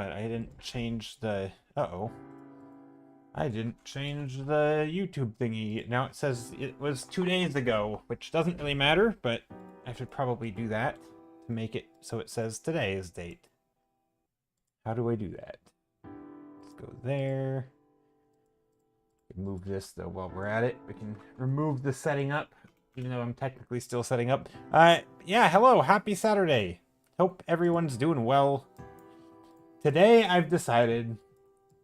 What? I didn't change the... Uh-oh. I didn't change the YouTube thingy. Now it says it was 2 days ago, which doesn't really matter, but I should probably do that to make it so it says today's date. How do I do that? Let's go there. Move this, though, while we're at it. We can remove the setting up, even though I'm technically still setting up. Yeah, hello, happy Saturday. Hope everyone's doing well. Today, I've decided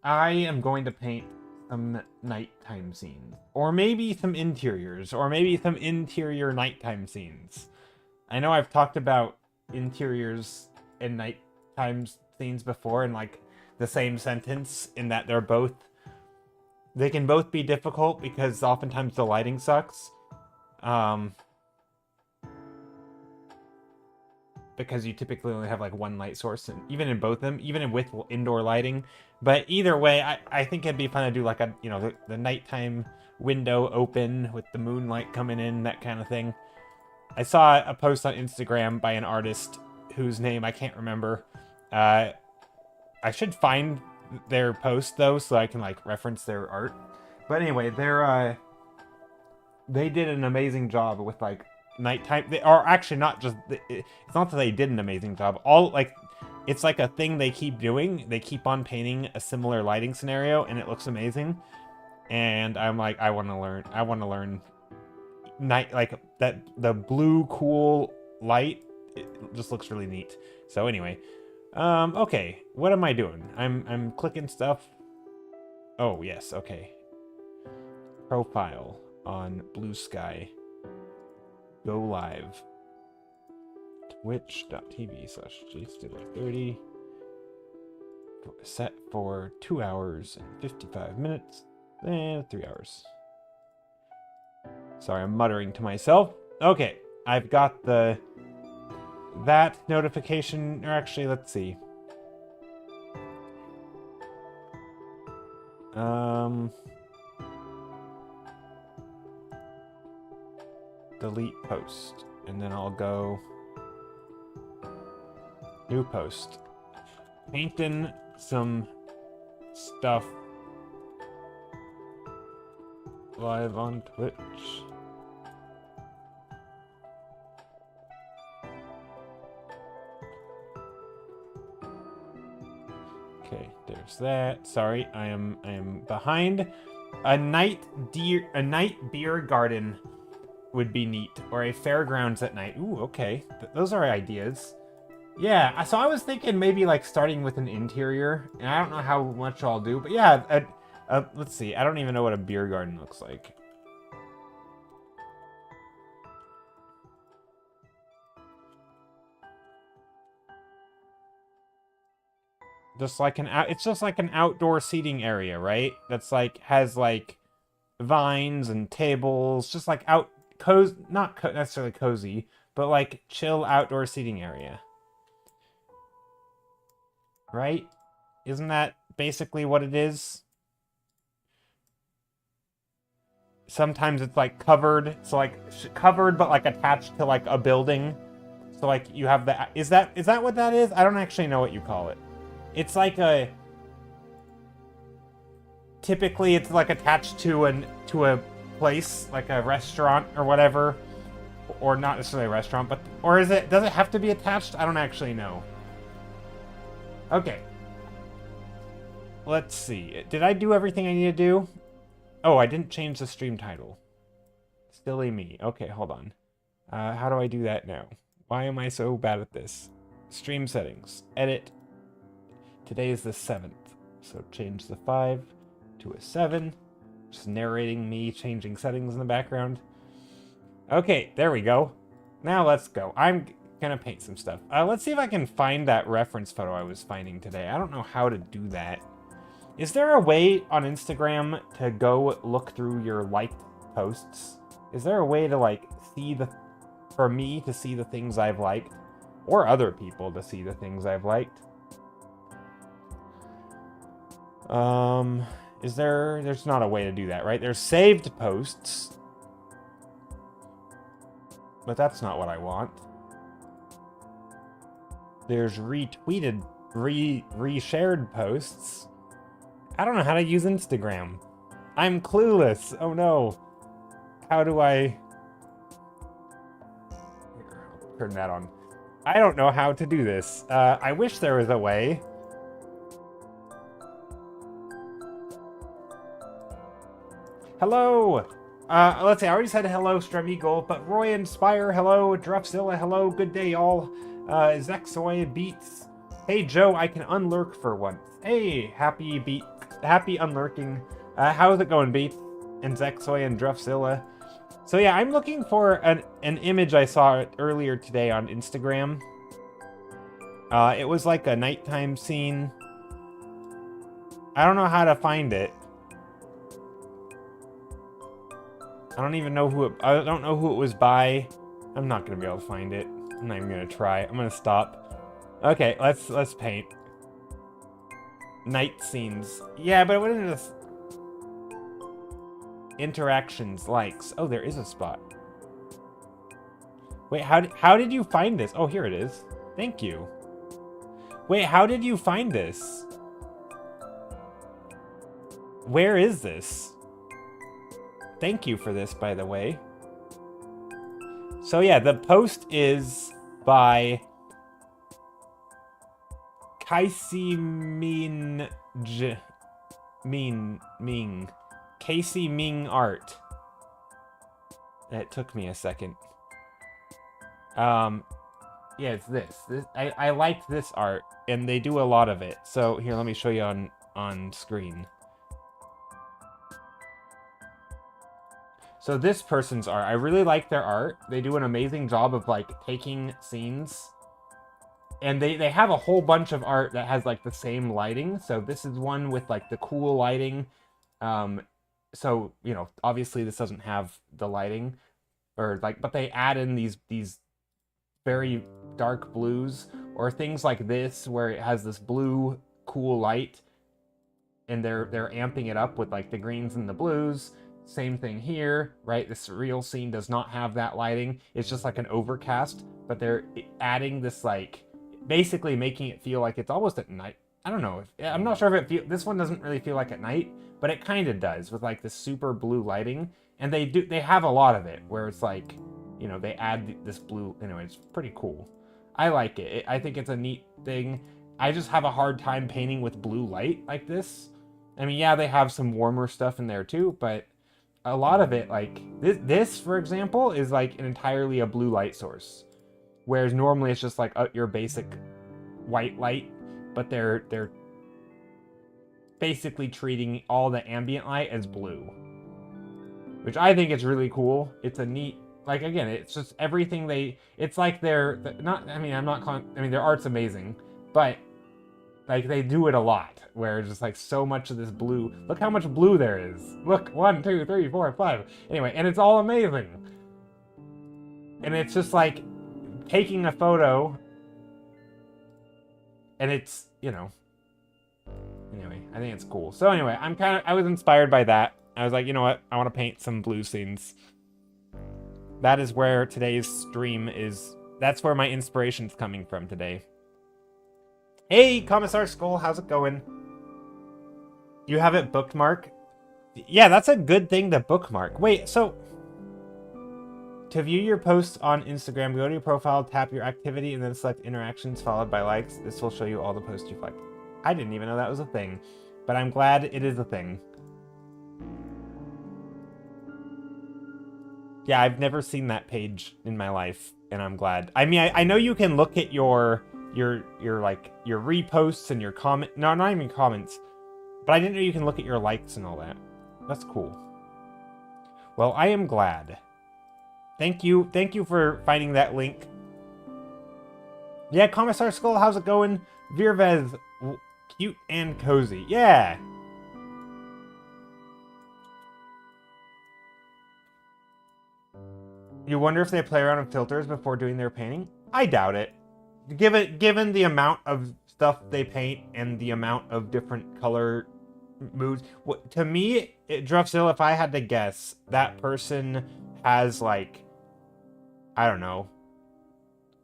I am going to paint some nighttime scenes. Or maybe some interiors, or maybe some interior nighttime scenes. I know I've talked about interiors and nighttime scenes before in, like, the same sentence, in that they can both be difficult because oftentimes the lighting sucks. Because you typically only have like one light source, and even in both of them, even with indoor lighting. But either way, I think it'd be fun to do like a, you know, the nighttime window open with the moonlight coming in, that kind of thing. I saw a post on Instagram by an artist whose name I can't remember. I should find their post though, so I can like reference their art. But anyway, they did an amazing job with like nighttime. They are actually not just. It's not that they did an amazing job. It's like a thing they keep doing. They keep on painting a similar lighting scenario, and it looks amazing. And I'm like, I want to learn. I want to learn night, like that. The blue cool light. It just looks really neat. So anyway. Okay, what am I doing? I'm clicking stuff. Oh, yes, okay. Profile on Blue Sky. Go live. Twitch.tv/JStiller30. Set for 2 hours and 55 minutes. And 3 hours. Sorry, I'm muttering to myself. Okay, I've got that notification, or actually, let's see. Delete post, and then I'll go new post. Painting some stuff live on Twitch. Okay, there's that. Sorry, I am behind. A night beer garden would be neat, or a fairgrounds at night. Ooh, okay. Those are ideas. Yeah, so I was thinking maybe like starting with an interior, and I don't know how much I'll do, but yeah, let's see. I don't even know what a beer garden looks like. It's just like an outdoor seating area, right? That's like, has like vines and tables, just like not necessarily cozy, but like chill outdoor seating area. Right? Isn't that basically what it is? Sometimes it's like covered, so like covered but like attached to like a building. So like you have that. Is that what that is? I don't actually know what you call it. It's like typically it's like attached to a place, like a restaurant or whatever, or not necessarily a restaurant, but does it have to be attached? I don't actually know. Okay. Let's see. Did I do everything I need to do? Oh, I didn't change the stream title. Silly me. Okay, hold on. How do I do that now? Why am I so bad at this? Stream settings. Edit. Today is the 7th, so change the 5 to a 7. Just narrating me changing settings in the background. Okay, there we go. Now let's go. I'm gonna paint some stuff. Let's see if I can find that reference photo I was finding today. I don't know how to do that. Is there a way on Instagram to go look through your liked posts? Is there a way to like for me to see the things I've liked? Or other people to see the things I've liked? There's not a way to do that, right? There's saved posts. But that's not what I want. There's retweeted re-shared posts. I don't know how to use Instagram. I'm clueless. Oh no. How do I... Here, I'll turn that on. I don't know how to do this. I wish there was a way. Hello! Let's see, I already said hello, Strum Eagle, but Roy Inspire, hello, Druffzilla, hello, good day, y'all. Zexoy Beats. Hey, Joe, I can unlurk for once. Hey, happy unlurking. How's it going, Beats? And Zexoy and Druffzilla. So yeah, I'm looking for an image I saw earlier today on Instagram. It was like a nighttime scene. I don't know how to find it. I don't even know who it, I don't know who it was by. I'm not gonna be able to find it. I'm not even gonna try. I'm gonna stop. Okay, let's paint. Night scenes. Yeah, but what is this? Interactions, likes. Oh, there is a spot. Wait, how did you find this? Oh, here it is. Thank you. Wait, how did you find this? Where is this? Thank you for this, by the way. So yeah, the post is by Casey Ming. Casey Ming Art. It took me a second. Yeah, it's this. I liked this art, and they do a lot of it. So here, let me show you on screen. So this person's art, I really like their art. They do an amazing job of like taking scenes. And they have a whole bunch of art that has like the same lighting. So this is one with like the cool lighting. So, you know, obviously this doesn't have the lighting or like, but they add in these very dark blues or things like this where it has this blue cool light and they're amping it up with like the greens and the blues. Same thing here, right? This real scene does not have that lighting. It's just like an overcast, but they're adding this like, basically making it feel like it's almost at night. I don't know. I'm not sure if this one doesn't really feel like at night, but it kind of does with like this super blue lighting. And they have a lot of it where it's like, you know, they add this blue, anyway, it's pretty cool. I like it. I think it's a neat thing. I just have a hard time painting with blue light like this. I mean, yeah, they have some warmer stuff in there too, but a lot of it, like this for example, is like an entirely a blue light source, whereas normally it's just like your basic white light, but they're basically treating all the ambient light as blue, which I think is really cool. It's a neat, like, again, it's just everything it's like they're not, I mean, their art's amazing, but like they do it a lot where it's just like so much of this blue. Look how much blue there is. Look, 1, 2, 3, 4, 5. Anyway, and it's all amazing. And it's just like taking a photo and it's, you know, anyway, I think it's cool. So anyway, I was inspired by that. I was like, you know what? I want to paint some blue scenes. That is where today's stream is. That's where my inspiration's coming from today. Hey, Commissar Skull, how's it going? You have it bookmark? Yeah, that's a good thing to bookmark. Wait, so to view your posts on Instagram, go to your profile, tap your activity, and then select interactions followed by likes. This will show you all the posts you've liked. I didn't even know that was a thing, but I'm glad it is a thing. Yeah, I've never seen that page in my life, and I'm glad. I mean, I know you can look at your like your reposts and your comment. No, not even comments. But I didn't know you can look at your likes and all that. That's cool. Well, I am glad. Thank you for finding that link. Yeah, Commissar Skull, how's it going? Virvez, cute and cozy. Yeah. You wonder if they play around with filters before doing their painting? I doubt it. Given the amount of stuff they paint and the amount of different color moods, to me, Druffzilla, if I had to guess, that person has like, I don't know,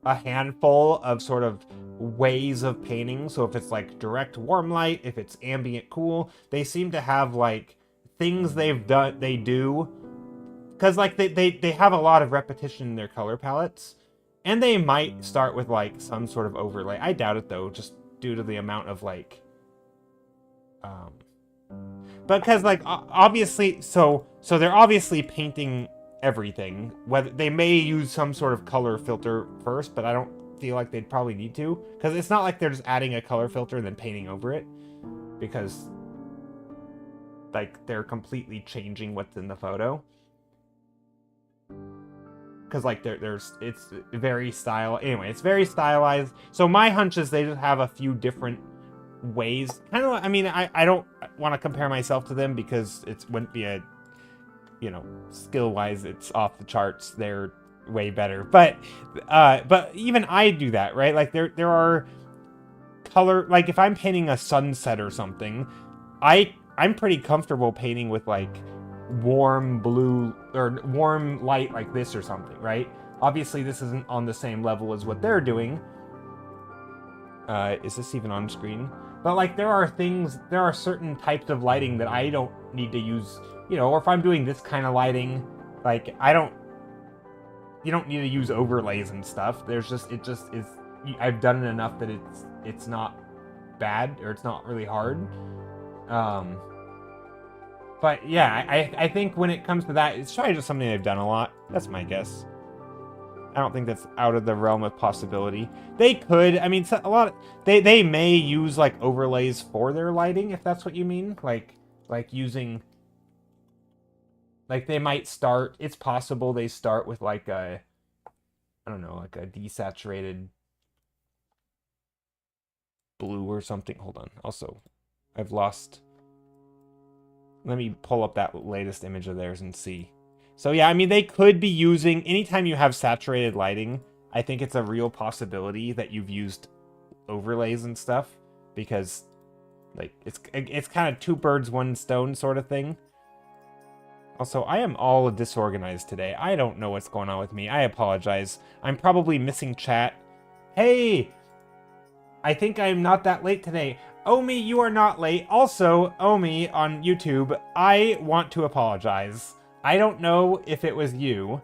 a handful of sort of ways of painting. So if it's like direct warm light, if it's ambient cool, they seem to have like things they do, because like they have a lot of repetition in their color palettes, and they might start with like some sort of overlay. I doubt it though, just due to the amount of like because like obviously so they're obviously painting everything. Whether they may use some sort of color filter first, but I don't feel like they'd probably need to, because it's not like they're just adding a color filter and then painting over it, because like they're completely changing what's in the photo. Because like it's very it's very stylized. So my hunch is they just have a few different ways. Kind of, I mean, I don't want to compare myself to them because it wouldn't be a, you know, skill wise it's off the charts. They're way better, but even I do that, right? Like there are color, like if I'm painting a sunset or something, I'm pretty comfortable painting with like warm blue or warm light like this or something, right? Obviously this isn't on the same level as what they're doing. Is this even on screen? But like there are certain types of lighting that I don't need to use, you know, or if I'm doing this kind of lighting, like you don't need to use overlays and stuff. It just is, I've done it enough that it's not bad, or it's not really hard. But yeah, I think when it comes to that, it's probably just something they've done a lot. That's my guess. I don't think that's out of the realm of possibility. They could, I mean, a lot of, they may use like overlays for their lighting, if that's what you mean. Like using, like they might start, it's possible they start with like a, I don't know, like a desaturated blue or something. Hold on. Also, I've lost, let me pull up that latest image of theirs and see. So yeah, I mean, they could be using, anytime you have saturated lighting, I think it's a real possibility that you've used overlays and stuff, because like it's kind of two birds, one stone sort of thing. Also, I am all disorganized today. I don't know what's going on with me. I apologize. I'm probably missing chat. Hey! I think I'm not that late today. Omi, you are not late. Also, Omi on YouTube, I want to apologize. I don't know if it was you,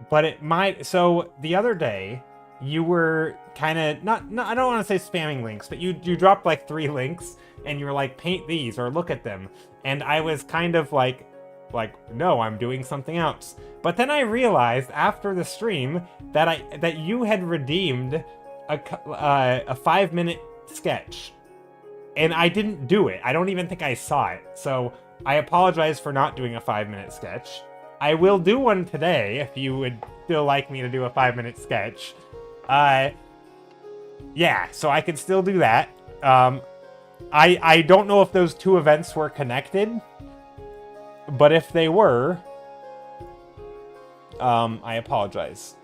but it might. So the other day, you were kind of not I don't want to say spamming links, but you dropped like 3 links, and you were like, paint these or look at them, and I was kind of like no, I'm doing something else. But then I realized after the stream that you had redeemed a 5-minute sketch, and I didn't do it. I don't even think I saw it. So I apologize for not doing a 5-minute sketch. I will do one today if you would still like me to do a 5-minute sketch. Yeah, so I can still do that. I don't know if those 2 events were connected, but if they were, I apologize.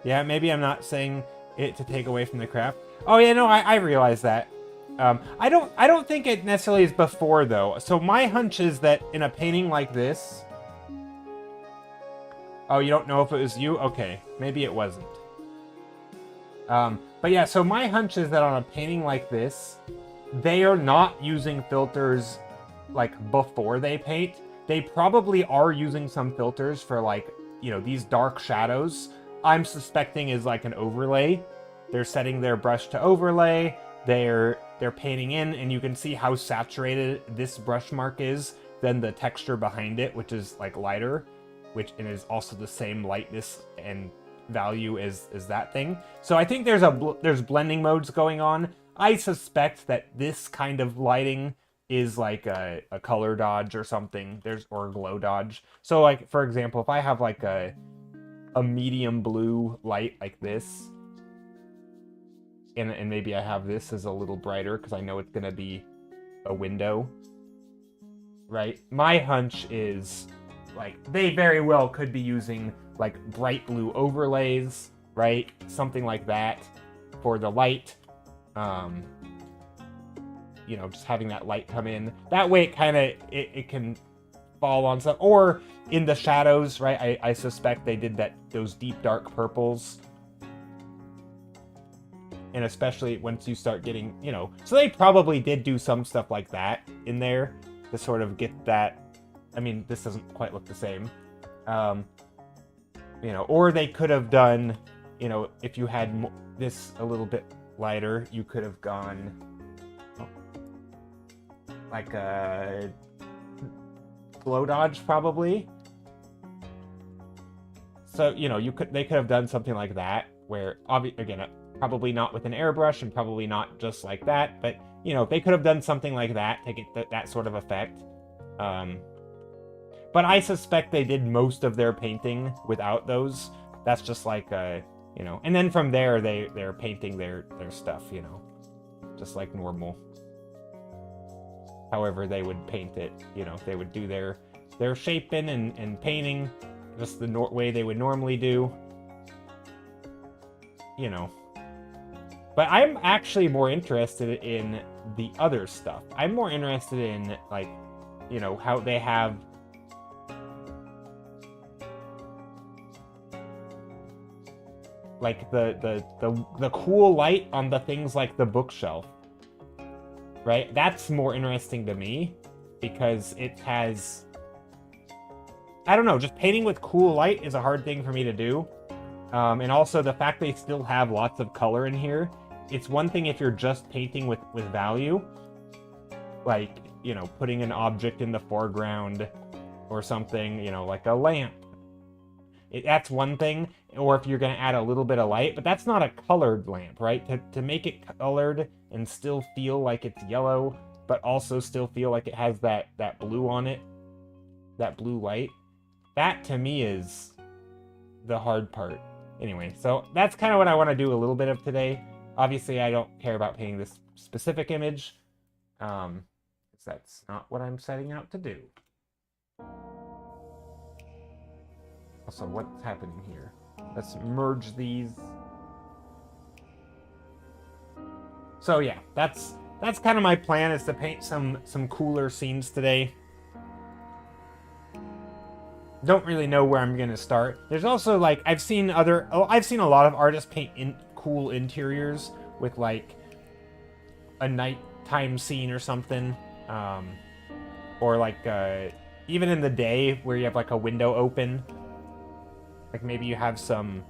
Yeah, maybe I'm not saying it to take away from the craft. Oh yeah, no, I realize that. I don't think it necessarily is before though. So my hunch is that in a painting like this. Oh, you don't know if it was you? Okay, maybe it wasn't. But yeah, so my hunch is that on a painting like this, they are not using filters like before they paint. They probably are using some filters for like, you know, these dark shadows. I'm suspecting is like an overlay. They're setting their brush to overlay. They're painting in, and you can see how saturated this brush mark is than the texture behind it, which is like lighter, which and is also the same lightness and value as that thing. So I think there's blending modes going on. I suspect that this kind of lighting is like a color dodge or something. Or a glow dodge. So like, for example, if I have like a medium blue light like this, and maybe I have this as a little brighter because I know it's gonna be a window, right? My hunch is like they very well could be using like bright blue overlays, right? Something like that for the light. you know, just having that light come in. That way it can fall on stuff. Or in the shadows, right? I suspect they did those deep dark purples. And especially once you start getting, you know, so they probably did do some stuff like that in there to sort of get that. I mean, this doesn't quite look the same. You know, or they could have done, you know, if you had this a little bit lighter, you could have gone like a glow dodge probably. So, you know, they could have done something like that where, again, probably not with an airbrush and probably not just like that, but, you know, they could have done something like that to get that sort of effect. But I suspect they did most of their painting without those. That's just like, you know, and then from there, they're painting their stuff, you know, just like normal. However they would paint it, you know, they would do their shaping and painting just the way they would normally do, you know. But I'm actually more interested in the other stuff. I'm more interested in, like, you know, how they have like the cool light on the things like the bookshelf. Right? That's more interesting to me because it has, I don't know, just painting with cool light is a hard thing for me to do. And also the fact they still have lots of color in here. It's one thing if you're just painting with value, like, you know, putting an object in the foreground or something, you know, like a lamp. That's one thing, or if you're going to add a little bit of light, but that's not a colored lamp, right? To make it colored and still feel like it's yellow, but also still feel like it has that blue on it, that blue light, that to me is the hard part. Anyway, so that's kind of what I want to do a little bit of today. Obviously, I don't care about painting this specific image, because that's not what I'm setting out to do. Also, what's happening here? Let's merge these. So yeah, that's kind of my plan, is to paint some cooler scenes today. Don't really know where I'm gonna start. There's also, like, I've seen a lot of artists paint cool interiors with like a nighttime scene or something, or like even in the day where you have like a window open. Like maybe you have some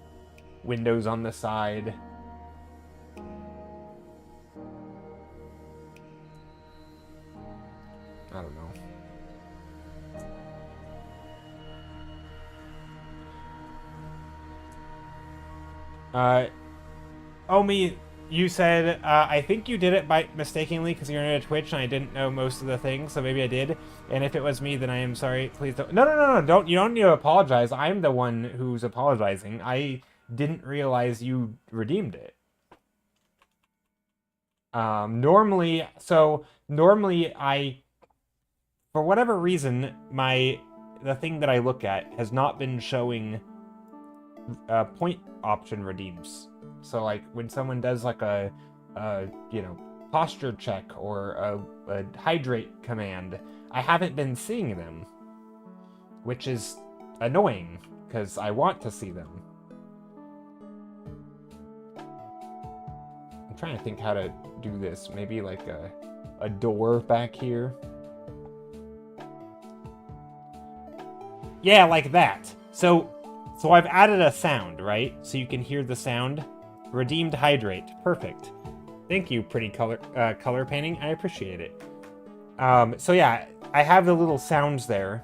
windows on the side. I don't know. Omi, you said, I think you did it by mistakenly because you're new to Twitch and I didn't know most of the things, so maybe I did. And if it was me, then I am sorry. Please don't. No. You don't need to apologize. I'm the one who's apologizing. I didn't realize you redeemed it. Normally I, for whatever reason, the thing that I look at has not been showing point option redeems. So like when someone does like a you know, posture check or a hydrate command, I haven't been seeing them, which is annoying because I want to see them. I'm trying to think how to do this. Maybe like a door back here. Yeah, like that. So I've added a sound, right? So you can hear the sound. Redeemed hydrate. Perfect. Thank you, pretty color painting. I appreciate it. So yeah, I have the little sounds there.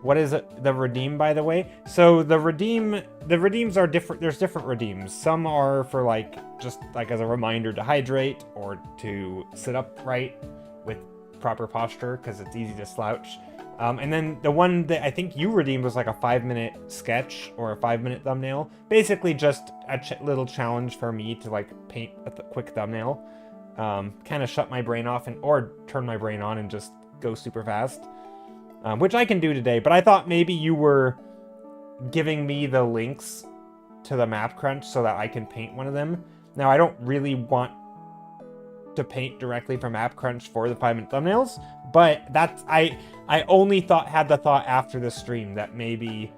What is it? The redeem, by the way? So the redeems are different. There's different redeems. Some are for like, just like as a reminder to hydrate or to sit upright with proper posture because it's easy to slouch. And then the one that I think you redeemed was like a 5-minute sketch or a 5-minute thumbnail. Basically just a little challenge for me to like paint a quick thumbnail. Kind of shut my brain off or turn my brain on and just go super fast. Which I can do today, but I thought maybe you were giving me the links to the map crunch so that I can paint one of them. Now, I don't really want to paint directly from AppCrunch for the 5-minute thumbnails, but that's I only had the thought after the stream that maybe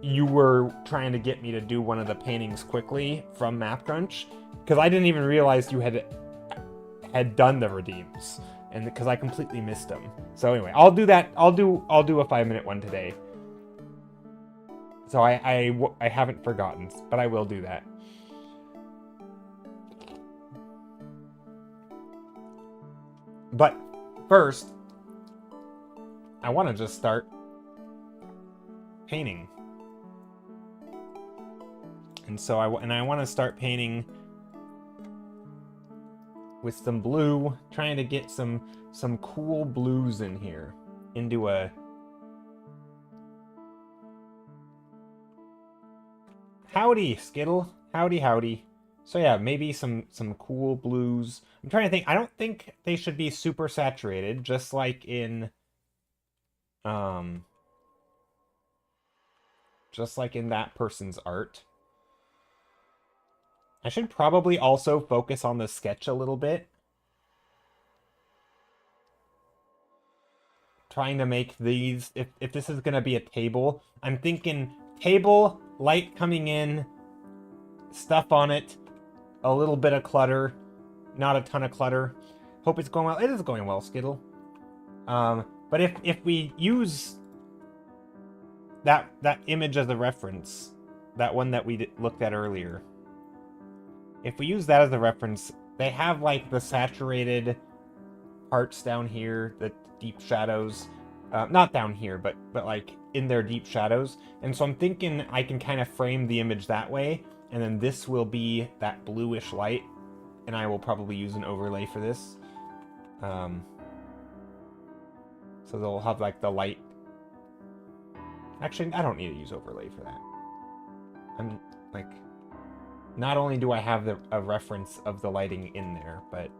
you were trying to get me to do one of the paintings quickly from AppCrunch, because I didn't even realize you had done the redeems, and because I completely missed them. So anyway, I'll do that. I'll do a 5-minute one today. So I haven't forgotten, but I will do that. But first, I want to just start painting. And so I want to start painting with some blue, trying to get some cool blues in here into a howdy, Skittle. Howdy. So yeah, maybe some cool blues. I'm trying to think. I don't think they should be super saturated, just like in that person's art. I should probably also focus on the sketch a little bit. Trying to make these, if this is gonna be a table, I'm thinking table, light coming in, stuff on it, a little bit of clutter, not a ton of clutter. Hope it's going well. It is going well, Skittle. But if we use that image as a reference, that one that we looked at earlier, if we use that as a reference, they have like the saturated parts down here, the deep shadows, not down here, but like in their deep shadows. And so I'm thinking I can kind of frame the image that way, and then this will be that bluish light, and I will probably use an overlay for this. So they'll have like the light. Actually, I don't need to use overlay for that. I'm like, not only do I have a reference of the lighting in there, but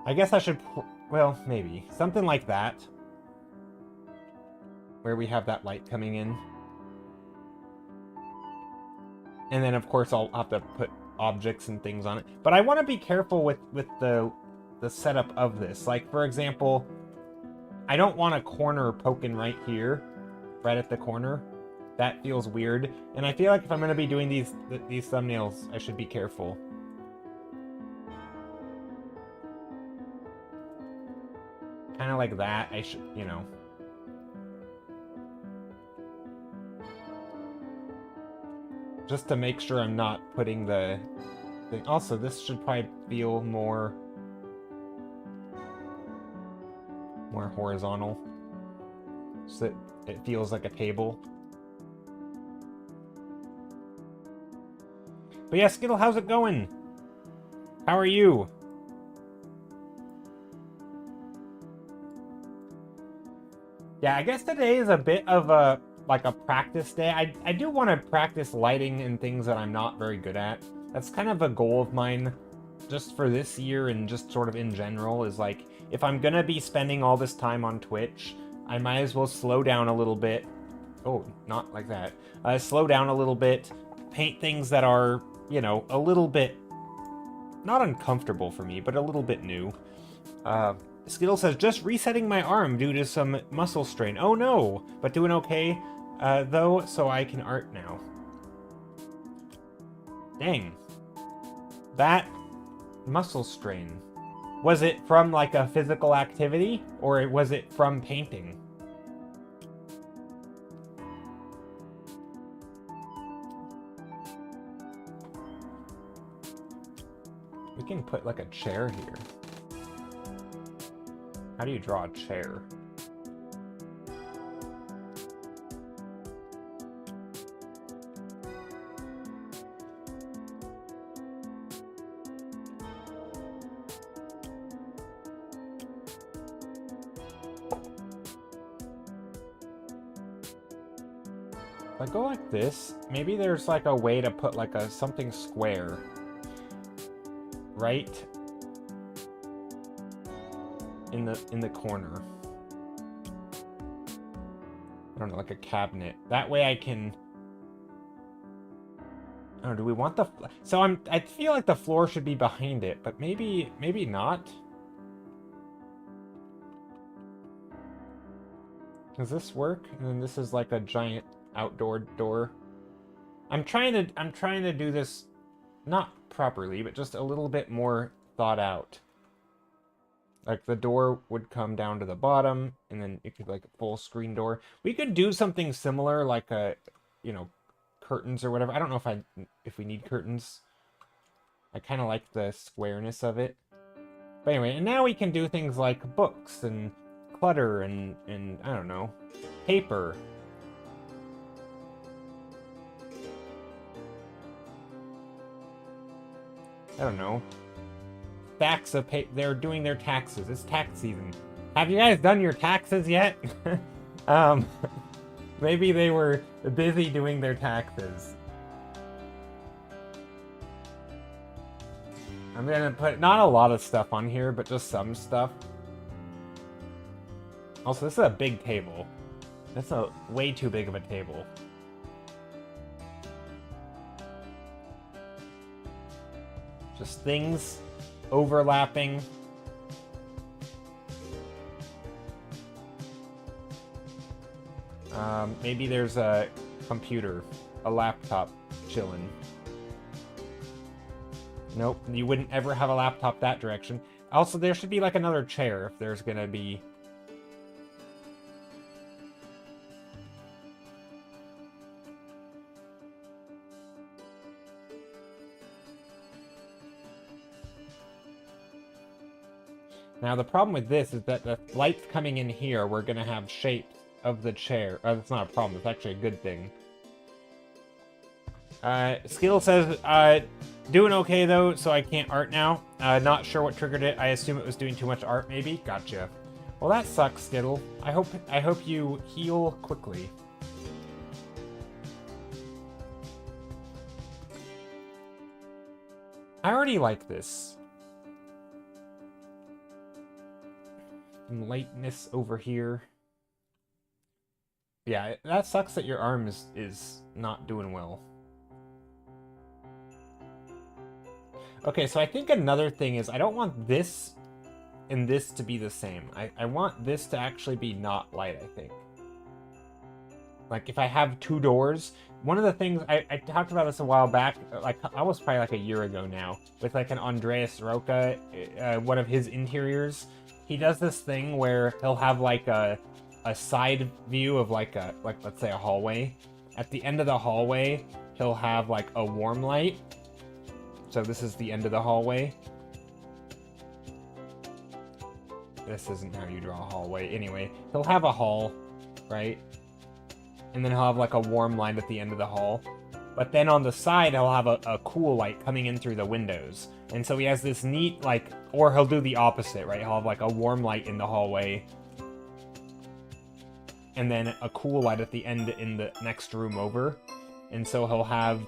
I guess I should, well, maybe something like that, where we have that light coming in. And then of course I'll have to put objects and things on it. But I want to be careful with the setup of this. Like, for example, I don't want a corner poking right here, right at the corner. That feels weird. And I feel like if I'm going to be doing these thumbnails, I should be careful. Kind of like that. I should, you know. Just to make sure I'm not putting the thing. Also, this should probably feel more horizontal, so that it feels like a table. But yeah, Skittle, how's it going? How are you? Yeah, I guess today is a bit of a practice day. I do want to practice lighting and things that I'm not very good at. That's kind of a goal of mine just for this year, and just sort of in general, is like, if I'm gonna be spending all this time on Twitch, I might as well slow down a little bit. Oh, not like that. Slow down a little bit, paint things that are, you know, a little bit, not uncomfortable for me, but a little bit new. Skittle says, just resetting my arm due to some muscle strain. Oh no, but doing okay, though, so I can art now. Dang. That muscle strain. Was it from like a physical activity, or was it from painting? We can put like a chair here. How do you draw a chair? If I go like this, maybe there's like a way to put like something square right in the corner. I don't know, like a cabinet. That way I can Oh, do we want the... So I feel like the floor should be behind it, but maybe not. Does this work? And then this is like a giant outdoor door. I'm trying to do this not properly, but just a little bit more thought out. Like the door would come down to the bottom, and then it could like a full screen door. We could do something similar, like a, you know, curtains or whatever. I don't know if we need curtains. I kind of like the squareness of it. But anyway, and now we can do things like books and clutter and I don't know, paper. I don't know. Stacks of paper. They're doing their taxes. It's tax season. Have you guys done your taxes yet? Maybe they were busy doing their taxes. I'm gonna put not a lot of stuff on here, but just some stuff. Also, this is a big table. That's a way too big of a table. Just things overlapping. Maybe there's a computer, a laptop chilling. Nope, you wouldn't ever have a laptop that direction. Also, there should be like another chair if there's gonna be... Now, the problem with this is that the lights coming in here, we're going to have shapes of the chair. Oh, that's not a problem. It's actually a good thing. Skill says, doing okay, though, so I can't art now. Not sure what triggered it. I assume it was doing too much art, maybe? Gotcha. Well, that sucks, Skittle. I hope you heal quickly. I already like this. Some lightness over here. Yeah, that sucks that your arm is not doing well. Okay, so I think another thing is I don't want this and this to be the same. I want this to actually be not light, I think. Like, if I have two doors, one of the things, I talked about this a while back, like, almost probably like a year ago now, with like an Andreas Roca, one of his interiors. He does this thing where he'll have like a side view of like let's say a hallway. At the end of the hallway, he'll have like a warm light. So this is the end of the hallway. This isn't how you draw a hallway. Anyway, he'll have a hall, right? And then he'll have like a warm light at the end of the hall. But then on the side, he'll have a cool light coming in through the windows. And so he has this neat, like, or he'll do the opposite, right? He'll have like a warm light in the hallway. And then a cool light at the end in the next room over. And so he'll have,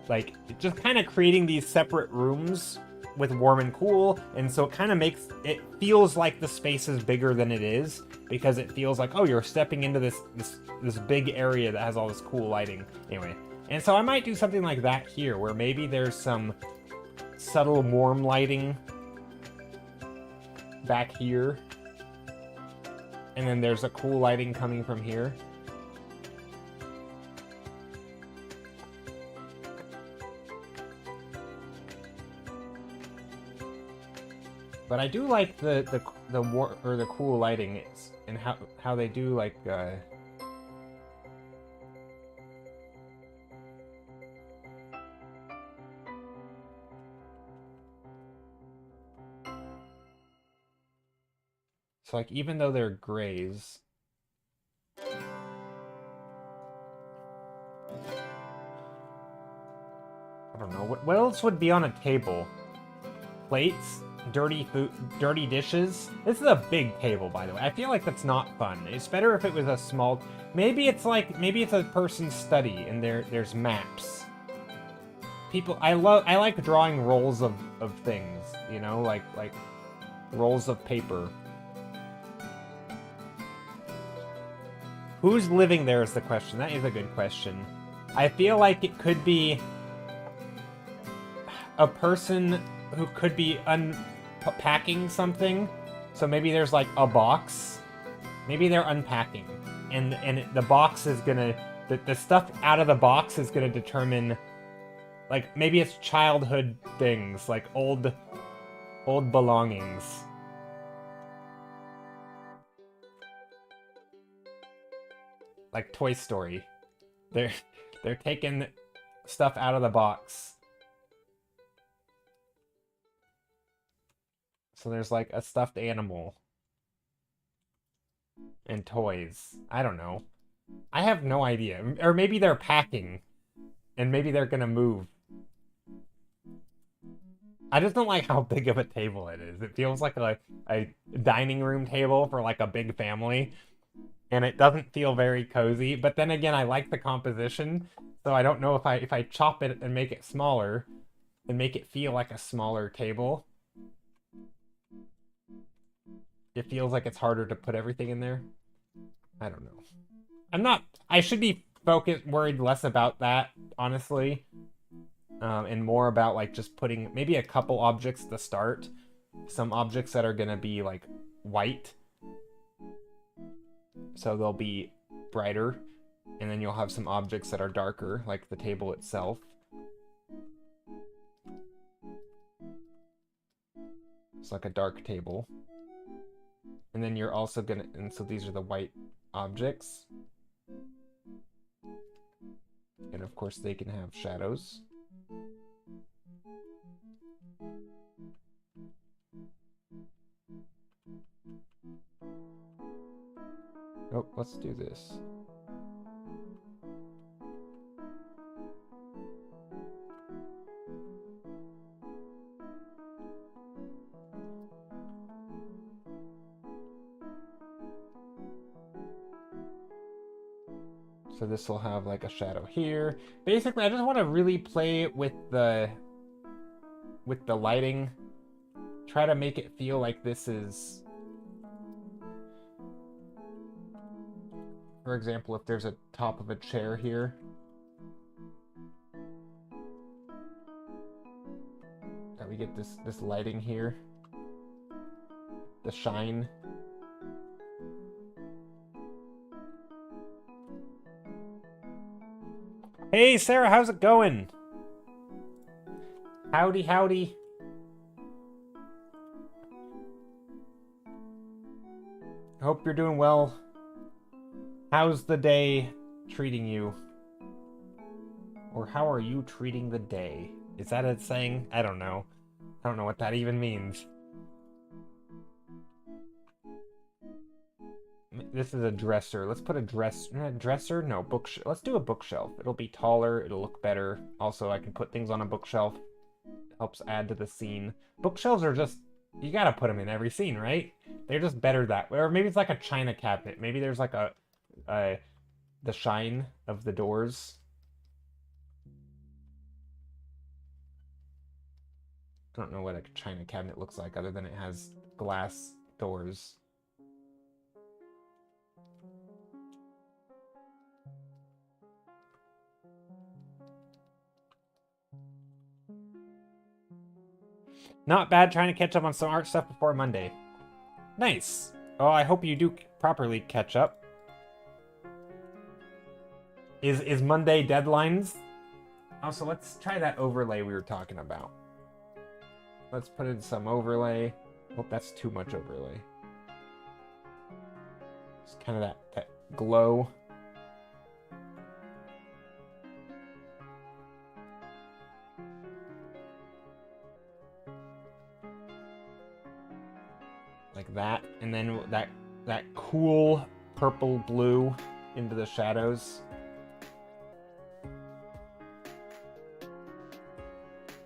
like, just kind of creating these separate rooms with warm and cool. And so it kind of makes, it feels like the space is bigger than it is. Because it feels like, oh, you're stepping into this big area that has all this cool lighting. Anyway. And so I might do something like that here, where maybe there's some subtle warm lighting back here. And then there's a cool lighting coming from here. But I do like the cool lighting and how they do like so like even though they're grays, I don't know what else would be on a table. Plates, dirty food, dirty dishes. This is a big table, by the way. I feel like that's not fun. It's better if it was a small. Maybe it's a person's study and there's maps. I like drawing rolls of things, you know, like rolls of paper. Who's living there is the question. That is a good question. I feel like it could be a person who could be unpacking something. So maybe there's like a box. Maybe they're unpacking. And the box is gonna... The stuff out of the box is gonna determine... Like, maybe it's childhood things. Like old belongings. Like Toy Story. They're taking stuff out of the box. So there's like a stuffed animal. And toys. I don't know. I have no idea. Or maybe they're packing. And maybe they're gonna move. I just don't like how big of a table it is. It feels like a dining room table for like a big family. And it doesn't feel very cozy. But then again, I like the composition. So I don't know if I chop it and make it smaller and make it feel like a smaller table. It feels like it's harder to put everything in there. I don't know. I should be worried less about that, honestly. And more about like just putting maybe a couple objects to start. Some objects that are gonna be like white. So they'll be brighter. And then you'll have some objects that are darker, like the table itself. It's like a dark table. And then you're also gonna, and so these are the white objects. And of course they can have shadows. Oh, let's do this. So this will have like a shadow here. Basically, I just want to really play with the lighting. Try to make it feel like this is... For example, if there's a top of a chair here. That we get this lighting here. The shine. Hey, Sarah, how's it going? Howdy, howdy. Hope you're doing well. How's the day treating you? Or how are you treating the day? Is that a saying? I don't know. I don't know what that even means. This is a dresser. Let's put a dresser? No, bookshelf. Let's do a bookshelf. It'll be taller. It'll look better. Also, I can put things on a bookshelf. It helps add to the scene. Bookshelves are just... You gotta put them in every scene, right? They're just better that way. Or maybe it's like a china cabinet. Maybe there's like the shine of the doors. I don't know what a china cabinet looks like other than it has glass doors. Not bad, trying to catch up on some art stuff before Monday. Nice. Oh, I hope you do properly catch up. Is Monday deadlines? Also, let's try that overlay we were talking about. Let's put in some overlay. Oh, that's too much overlay. It's kind of that glow. Like that, and then that cool purple blue into the shadows.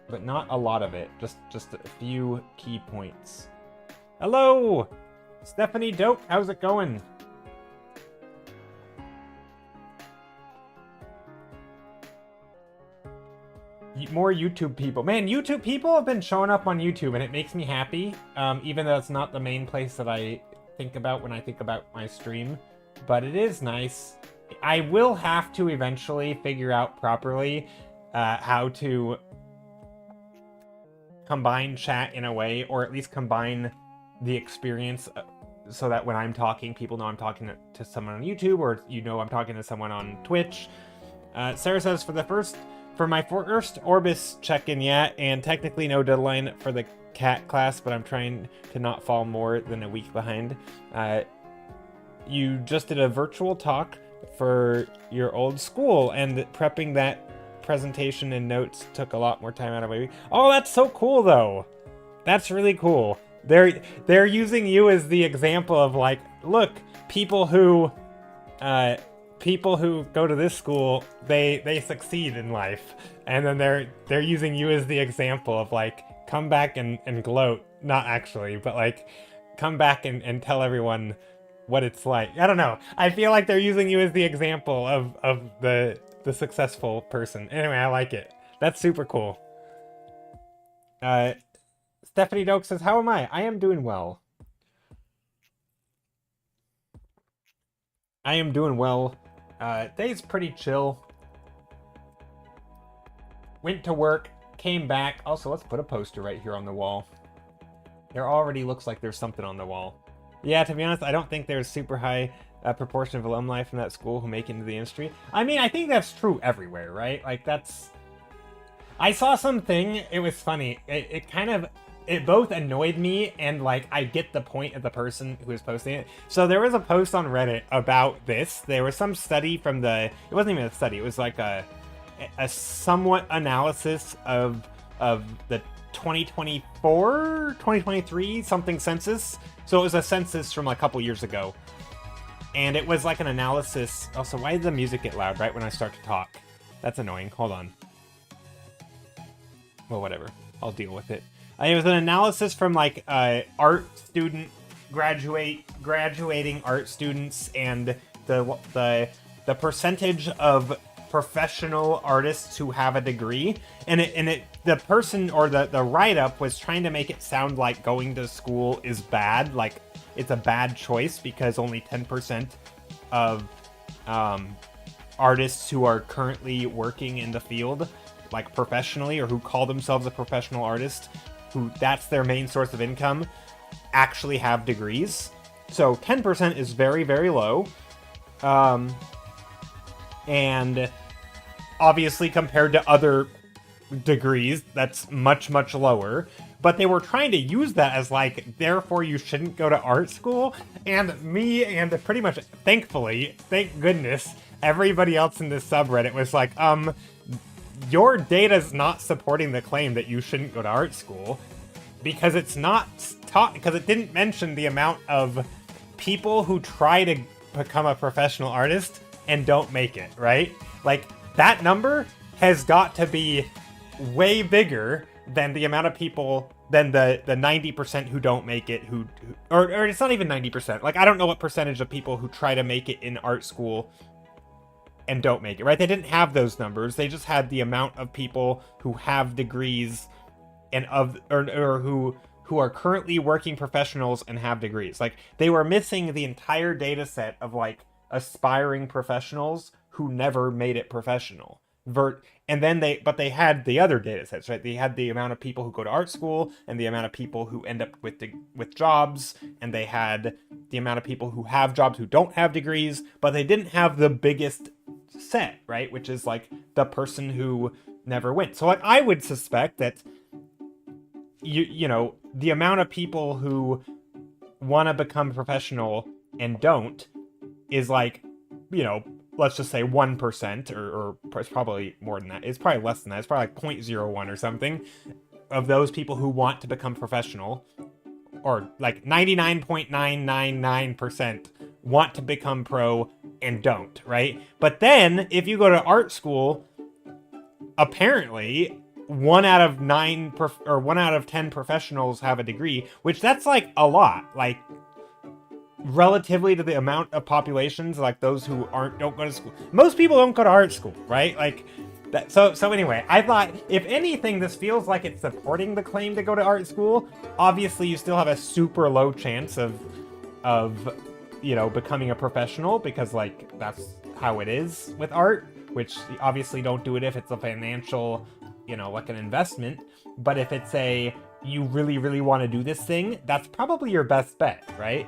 But not a lot of it, just a few key points. Hello! Stephanie Dope, how's it going? More YouTube people. Man, YouTube people have been showing up on YouTube, and it makes me happy. Even though it's not the main place that I think about when I think about my stream. But it is nice. I will have to eventually figure out properly how to combine chat in a way, or at least combine the experience so that when I'm talking, people know I'm talking to someone on YouTube, or I'm talking to someone on Twitch. Sarah says, for my first Orbis check-in yet, and technically no deadline for the cat class, but I'm trying to not fall more than a week behind. You just did a virtual talk for your old school, and prepping that presentation and notes took a lot more time out of my week. Oh, that's so cool, though. That's really cool. They're using you as the example of, like, look, people who go to this school, they succeed in life, and then they're using you as the example of, like, come back and gloat. Not actually, but, like, come back and tell everyone what it's like. I don't know. I feel like they're using you as the example of the successful person. Anyway, I like it. That's super cool. Stephanie Doak says, how am I? I am doing well. I am doing well. Day's pretty chill. Went to work, came back. Also, let's put a poster right here on the wall. There already looks like there's something on the wall. Yeah, to be honest, I don't think there's super high proportion of alumni from that school who make it into the industry. I mean, I think that's true everywhere, right? Like, that's... I saw something, it was funny. It both annoyed me and, like, I get the point of the person who was posting it. So there was a post on Reddit about this. There was some study from it wasn't even a study, it was like a somewhat analysis of the 2024, 2023 something census. So it was a census from a couple years ago. And it was like an analysis. Also, why did the music get loud right when I start to talk? That's annoying. Hold on. Well, whatever. I'll deal with it. It was an analysis from, like, art student graduating art students, and the percentage of professional artists who have a degree, and the person or the write-up was trying to make it sound like going to school is bad, like it's a bad choice because only 10% of artists who are currently working in the field, like professionally, or who call themselves a professional artist, who that's their main source of income, actually have degrees. So 10% is very, very low. And obviously compared to other degrees, that's much, much lower. But they were trying to use that as, like, therefore you shouldn't go to art school. And me and pretty much, thankfully, thank goodness, everybody else in this subreddit was like, your data's not supporting the claim that you shouldn't go to art school, because it's not taught, because it didn't mention the amount of people who try to become a professional artist and don't make it, right? Like, that number has got to be way bigger than the amount of people, than the 90% who don't make it, or it's not even 90%. Like, I don't know what percentage of people who try to make it in art school and don't make it, right? They didn't have those numbers. They just had the amount of people who have degrees and or who are currently working professionals and have degrees. Like, they were missing the entire data set of, like, aspiring professionals who never made it professional. And then they had the other data sets, right? They had the amount of people who go to art school and the amount of people who end up with jobs, and they had the amount of people who have jobs who don't have degrees, but they didn't have the biggest set, right? Which is, like, the person who never went. So, like, I would suspect that you know, the amount of people who want to become professional and don't is, like, you know, let's just say 1%, or it's probably more than that. It's probably less than that. It's probably like 0.01 or something of those people who want to become professional, or like 99.999% want to become pro and don't, right? But then if you go to art school, apparently 1 out of 1 out of 10 professionals have a degree, which that's, like, a lot. Like, relatively to the amount of populations, like, those who don't go to school. Most people don't go to art school, right? Like, that. So anyway, I thought, if anything, this feels like it's supporting the claim to go to art school. Obviously, you still have a super low chance of you know, becoming a professional, because, like, that's how it is with art, which obviously don't do it if it's a financial you know, like an investment. But if it's a, you really, really want to do this thing, that's probably your best bet, right?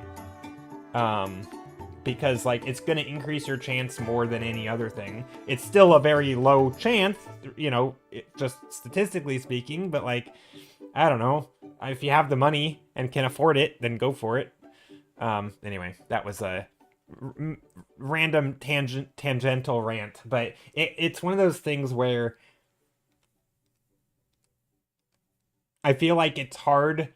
Because like it's going to increase your chance more than any other thing. It's still a very low chance, you know, just statistically speaking, but like, I don't know, if you have the money and can afford it, then go for it. Anyway, that was a random tangential rant, but it's one of those things where I feel like it's hard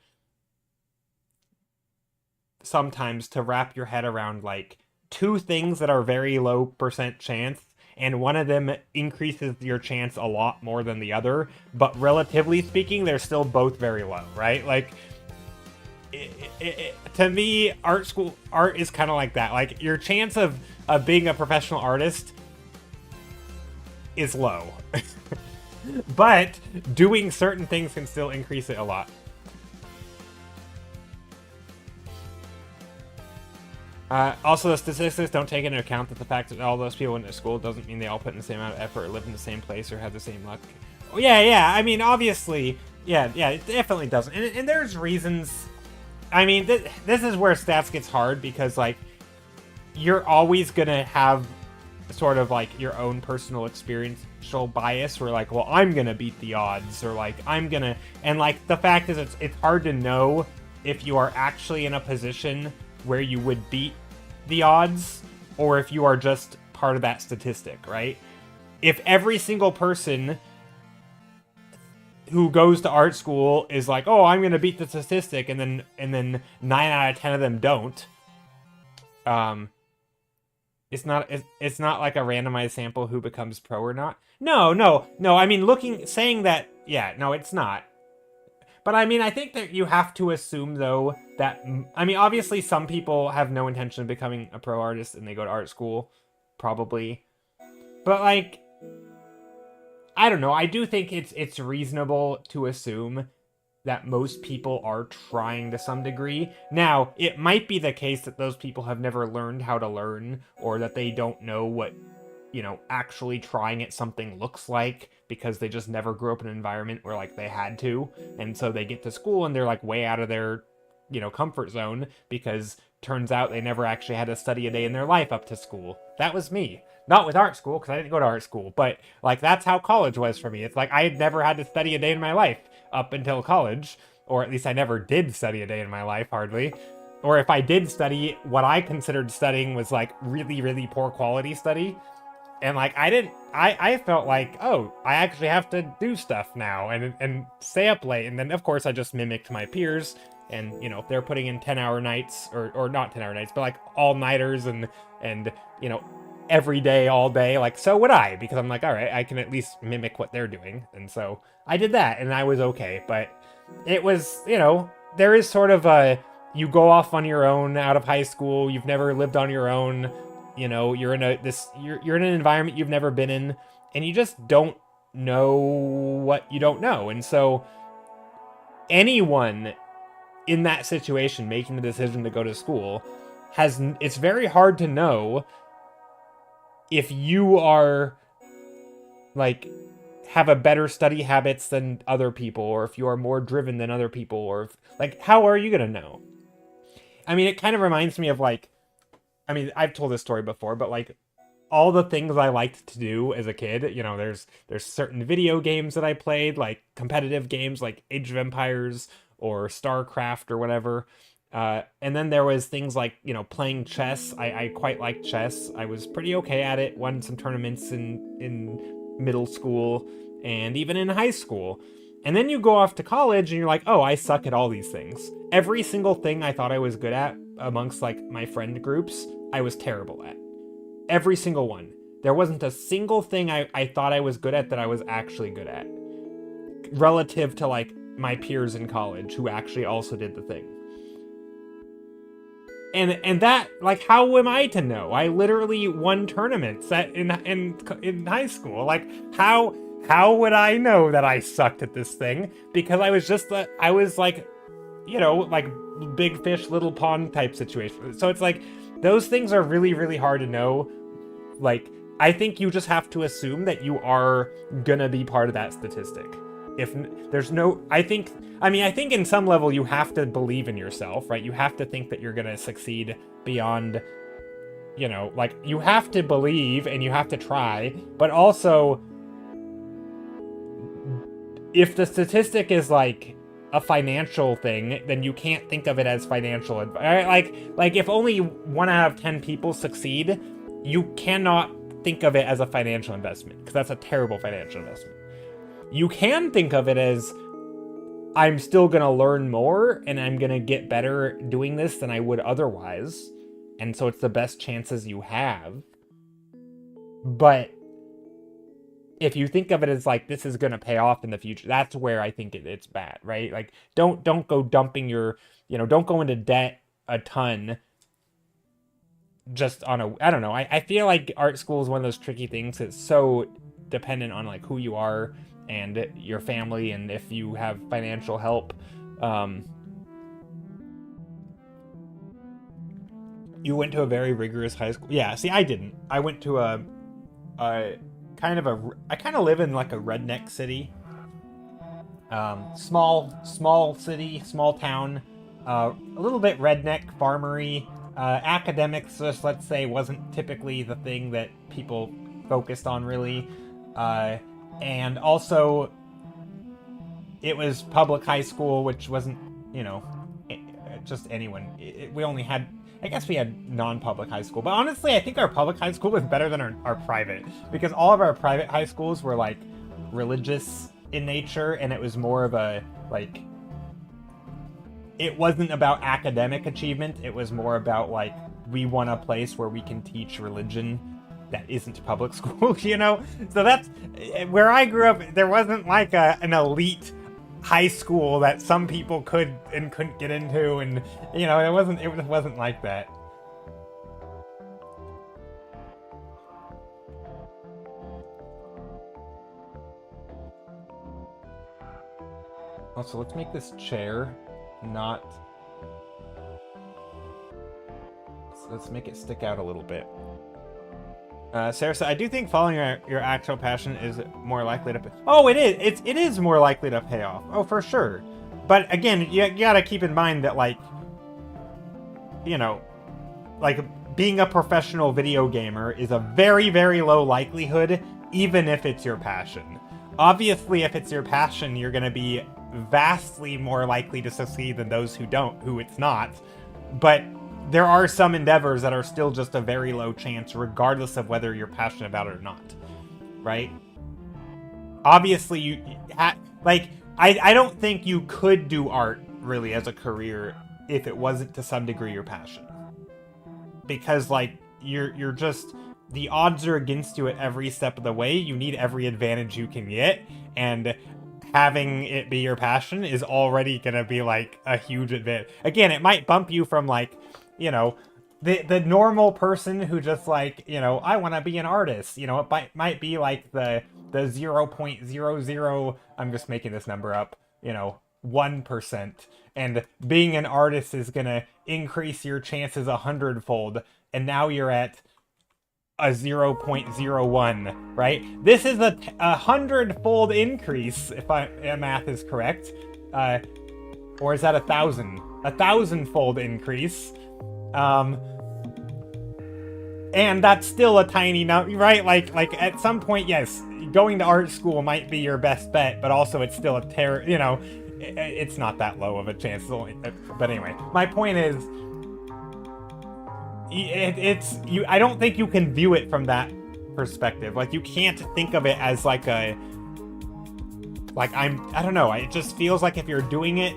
sometimes to wrap your head around like two things that are very low percent chance, and one of them increases your chance a lot more than the other, but relatively speaking, they're still both very low, right? Like, to me, art is kind of like that. Like, your chance of being a professional artist is low. But doing certain things can still increase it a lot. Also, the statistics don't take into account that the fact that all those people went to school doesn't mean they all put in the same amount of effort or live in the same place or have the same luck. Oh, yeah, I mean, obviously, yeah, it definitely doesn't. And there's reasons. I mean, this is where stats gets hard because, like, you're always going to have sort of, like, your own personal experiential bias where, like, well, I'm going to beat the odds or, like, I'm going to... And, like, the fact is it's hard to know if you are actually in a position where you would beat the odds or if you are just part of that statistic, right? If every single person who goes to art school is like, oh, I'm going to beat the statistic, and then 9 out of 10 of them don't, it's not like a randomized sample who becomes pro or not. No, I mean, saying that, yeah, no, it's not. But I mean, I think that you have to assume, though, that, I mean, obviously some people have no intention of becoming a pro artist and they go to art school, probably. But, like, I don't know, I do think it's reasonable to assume that most people are trying to some degree. Now, it might be the case that those people have never learned how to learn, or that they don't know what, you know, actually trying at something looks like, because they just never grew up in an environment where, like, they had to, and so they get to school and they're, like, way out of their, you know, comfort zone, because turns out they never actually had to study a day in their life up to school. That was me. Not with art school, because I didn't go to art school, but, like, that's how college was for me. It's like, I had never had to study a day in my life up until college, or at least I never did study a day in my life, hardly. Or if I did study, what I considered studying was, like, really, really poor quality study. And, like, I felt like, oh, I actually have to do stuff now and stay up late. And then, of course, I just mimicked my peers. And, you know, if they're putting in 10-hour nights, or not 10-hour nights, but, like, all-nighters and, you know, every day, all day, like, so would I. Because I'm like, all right, I can at least mimic what they're doing. And so I did that, and I was okay. But it was, you know, there is sort of a, you go off on your own out of high school, you've never lived on your own, you know, you're in you're in an environment you've never been in, and you just don't know what you don't know. And so anyone in that situation making the decision to go to school it's very hard to know if you are, like, have a better study habits than other people, or if you are more driven than other people, or if, like, how are you gonna know? I mean, it kind of reminds me of, like, I mean, I've told this story before, but, like, all the things I liked to do as a kid, you know, there's certain video games that I played, like competitive games like Age of Empires or StarCraft or whatever. And then there was things like, you know, playing chess. I quite liked chess. I was pretty okay at it, won some tournaments in middle school and even in high school. And then you go off to college and you're like, oh, I suck at all these things. Every single thing I thought I was good at amongst, like, my friend groups, I was terrible at. Every single one. There wasn't a single thing I thought I was good at that I was actually good at, relative to, like, my peers in college who actually also did the thing. And that, like, how am I to know? I literally won tournaments in high school. Like, how would I know that I sucked at this thing? Because I was just I was, like, you know, like, big fish, little pond type situation. So it's like, those things are really, really hard to know. Like, I think you just have to assume that you are gonna be part of that statistic. If there's no, I think in some level you have to believe in yourself, right? You have to think that you're gonna succeed beyond, you know, like, you have to believe and you have to try, but also, if the statistic is like a financial thing, then you can't think of it as financial advice. Like if only 1 out of 10 people succeed, you cannot think of it as a financial investment, because that's a terrible financial investment. You can think of it as, I'm still gonna learn more and I'm gonna get better doing this than I would otherwise, and so it's the best chances you have. But if you think of it as like, this is gonna pay off in the future, that's where I think it's bad, right? Like, don't go dumping your, you know, don't go into debt a ton just on a, I don't know. I feel like art school is one of those tricky things. It's so dependent on like who you are and your family, and if you have financial help. You went to a very rigorous high school. Yeah, see, I didn't. I went to I kind of live in like a redneck city. Small city, small town, a little bit redneck, farmery. Academics, just let's say, wasn't typically the thing that people focused on really. And also, it was public high school, which wasn't, you know, just anyone. We only had, I guess we had non-public high school. But honestly, I think our public high school was better than our private. Because all of our private high schools were, like, religious in nature. And it was more of a, like, it wasn't about academic achievement. It was more about, like, we want a place where we can teach religion that isn't public school, you know? So that's, where I grew up, there wasn't, like, an elite high school that some people could and couldn't get into, and, you know, it wasn't like that. Also, let's make this chair not... Let's make it stick out a little bit. Sarah said, I do think following your actual passion is more likely to... Oh, it is! It is more likely to pay off. Oh, for sure. But again, you gotta keep in mind that, like, you know, like, being a professional video gamer is a very, very low likelihood, even if it's your passion. Obviously, if it's your passion, you're gonna be vastly more likely to succeed than those who it's not. But there are some endeavors that are still just a very low chance, regardless of whether you're passionate about it or not, right? Obviously, I don't think you could do art, really, as a career if it wasn't to some degree your passion. Because, like, you're just... The odds are against you at every step of the way. You need every advantage you can get, and having it be your passion is already gonna be, like, a huge advantage. Again, it might bump you from, like, you know, the normal person who just, like, you know, I want to be an artist. You know, it might be, like, the 0.00, I'm just making this number up, you know, 1%. And being an artist is gonna increase your chances 100-fold, and now you're at a 0.01, right? This is a 100-fold increase, if my math is correct. Or is that 1,000? A 1,000-fold increase. And that's still a tiny number, right? Like at some point, yes, going to art school might be your best bet, but also it's still a you know, it's not that low of a chance. But anyway, my point is, I don't think you can view it from that perspective. Like, you can't think of it as like I don't know, it just feels like if you're doing it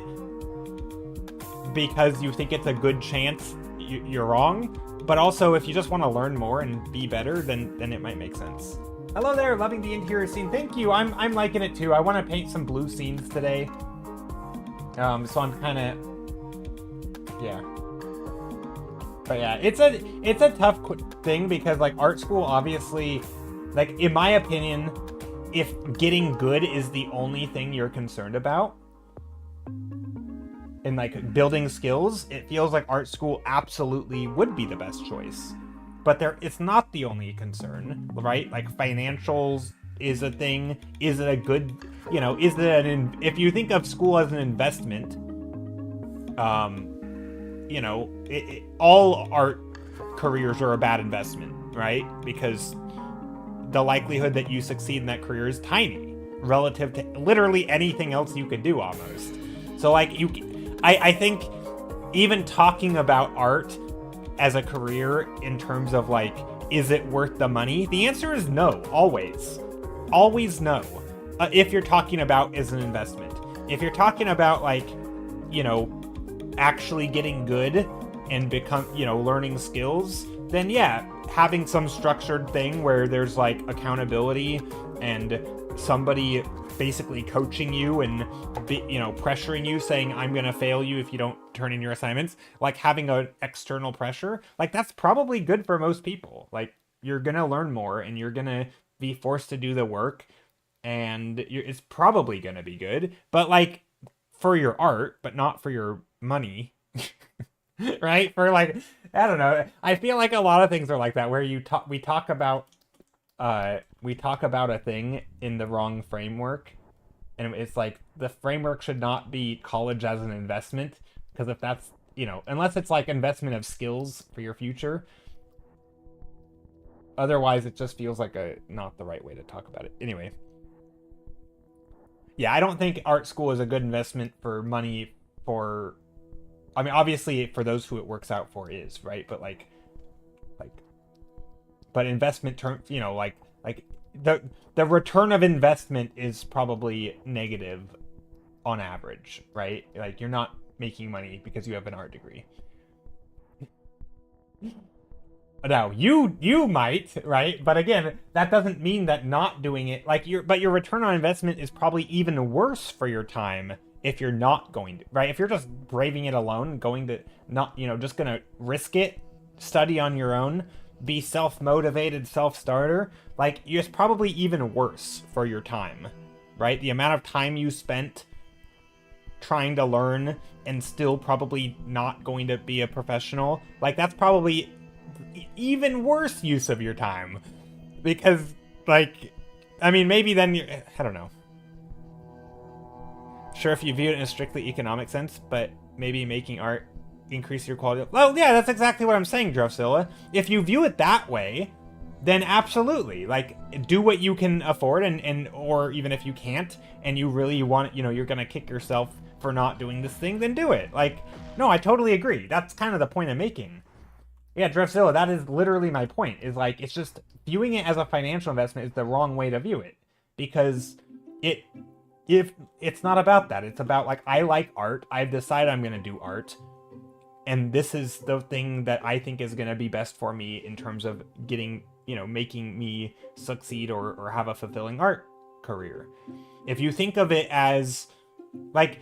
because you think it's a good chance, you're wrong. But also, if you just want to learn more and be better, then it might make sense. Hello there, loving the interior scene. Thank you. I'm liking it too. I want to paint some blue scenes today. So I'm kind of, yeah. But yeah, it's a tough thing because, like, art school, obviously, like, in my opinion, if getting good is the only thing you're concerned about, and, like, building skills, it feels like art school absolutely would be the best choice. but it's not the only concern, right? Like financials is a thing. Is it a good, is it if you think of school as an investment, all art careers are a bad investment, right? Because the likelihood that you succeed in that career is tiny relative to literally anything else you could do almost. So like I think even talking about art as a career in terms of like, is it worth the money? The answer is no, always. Always no. If you're talking about as an investment. If you're talking about like, actually getting good and learning skills, then yeah, having some structured thing where there's like accountability and somebody basically coaching you and pressuring you, saying I'm gonna fail you if you don't turn in your assignments, like having an external pressure, like that's probably good for most people. Like you're gonna learn more and you're gonna be forced to do the work, and it's probably gonna be good, but like for your art, but not for your money. Right? For like, I don't know, I feel like a lot of things are like that, where we talk about a thing in the wrong framework, and it's like the framework should not be college as an investment, because if that's, unless it's like investment of skills for your future, otherwise it just feels like not the right way to talk about it. Anyway, yeah, I don't think art school is a good investment for money. I mean, obviously for those who it works out for is, right? But but investment term, like the return of investment is probably negative on average, right? Like you're not making money because you have an art degree. Now you might, right? But again, that doesn't mean that not doing it, like your return on investment is probably even worse for your time if you're not going to, right? If you're just braving it alone, going to not, just gonna risk it, study on your own, be self-motivated, self-starter, like it's probably even worse for your time, right? The amount of time you spent trying to learn and still probably not going to be a professional, like that's probably even worse use of your time, because like, I mean, maybe then I don't know. Sure, if you view it in a strictly economic sense, but maybe making art increase your quality. Well, yeah, that's exactly what I'm saying, Drofzilla. If you view it that way, then absolutely, like, do what you can afford, and or even if you can't, and you really want, you're gonna kick yourself for not doing this thing, then do it. Like, no, I totally agree. That's kind of the point I'm making. Yeah, Drofzilla, that is literally my point. Is like, it's just viewing it as a financial investment is the wrong way to view it, because if it's not about that. It's about like, I like art. I've decided I'm gonna do art, and this is the thing that I think is gonna be best for me in terms of getting, making me succeed or have a fulfilling art career. If you think of it as like,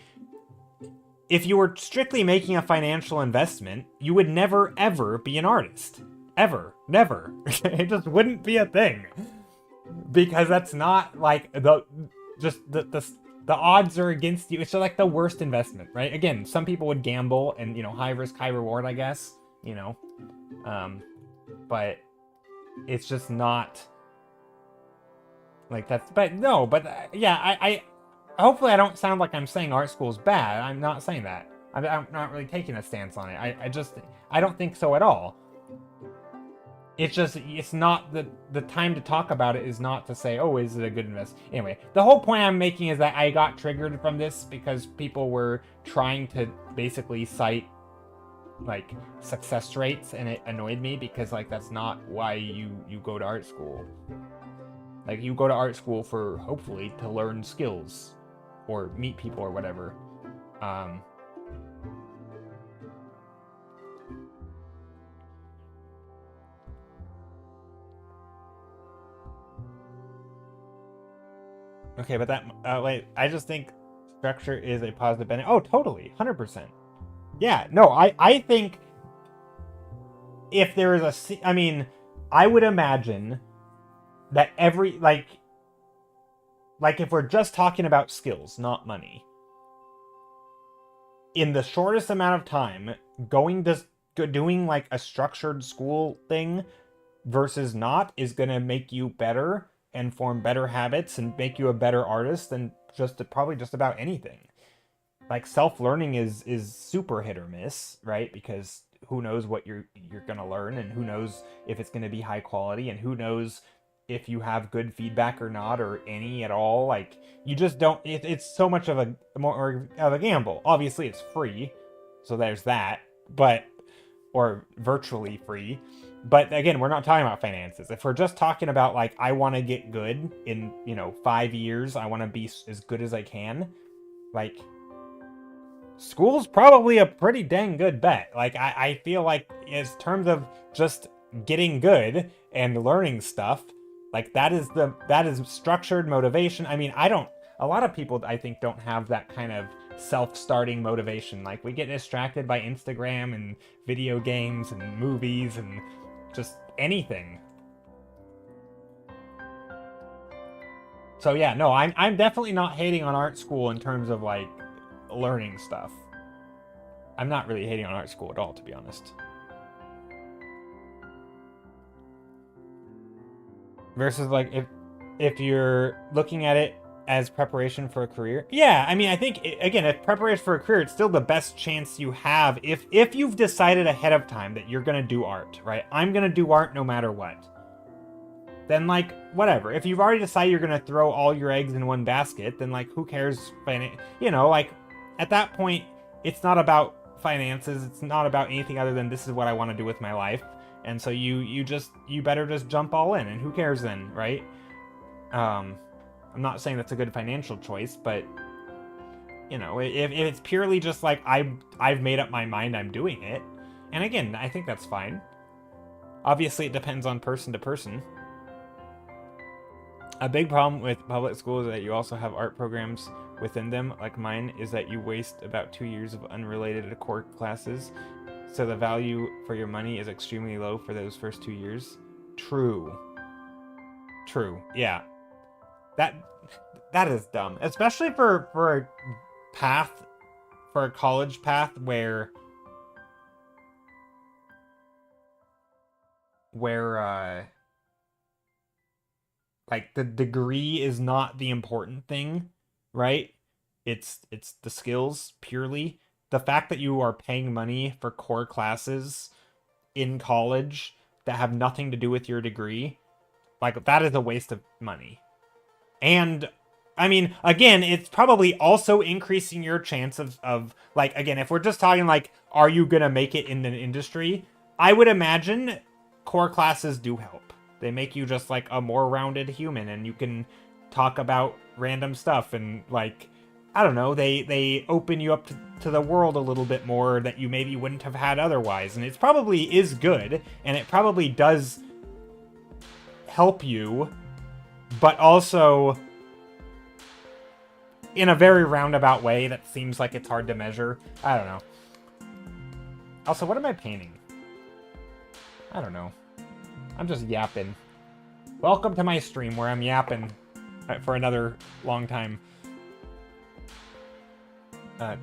if you were strictly making a financial investment, you would never ever be an artist. Ever. Never. It just wouldn't be a thing. Because that's not like the odds are against you. It's just like the worst investment, right? Again, some people would gamble and, high risk, high reward, I guess, but it's just not like that's, but no, but yeah, I hopefully I don't sound like I'm saying art school is bad. I'm not saying that. I'm not really taking a stance on it. I don't think so at all. It's just, it's not the time to talk about it is not to say, oh, is it a good investment? Anyway, the whole point I'm making is that I got triggered from this because people were trying to basically cite like success rates, and it annoyed me because like that's not why you go to art school. Like you go to art school for hopefully to learn skills or meet people or whatever. Okay, but that wait, I just think structure is a positive benefit. Oh, totally, 100%. Yeah, no, I think if there is I mean, I would imagine that every like if we're just talking about skills, not money, in the shortest amount of time, doing like a structured school thing versus not is going to make you better and form better habits and make you a better artist than probably just about anything. Like self-learning is super hit or miss, right? Because who knows what you're going to learn, and who knows if it's going to be high quality, and who knows if you have good feedback or not, or any at all. Like, you just don't, it's so much of a more of a gamble. Obviously it's free, so there's that, but or virtually free. But again, we're not talking about finances. If we're just talking about like, I want to get good in, 5 years, I want to be as good as I can, like, school's probably a pretty dang good bet. Like, I feel like in terms of just getting good and learning stuff, like that is structured motivation. I mean, a lot of people I think don't have that kind of self-starting motivation. Like, we get distracted by Instagram and video games and movies and just anything. So yeah, no, I'm definitely not hating on art school in terms of like learning stuff. I'm not really hating on art school at all, to be honest. Versus like if you're looking at it as preparation for a career, yeah, I mean, I think again, if preparation for a career, it's still the best chance you have if you've decided ahead of time that you're gonna do art, right? I'm gonna do art no matter what. Then like, whatever. If you've already decided you're gonna throw all your eggs in one basket, then like, who cares? Like, at that point, it's not about finances. It's not about anything other than this is what I want to do with my life. And so you better just jump all in, and who cares then, right? I'm not saying that's a good financial choice, but if it's purely just like I've made up my mind, I'm doing it. And again, I think that's fine. Obviously, it depends on person to person. A big problem with public schools is that you also have art programs within them, like mine, is that you waste about 2 years of unrelated core classes, so the value for your money is extremely low for those first 2 years. True, yeah. That is dumb, especially for a path, for a college path where like the degree is not the important thing, right? It's the skills purely. The fact that you are paying money for core classes in college that have nothing to do with your degree, like, that is a waste of money. And I mean, again, it's probably also increasing your chance of like, again, if we're just talking like, are you gonna make it in the industry? I would imagine core classes do help. They make you just like a more rounded human, and you can talk about random stuff, and like, I don't know, they open you up to the world a little bit more that you maybe wouldn't have had otherwise. And it probably is good, and it probably does help you, but also in a very roundabout way that seems like it's hard to measure. I don't know. Also, what am I painting? I don't know. I'm just yapping. Welcome to my stream where I'm yapping for another long time.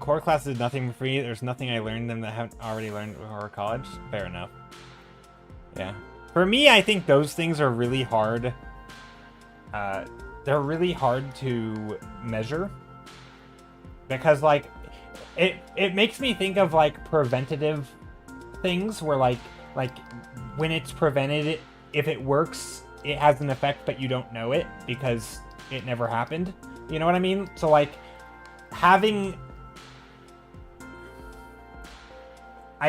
Core classes is nothing for free. There's nothing I learned them that I haven't already learned before college. Fair enough. Yeah. For me, I think those things are really hard. They're really hard to measure. Because, like, it makes me think of, like, preventative things where, like when it's prevented, if it works, it has an effect, but you don't know it because it never happened. You know what I mean? So, like, I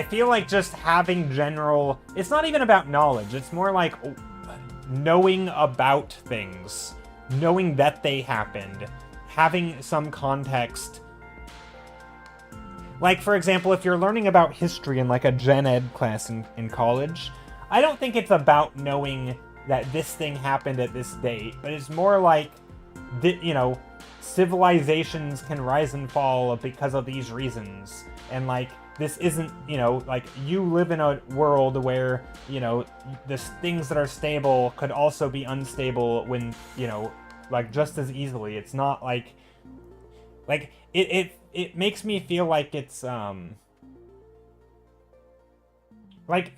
feel like just having general... It's not even about knowledge. It's more like knowing about things. Knowing that they happened. Having some context. Like, for example, if you're learning about history in, like, a gen ed class in college, I don't think it's about knowing that this thing happened at this date, but it's more like, civilizations can rise and fall because of these reasons. And, like, this isn't, like, you live in a world where, the things that are stable could also be unstable when, like, just as easily. It's not like it makes me feel like it's, like,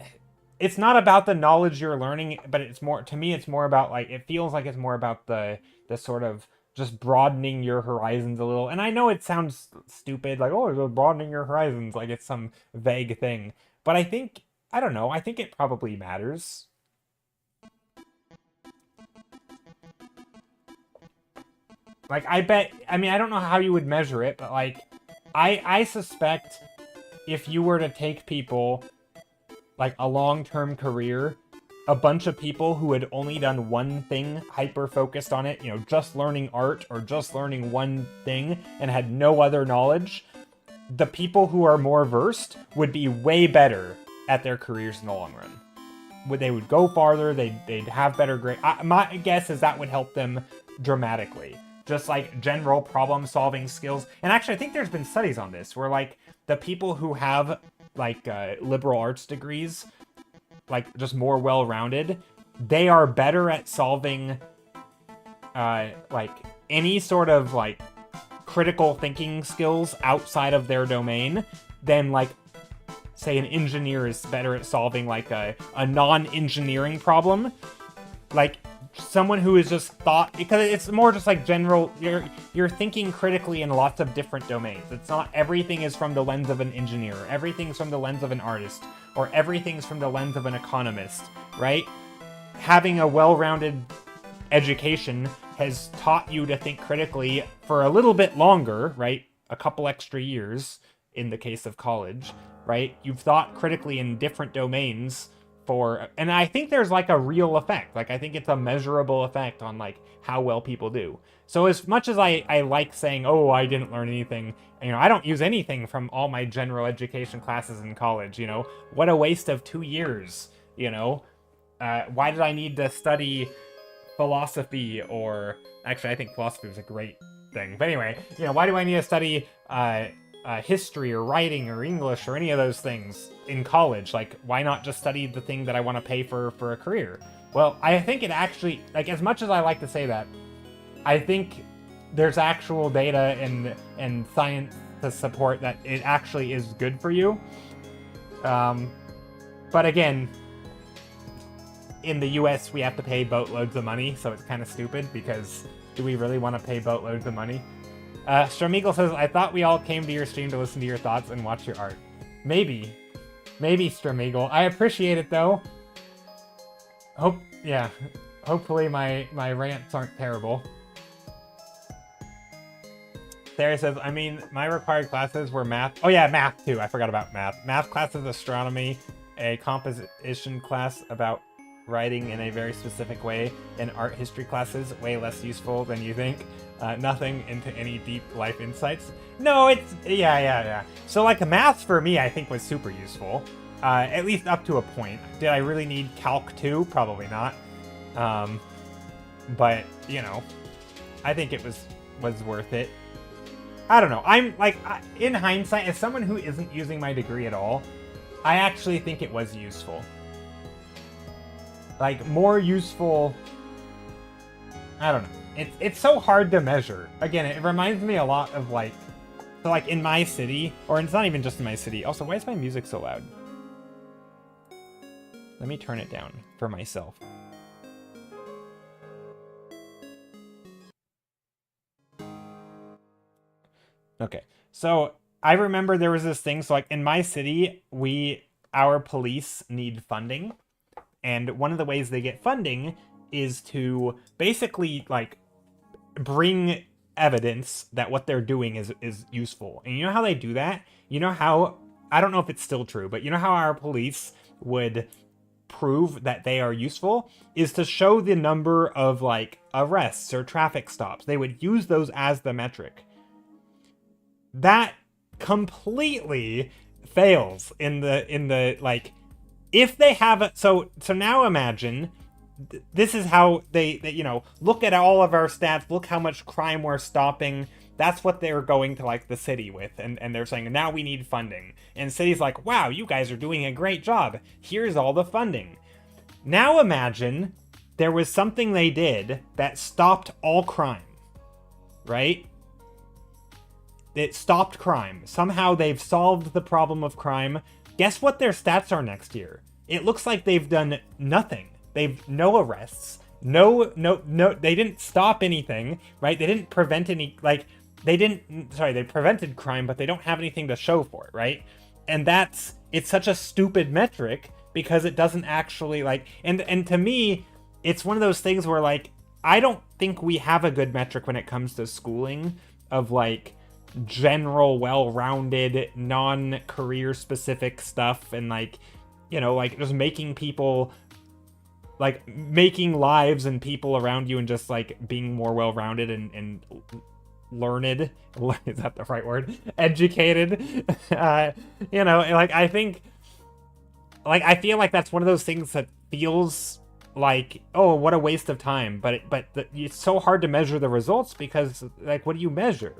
it's not about the knowledge you're learning, but it's more, to me, it's more about like, it feels like it's more about the sort of just broadening your horizons a little. And I know it sounds stupid, like, oh, it's broadening your horizons, like it's some vague thing. But I think, I don't know, I think it probably matters. Like, I bet, I mean, I don't know how you would measure it, but like, I suspect if you were to take people, like a long-term career, a bunch of people who had only done one thing, hyper-focused on it, you know, just learning art or just learning one thing and had no other knowledge, the people who are more versed would be way better at their careers in the long run. They would go farther, they'd have better grades. My guess is that would help them dramatically. Just like general problem solving skills. And actually, I think there's been studies on this where like the people who have like liberal arts degrees, like just more well-rounded, they are better at solving like any sort of like critical thinking skills outside of their domain than like, say, an engineer is better at solving like a non-engineering problem. Like someone who is just thought, because it's more just like general, you're thinking critically in lots of different domains. It's not everything is from the lens of an engineer, everything's from the lens of an artist, or everything's from the lens of an economist, right? Having a well-rounded education has taught you to think critically for a little bit longer, right? A couple extra years in the case of college, right? You've thought critically in different domains and I think there's like a real effect. Like I think it's a measurable effect on like how well people do. So as much as I like saying, oh, I didn't learn anything, you know, I don't use anything from all my general education classes in college, you know, what a waste of 2 years, you know, why did I need to study philosophy? Or actually, I think philosophy was a great thing. But anyway, you know, why do I need to study history or writing or English or any of those things in college? Like, why not just study the thing that I want to pay for a career? Well, I think it actually, like, as much as I like to say that, I think there's actual data and science to support that it actually is good for you. But again, in the US, we have to pay boatloads of money, so it's kind of stupid, because do we really want to pay boatloads of money? Stramigal says, I thought we all came to your stream to listen to your thoughts and watch your art. Maybe. Maybe, Stramigal. I appreciate it, though. Hopefully my rants aren't terrible. Sarah says, I mean, my required classes were math. Oh yeah, math too. I forgot about math. Math classes, astronomy, a composition class about writing in a very specific way, and art history classes, way less useful than you think. Nothing into any deep life insights. No, it's, yeah. So like math for me, I think was super useful. At least up to a point. Did I really need Calc 2? Probably not. But, you know, I think it was worth it. I don't know. I'm like, in hindsight, as someone who isn't using my degree at all, I actually think it was useful. Like, more useful, I don't know. It's so hard to measure. Again, it reminds me a lot of like, so like in my city, or it's not even just in my city. Also, why is my music so loud? Let me turn it down for myself. Okay, so I remember there was this thing, so like in my city, our police need funding. And one of the ways they get funding is to basically like bring evidence that what they're doing is useful. And you know how they do that? You know how, I don't know if it's still true, but you know how our police would prove that they are useful is to show the number of like arrests or traffic stops. They would use those as the metric. That completely fails in the like, if they have a, so now imagine this is how they, you know, look at all of our stats, look how much crime we're stopping. That's what they're going to like the city with, and they're saying now we need funding, and city's like, wow, you guys are doing a great job, here's all the funding. Now imagine there was something they did that stopped all crime, right? It stopped crime. Somehow they've solved the problem of crime. Guess what their stats are next year? it looks like they've done nothing. They've no arrests, no, they didn't stop anything, right? They didn't prevent any, like, they prevented crime, but they don't have anything to show for it, right? And it's such a stupid metric because it doesn't actually, like, and to me, it's one of those things where, like, I don't think we have a good metric when it comes to schooling of, like, general, well-rounded, non-career specific stuff, and, like, you know, like, just making people, like, making lives and people around you and just, like, being more well-rounded and learned. Is that the right word? Educated. You know, like, I think, like, I feel like that's one of those things that feels like, oh, what a waste of time. But it's so hard to measure the results because, like, what do you measure?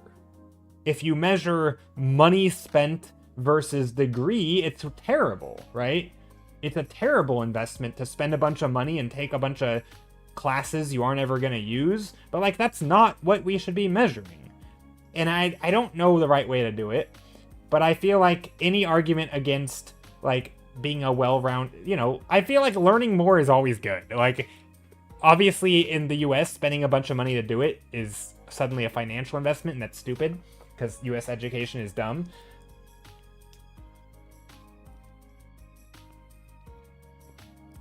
If you measure money spent versus degree, it's terrible, right? It's a terrible investment to spend a bunch of money and take a bunch of classes you aren't ever going to use. But, like, that's not what we should be measuring. And I don't know the right way to do it. But I feel like any argument against, like, being a well-rounded, you know, I feel like learning more is always good. Like, obviously in the US, spending a bunch of money to do it is suddenly a financial investment, and that's stupid because US education is dumb.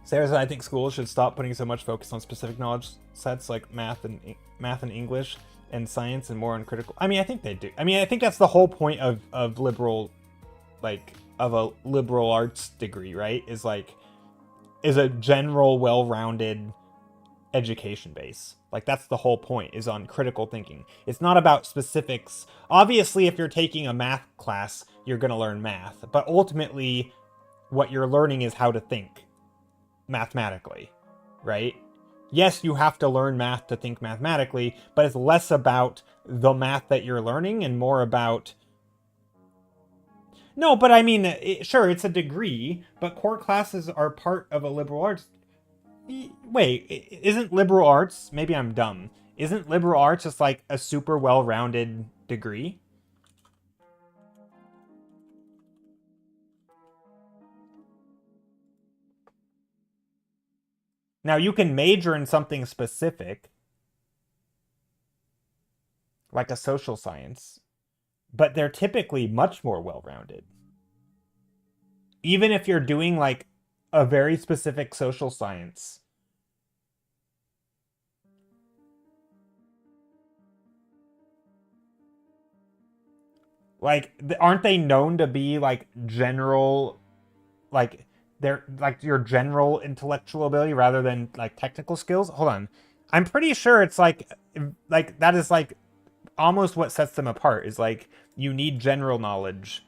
Sarah said, I think schools should stop putting so much focus on specific knowledge sets like math and English and science, and more on critical. I mean, I think they do. I mean, I think that's the whole point of liberal, like, of a liberal arts degree, right? Is a general, well-rounded education base. Like, that's the whole point, is on critical thinking. It's not about specifics. Obviously, if you're taking a math class, you're going to learn math. But ultimately, what you're learning is how to think mathematically, right? Yes, you have to learn math to think mathematically, but it's less about the math that you're learning and more about... No, but I mean, sure, it's a degree, but core classes are part of a liberal arts... Wait, isn't liberal arts... Maybe I'm dumb. Isn't liberal arts just like a super well-rounded degree? Now, you can major in something specific, like a social science, but they're typically much more well-rounded. Even if you're doing, like, a very specific social science. Like, aren't they known to be, like, general, like... They're like your general intellectual ability rather than like technical skills. Hold on. I'm pretty sure it's like that is like almost what sets them apart, is like you need general knowledge.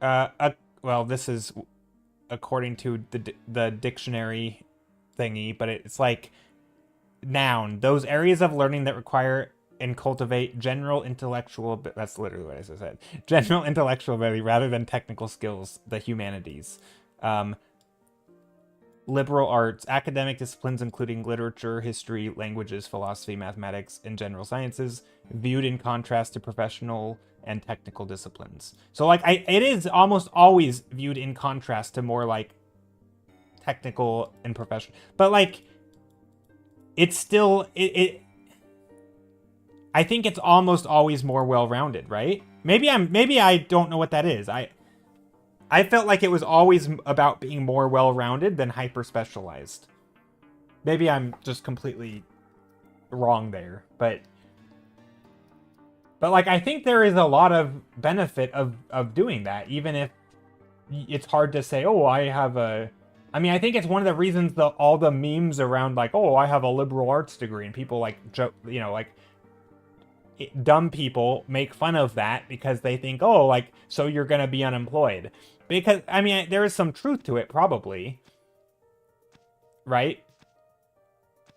Well, this is according to the dictionary thingy, but it's like noun, those areas of learning that require and cultivate general intellectual, that's literally what I said, general intellectual ability rather than technical skills, the humanities. Liberal arts, academic disciplines including literature, history, languages, philosophy, mathematics, and general sciences, viewed in contrast to professional and technical disciplines. So, like, it is almost always viewed in contrast to more, like, technical and professional, but, like, it's still I think it's almost always more well-rounded, right? Maybe I don't know what that is. I felt like it was always about being more well-rounded than hyper-specialized. Maybe I'm just completely wrong there, but like, I think there is a lot of benefit of doing that, even if it's hard to say, oh, I have a... I mean, I think it's one of the reasons all the memes around, like, oh, I have a liberal arts degree, and people, like, joke, you know, like, dumb people make fun of that because they think, oh, like, so you're gonna be unemployed. Because, I mean, there is some truth to it, probably. Right?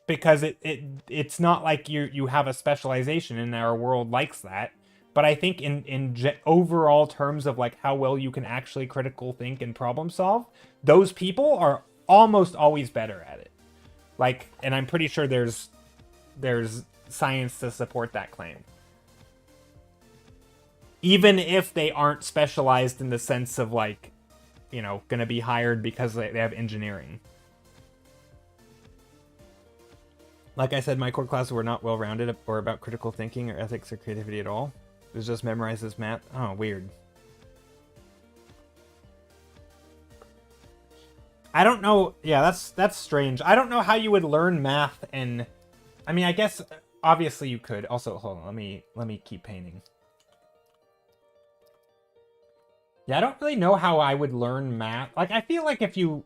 Because it's not like you have a specialization, and our world likes that. But I think in overall terms of, like, how well you can actually critical think and problem solve, those people are almost always better at it. Like, and I'm pretty sure there's science to support that claim. Even if they aren't specialized in the sense of, like, you know, gonna be hired because they have engineering. Like I said, my core classes were not well-rounded or about critical thinking or ethics or creativity at all. It was just memorize this math. Oh, weird. I don't know. Yeah, that's strange. I don't know how you would learn math and... I mean, I guess, obviously you could. Also, hold on, let me keep painting. Yeah, I don't really know how I would learn math. Like, I feel like if you...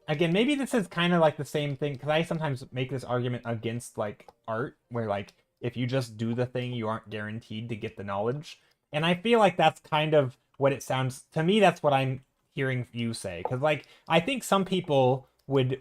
Again, maybe this is kind of like the same thing, because I sometimes make this argument against, like, art, where, like, if you just do the thing, you aren't guaranteed to get the knowledge. And I feel like that's kind of what it sounds... To me, that's what I'm hearing you say. Because, like, I think some people would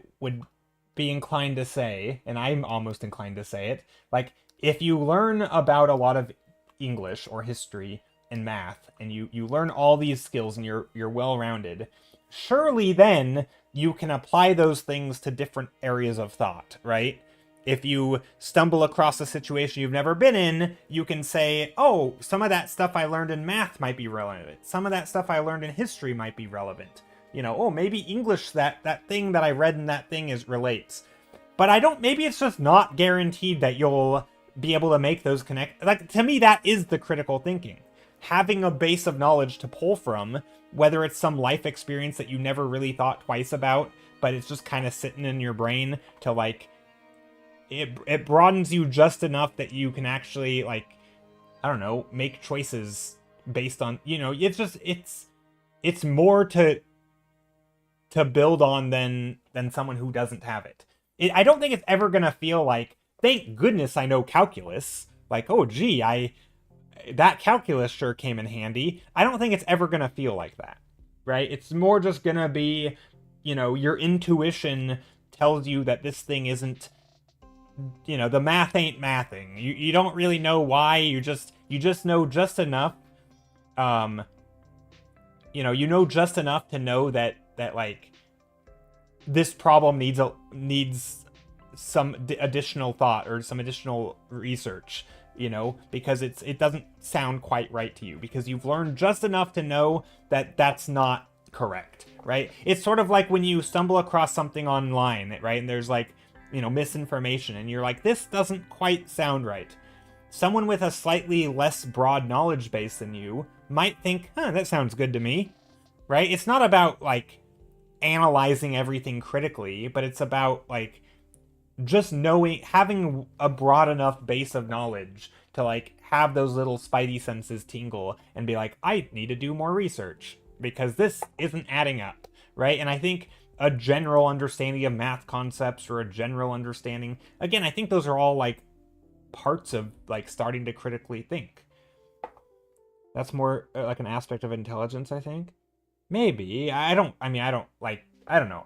be inclined to say, and I'm almost inclined to say it, like, if you learn about a lot of English or history and math, and you learn all these skills and you're well-rounded, surely then you can apply those things to different areas of thought, right? If you stumble across a situation you've never been in, you can say, oh, some of that stuff I learned in math might be relevant. Some of that stuff I learned in history might be relevant. You know, oh, maybe English, that thing that I read in that thing relates. But I don't, maybe it's just not guaranteed that you'll be able to make those connect. Like, to me, that is the critical thinking. Having a base of knowledge to pull from, whether it's some life experience that you never really thought twice about, but it's just kind of sitting in your brain to, like, it broadens you just enough that you can actually, like, I don't know, make choices based on, you know, it's just, it's more to build on than someone who doesn't have it. I don't think it's ever gonna feel like, thank goodness I know calculus. Like, oh, gee, that calculus sure came in handy. I don't think it's ever going to feel like that, right? It's more just going to be, you know, your intuition tells you that this thing isn't, you know, the math ain't mathing. You don't really know why. You just know just enough. You know just enough to know that like this problem needs some additional thought or some additional research. You know, because it doesn't sound quite right to you, because you've learned just enough to know that that's not correct, right? It's sort of like when you stumble across something online, right? And there's, like, you know, misinformation, and you're like, this doesn't quite sound right. Someone with a slightly less broad knowledge base than you might think, huh, that sounds good to me, right? It's not about, like, analyzing everything critically, but it's about, like, just knowing, having a broad enough base of knowledge to, like, have those little spidey senses tingle and be like, I need to do more research because this isn't adding up, right? And I think a general understanding of math concepts, or a general understanding, again, I think those are all, like, parts of, like, starting to critically think. That's more like an aspect of intelligence, I think. Maybe. I don't know.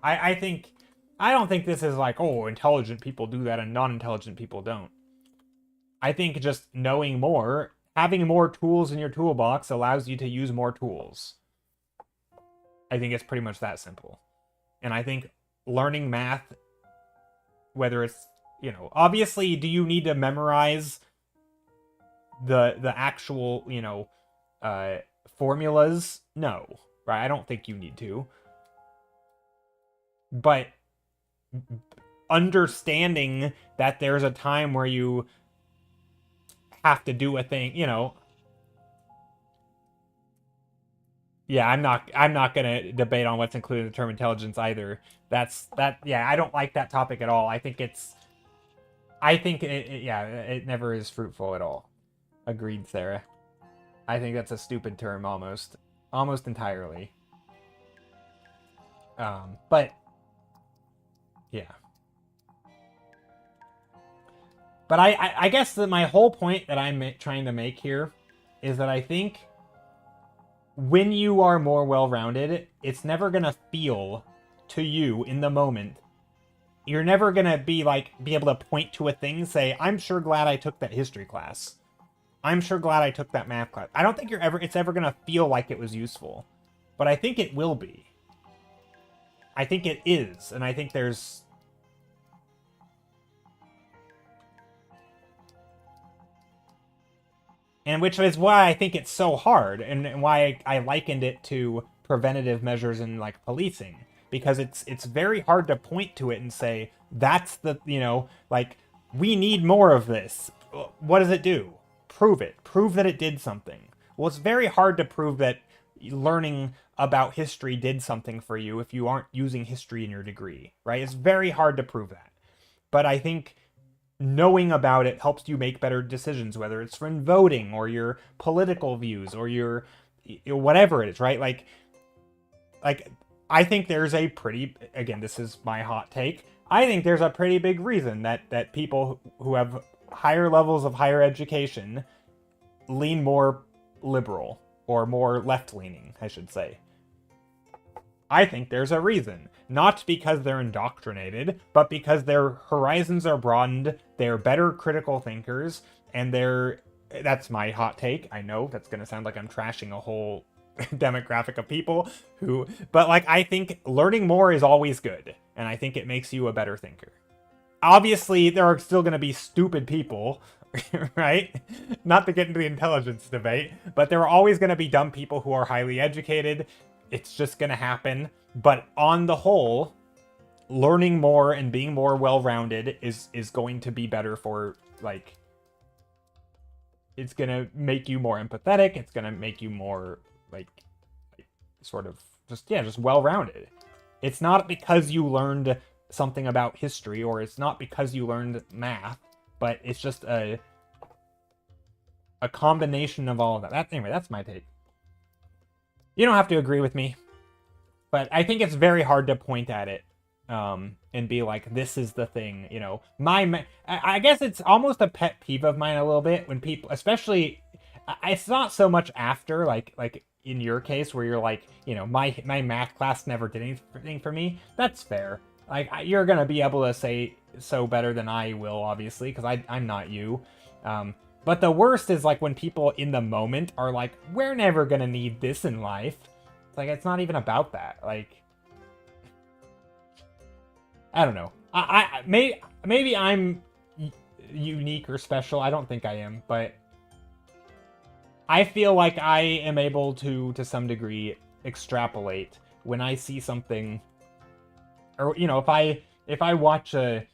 I don't think this is like, oh, intelligent people do that and non-intelligent people don't. I think just knowing more, having more tools in your toolbox allows you to use more tools. I think it's pretty much that simple. And I think learning math, whether it's, you know, obviously, do you need to memorize the actual, you know, formulas? No, right? I don't think you need to. But understanding that there's a time where you have to do a thing, you know. Yeah, I'm not gonna debate on what's included in the term intelligence either. Yeah, I don't like that topic at all. I think it never is fruitful at all. Agreed, Sarah. I think that's a stupid term almost entirely. But yeah. But I guess that my whole point that I'm trying to make here is that I think when you are more well-rounded, it's never gonna feel to you in the moment. You're never gonna be able to point to a thing and say, I'm sure glad I took that history class. I'm sure glad I took that math class. I don't think it's ever gonna feel like it was useful. But I think it will be. I think it is, and I think there's... And which is why I think it's so hard, and why I likened it to preventative measures in like policing, because it's very hard to point to it and say that's the, like, we need more of this. What does it do? Prove it. Prove that it did something. Well, it's very hard to prove that learning about history did something for you if you aren't using history in your degree, right? It's very hard to prove that. But I think knowing about it helps you make better decisions, whether it's from voting or your political views or your whatever it is, right? Like I think there's a pretty, again, this is my hot take, I think there's a pretty big reason that people who have higher levels of higher education lean more liberal, or more left-leaning, I should say. I think there's a reason. Not because they're indoctrinated, but because their horizons are broadened, they're better critical thinkers, and that's my hot take. I know that's going to sound like I'm trashing a whole demographic of people but like, I think learning more is always good, and I think it makes you a better thinker. Obviously, there are still going to be stupid people, right? Not to get into the intelligence debate, but there are always going to be dumb people who are highly educated. It's just going to happen. But on the whole, learning more and being more well-rounded is going to be better for, like, it's going to make you more empathetic. It's going to make you more, like sort of just well-rounded. It's not because you learned something about history, or it's not because you learned math, but it's just a combination of all of that. Anyway, that's my take. You don't have to agree with me, but I think it's very hard to point at it and be like, this is the thing, I guess it's almost a pet peeve of mine a little bit when people, especially, it's not so much after, like in your case where you're like, my math class never did anything for me. That's fair. Like, you're gonna be able to say so better than I will, obviously, because I'm not you. But the worst is like when people in the moment are like, we're never gonna need this in life. It's like, it's not even about that. Like, I don't know. Maybe I'm unique or special. I don't think I am, but I feel like I am able to some degree, extrapolate when I see something, or if I watch a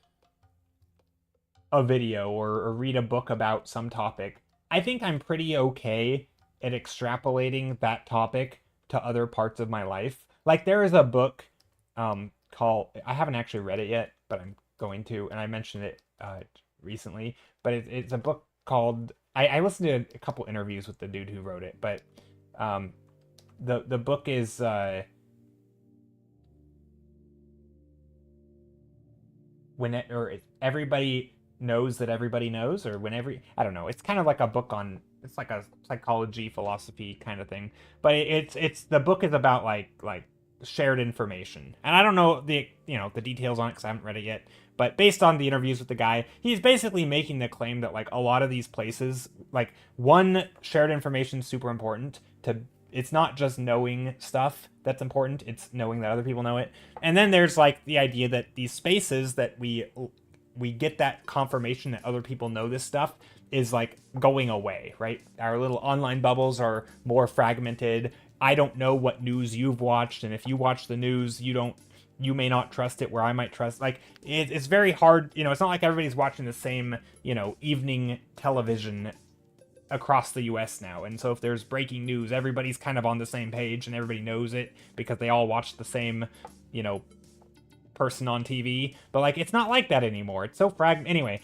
video or read a book about some topic, I think I'm pretty okay at extrapolating that topic to other parts of my life. Like, there is a book called, I haven't actually read it yet, but I'm going to, and I mentioned it recently, but it's a book called, I listened to a couple interviews with the dude who wrote it, but the book is everybody knows that everybody knows, or I don't know. It's kind of like a book on, it's like a psychology, philosophy kind of thing, but it's the book is about like shared information, and I don't know the details on it because I haven't read it yet. But based on the interviews with the guy, he's basically making the claim that like a lot of these places, like, one, shared information is super important. It's not just knowing stuff that's important, it's knowing that other people know it. And then there's like the idea that these spaces that we get that confirmation that other people know this stuff is like going away, right? Our little online bubbles are more fragmented. I don't know what news you've watched, and if you watch the news, you may not trust it where I might trust. Like, it's very hard, it's not like everybody's watching the same, evening television across the US now. And so if there's breaking news, everybody's kind of on the same page and everybody knows it because they all watch the same, person on TV. But like, it's not like that anymore. It's so fragmented. Anyway,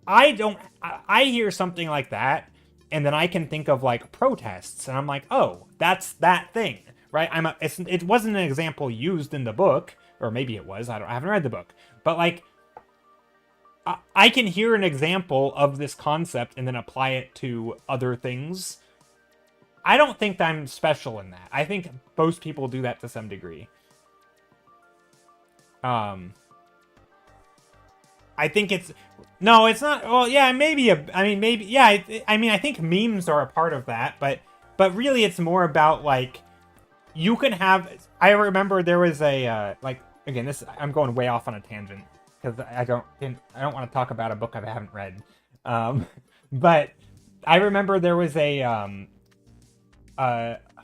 I hear something like that, and then I can think of like protests, and I'm like, oh, that's that thing, right? It wasn't an example used in the book, or maybe it was. I haven't read the book, but like, I can hear an example of this concept and then apply it to other things. I don't think that I'm special in that. I think most people do that to some degree. I think it's not. Well, yeah, maybe. Maybe. Yeah. I think memes are a part of that, but really, it's more about like, you can have. I remember there was a again. I'm going way off on a tangent because I don't want to talk about a book I haven't read. But I remember there was a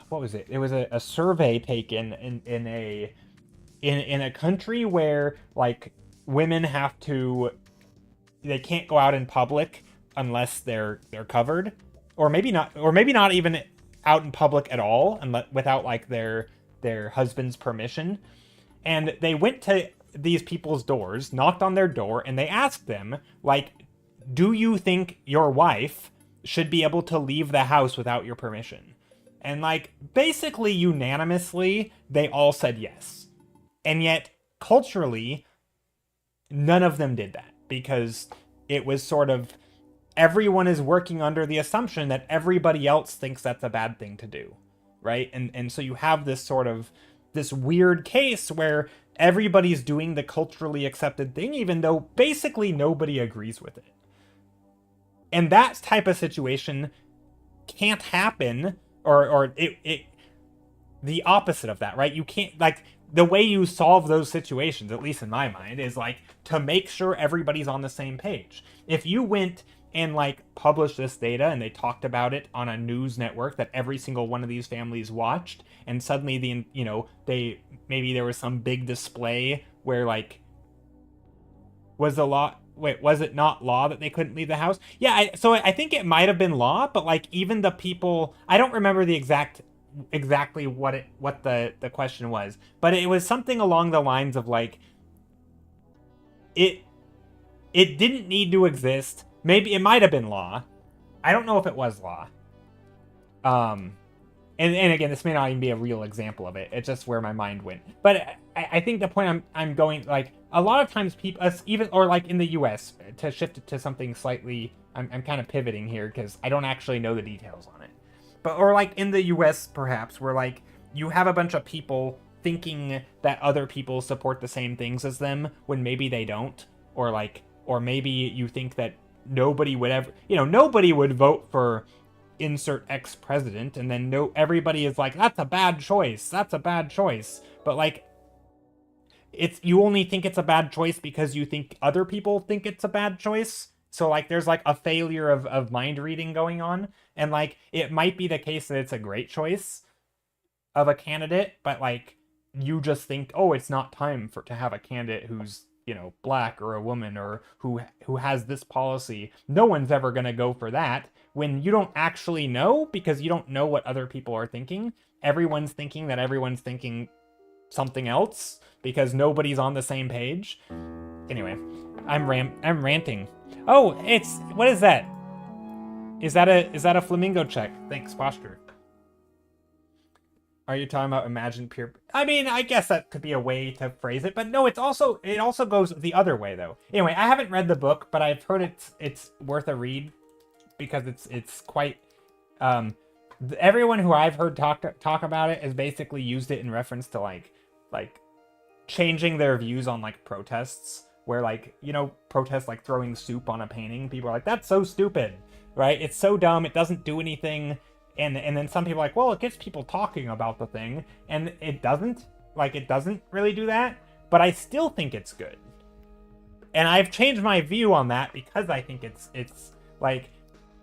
what was it? It was a survey taken in a country where like women have to, they can't go out in public unless they're covered, or maybe not even out in public at all unless without like their husband's permission. And they went to these people's doors, knocked on their door, and they asked them like, do you think your wife should be able to leave the house without your permission? And like basically unanimously they all said yes. And yet culturally none of them did that, because it was sort of, everyone is working under the assumption that everybody else thinks that's a bad thing to do, right? And so you have this sort of this weird case where everybody's doing the culturally accepted thing even though basically nobody agrees with it. And that type of situation can't happen, or it the opposite of that, right? You can't, like, the way you solve those situations, at least in my mind, is like to make sure everybody's on the same page. If you went and like published this data and they talked about it on a news network that every single one of these families watched, and suddenly they maybe there was some big display where like, was it not law that they couldn't leave the house? Yeah, so I think it might have been law, but like even the people, I don't remember the exactly what the question was, but it was something along the lines of like, it didn't need to exist. Maybe it might have been law. I don't know if it was law. And again, this may not even be a real example of it. It's just where my mind went. But I think the point I'm going, like, a lot of times people, even, or like in the US, to shift it to something slightly, I'm kind of pivoting here because I don't actually know the details on it. But, or like in the US, perhaps, where like you have a bunch of people thinking that other people support the same things as them when maybe they don't. Or like, or maybe you think that nobody would ever, nobody would vote for insert X president, and then everybody is like, that's a bad choice, but like, it's, you only think it's a bad choice because you think other people think it's a bad choice. So like there's like a failure of mind reading going on, and like it might be the case that it's a great choice of a candidate, but like you just think, oh, it's not time to have a candidate who's black or a woman or who has this policy. No one's ever going to go for that, when you don't actually know, because you don't know what other people are thinking. Everyone's thinking that everyone's thinking something else because nobody's on the same page. Anyway, I'm ranting. Oh, what is that? Is that a flamingo check? Thanks, Posture. Are you talking about imagined peer? I mean, I guess that could be a way to phrase it, but no, it also goes the other way though. Anyway, I haven't read the book, but I've heard it's worth a read because it's quite. Everyone who I've heard talk about it has basically used it in reference to like changing their views on like protests, where like protests like throwing soup on a painting. People are like, that's so stupid, right? It's so dumb. It doesn't do anything. And then some people are like, well, it gets people talking about the thing, and it doesn't really do that, but I still think it's good. And I've changed my view on that because I think it's like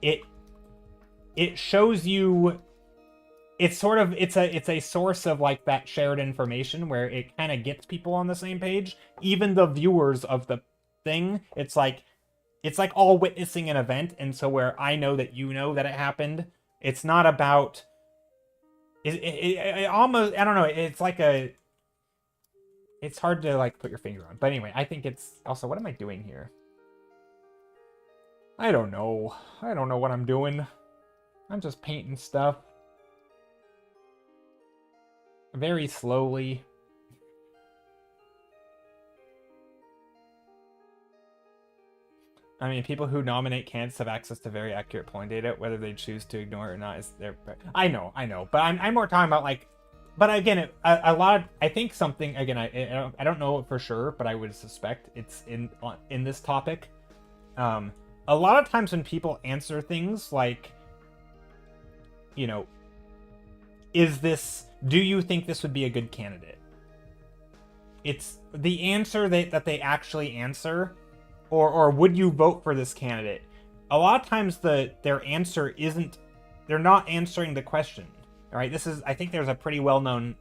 it shows you, it's a source of like that shared information where it kind of gets people on the same page, even the viewers of the thing. It's like all witnessing an event, and so where I know that that it happened. It's not about, it almost, I don't know, it's like it's hard to like put your finger on. But anyway, I think it's also, what am I doing here? I don't know what I'm doing. I'm just painting stuff. Very slowly. I mean, people who nominate candidates have access to very accurate polling data. Whether they choose to ignore it or not is their. I know, but I'm more talking about like. But again, a lot of, I think something, again, I don't know for sure, but I would suspect it's in this topic. A lot of times when people answer things like, do you think this would be a good candidate? It's the answer that they actually answer. Or would you vote for this candidate? a lot of times their answer isn't, they're not answering the question. All right, this is, I think there's a pretty well-known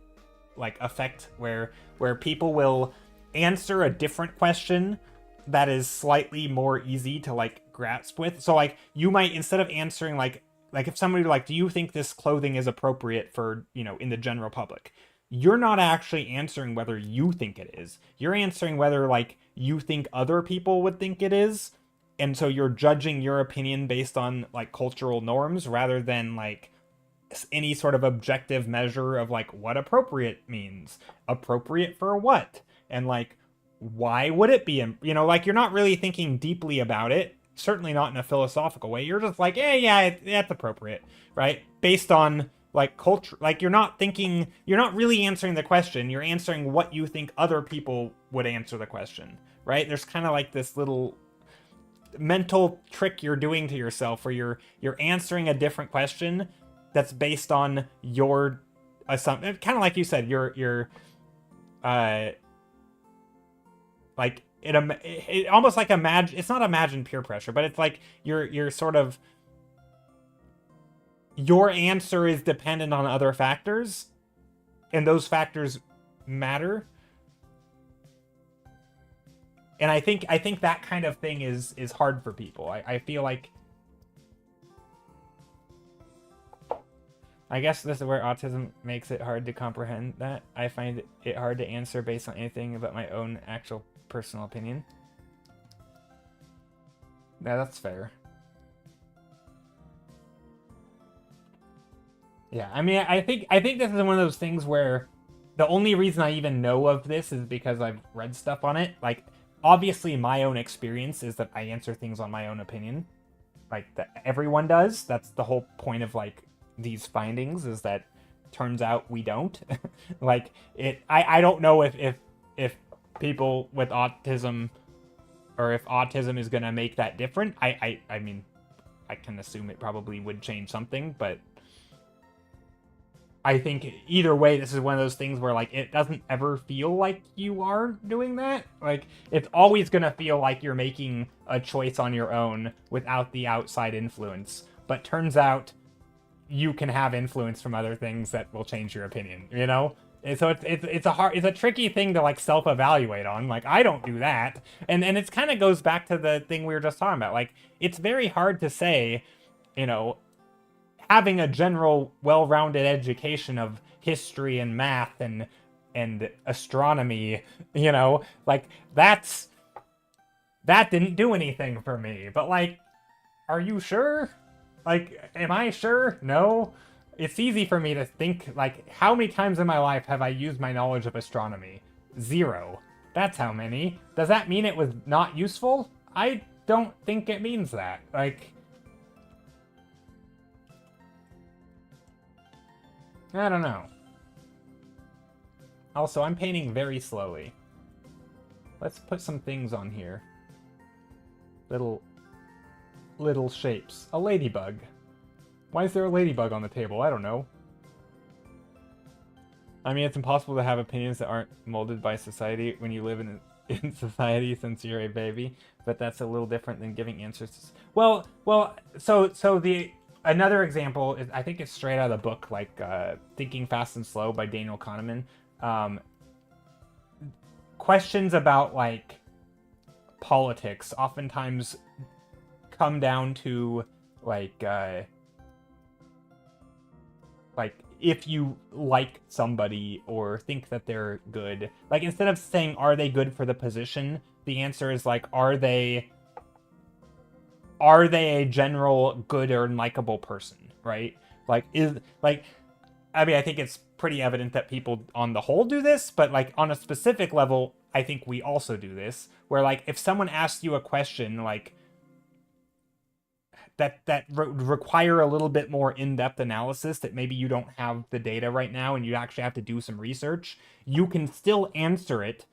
like effect where people will answer a different question that is slightly more easy to like grasp with. So like you might, instead of answering like if somebody like, do you think this clothing is appropriate for, you know, in the general public? You're not actually answering whether you think it is. You're answering whether like you think other people would think it is. And so you're judging your opinion based on like cultural norms rather than like any sort of objective measure of like what appropriate means. Appropriate for what? And like, why would it be, you know, like you're not really thinking deeply about it, certainly not in a philosophical way. You're just like, yeah, that's appropriate, right? Based on like culture, like you're not really answering the question, you're answering what you think other people would answer the question, right? There's kind of like this little mental trick you're doing to yourself where you're answering a different question that's based on your assumption, kind of like you said, your like it almost like it's not imagined peer pressure, but it's like you're sort of, your answer is dependent on other factors, and those factors matter. And I think that kind of thing is hard for people. I feel like, I guess this is where autism makes it hard to comprehend that. I find it hard to answer based on anything but my own actual personal opinion. Yeah, that's fair. Yeah, I mean, I think this is one of those things where the only reason I even know of this is because I've read stuff on it. Like, obviously, my own experience is that I answer things on my own opinion. Like, that everyone does. That's the whole point of, like, these findings, is that turns out we don't. Like, I don't know if people with autism, or if autism is going to make that different. I mean, I can assume it probably would change something, but I think either way, this is one of those things where, like, it doesn't ever feel like you are doing that. Like, it's always going to feel like you're making a choice on your own without the outside influence. But turns out you can have influence from other things that will change your opinion, you know? And so it's a tricky thing to, like, self-evaluate on. Like, I don't do that. And it kind of goes back to the thing we were just talking about. Like, it's very hard to say, you know, having a general well-rounded education of history and math and astronomy, you know, like, that didn't do anything for me. But, like, are you sure? Like, am I sure? No. It's easy for me to think, like, how many times in my life have I used my knowledge of astronomy? 0. That's how many. Does that mean it was not useful? I don't think it means that. Like, I don't know. Also, I'm painting very slowly. Let's put some things on here. Little shapes. A ladybug. Why is there a ladybug on the table? I don't know. I mean, it's impossible to have opinions that aren't molded by society when you live in society since you're a baby, but that's a little different than giving answers. Well, so another example is, I think it's straight out of the book, like Thinking Fast and Slow by Daniel Kahneman. Questions about, like, politics oftentimes come down to, like if you like somebody or think that they're good. Like, instead of saying, are they good for the position, the answer is, like, are they a general good or likable person, right? Like, I mean, I think it's pretty evident that people on the whole do this, but, like, on a specific level, I think we also do this, where, like, if someone asks you a question, like, that require a little bit more in-depth analysis, that maybe you don't have the data right now and you actually have to do some research, you can still answer it,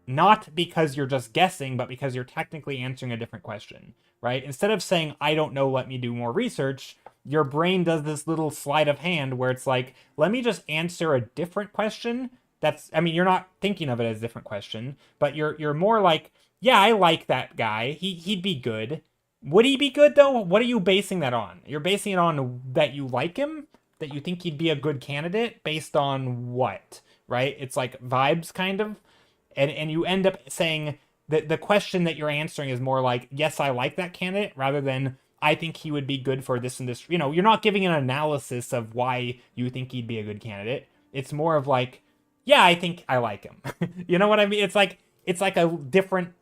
not because you're just guessing, but because you're technically answering a different question, right? Instead of saying, I don't know, let me do more research, your brain does this little sleight of hand where it's like, let me just answer a different question. That's, I mean, you're not thinking of it as a different question, but you're more like, yeah, I like that guy. He'd be good. Would he be good though? What are you basing that on? You're basing it on that you like him, that you think he'd be a good candidate based on what, right? It's like vibes kind of. And you end up saying that the question that you're answering is more like, yes, I like that candidate, rather than I think he would be good for this and this. You know, you're not giving an analysis of why you think he'd be a good candidate. It's more of like, yeah, I think I like him. You know what I mean? It's like a different,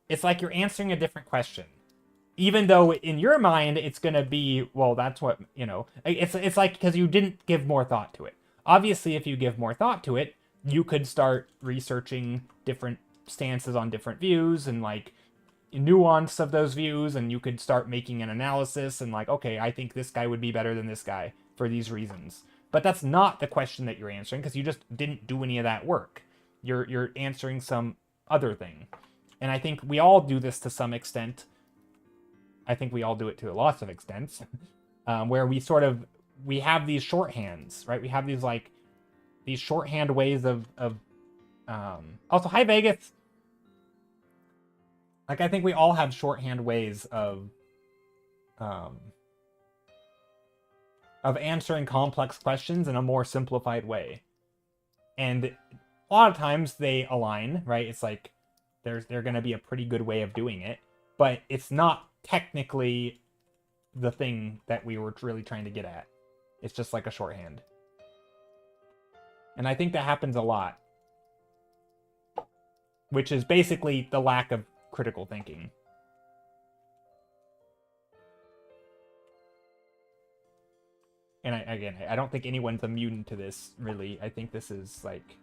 it's like you're answering a different question. Even though in your mind it's going to be, well, that's what, you know, it's like because you didn't give more thought to it. Obviously, if you give more thought to it, you could start researching different stances on different views and like nuance of those views, and you could start making an analysis and like, okay, I think this guy would be better than this guy for these reasons. But that's not the question that you're answering because you just didn't do any of that work. You're answering some other thing. And I think we all do this to some extent. I think we all do it to lots of extents, where we have these shorthands, right? We have these like these shorthand ways of also, hi Vegas. Like I think we all have shorthand ways um of answering complex questions in a more simplified way. And a lot of times they align, right? It's like they're going to be a pretty good way of doing it, but it's not technically the thing that we were really trying to get at. It's just like a shorthand. And I think that happens a lot, which is basically the lack of critical thinking. And I don't think anyone's immune to this, really. I think this is like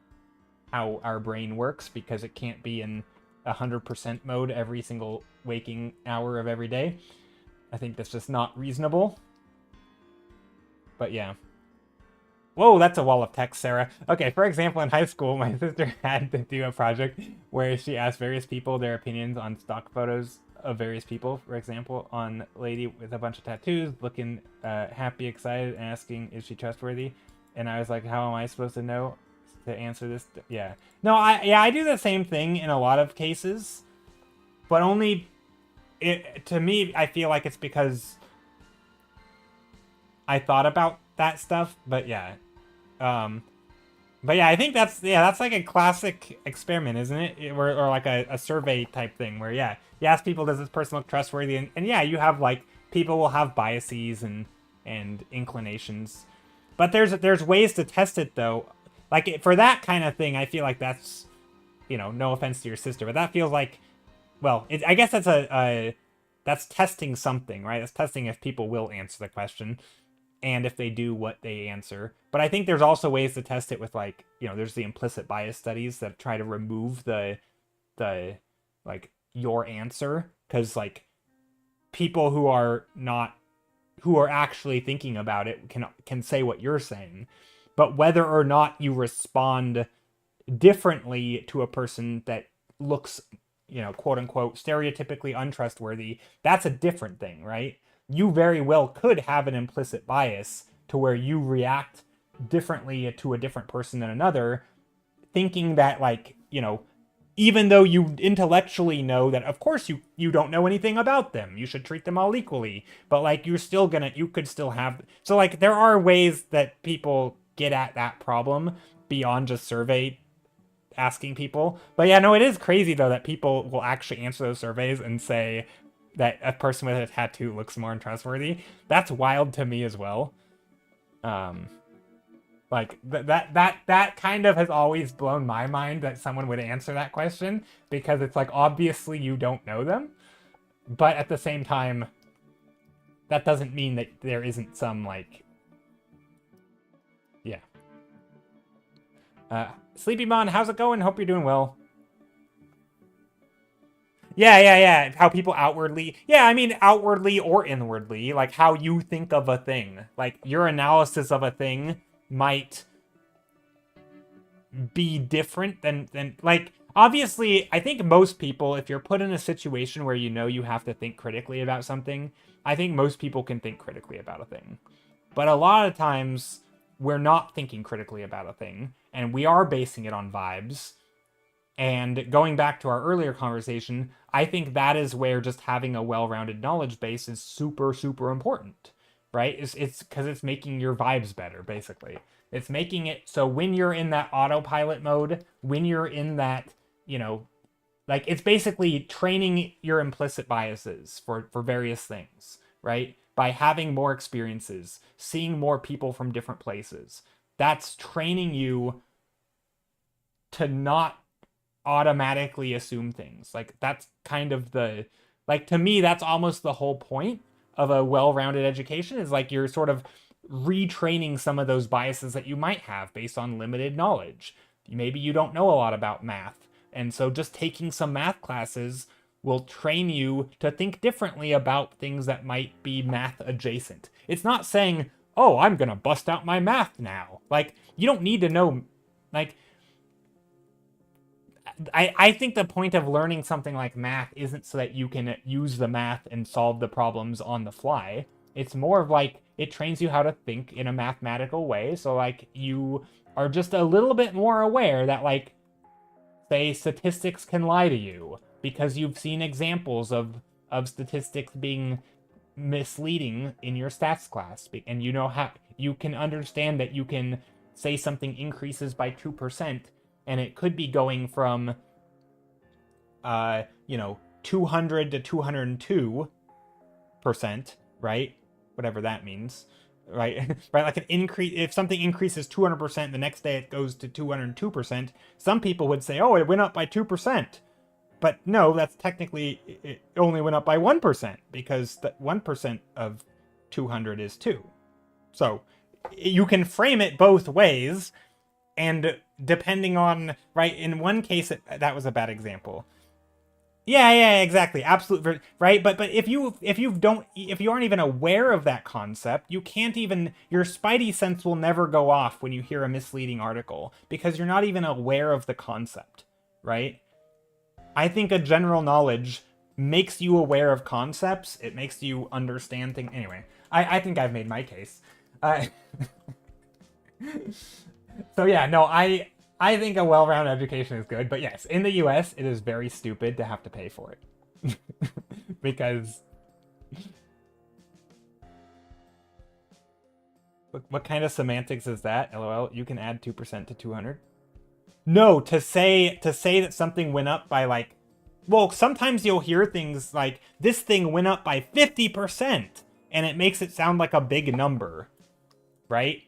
how our brain works, because it can't be in 100% mode every single waking hour of every day. I think that's just not reasonable. But yeah. Whoa, that's a wall of text, Sarah. Okay, for example, in high school, my sister had to do a project where she asked various people their opinions on stock photos of various people. For example, on a lady with a bunch of tattoos, looking happy, excited, and asking, is she trustworthy? And I was like, how am I supposed to know to answer this? Yeah. No, I do the same thing in a lot of cases, but only to me, I feel like it's because I thought about that stuff. But yeah. But yeah, I think that's like a classic experiment, isn't it? Or like a survey type thing where, yeah, you ask people, does this person look trustworthy? And yeah, you have like, people will have biases and inclinations. But there's ways to test it though. Like for that kind of thing, I feel like that's, you know, no offense to your sister, but that feels like, well, I guess that's that's testing something, right? That's testing if people will answer the question, and if they do, what they answer. But I think there's also ways to test it with, like, you know, there's the implicit bias studies that try to remove the like your answer, because like people who are actually thinking about it can say what you're saying, but whether or not you respond differently to a person that looks, you know, quote unquote stereotypically untrustworthy, that's a different thing, right? You very well could have an implicit bias to where you react differently to a different person than another, thinking that, like, you know, even though you intellectually know that, of course, you don't know anything about them, you should treat them all equally, but like you could still have, so like there are ways that people get at that problem beyond just survey asking people. But yeah, no, it is crazy though that people will actually answer those surveys and say that a person with a tattoo looks more untrustworthy. That's wild to me as well. Like that kind of has always blown my mind that someone would answer that question, because it's like, obviously you don't know them, but at the same time, that doesn't mean that there isn't some, like, yeah. Sleepy Mon, how's it going? Hope you're doing well. Yeah. How people outwardly, yeah, I mean, outwardly or inwardly, like how you think of a thing. Like your analysis of a thing might be different than like, obviously, I think most people, if you're put in a situation where you know you have to think critically about something, I think most people can think critically about a thing. But a lot of times, we're not thinking critically about a thing, and we are basing it on vibes. And going back to our earlier conversation, I think that is where just having a well-rounded knowledge base is super, super important, right? It's because it's making your vibes better, basically. It's making it so when you're in that autopilot mode, when you're in that, like it's basically training your implicit biases for various things, right? By having more experiences, seeing more people from different places. That's training you to not automatically assume things. Like that's kind of to me that's almost the whole point of a well-rounded education is like you're sort of retraining some of those biases that you might have based on limited knowledge. Maybe you don't know a lot about math, and so just taking some math classes will train you to think differently about things that might be math adjacent. It's not saying, "Oh, I'm going to bust out my math now." Like you don't need to know like I think the point of learning something like math isn't so that you can use the math and solve the problems on the fly. It's more of like it trains you how to think in a mathematical way. So like you are just a little bit more aware that like say statistics can lie to you because you've seen examples of statistics being misleading in your stats class and you know how you can understand that you can say something increases by 2% and it could be going from 200 to 202%, right? Whatever that means, right? Right, like an increase, if something increases 200%, the next day it goes to 202%, some people would say, oh, it went up by 2%. But no, that's technically, it only went up by 1% because the 1% of 200 is 2. So you can frame it both ways, and depending on, right, in one case, that was a bad example. Yeah, exactly. Absolute, right? But if you aren't even aware of that concept, you can't even your spidey sense will never go off when you hear a misleading article because you're not even aware of the concept, right? I think a general knowledge makes you aware of concepts. It makes you understand things. Anyway, I think I've made my case. So yeah, no, I think a well-rounded education is good, but yes, in the US, it is very stupid to have to pay for it. Because what kind of semantics is that? LOL, you can add 2% to 200. No, to say that something went up by like well, sometimes you'll hear things like this thing went up by 50% and it makes it sound like a big number, right?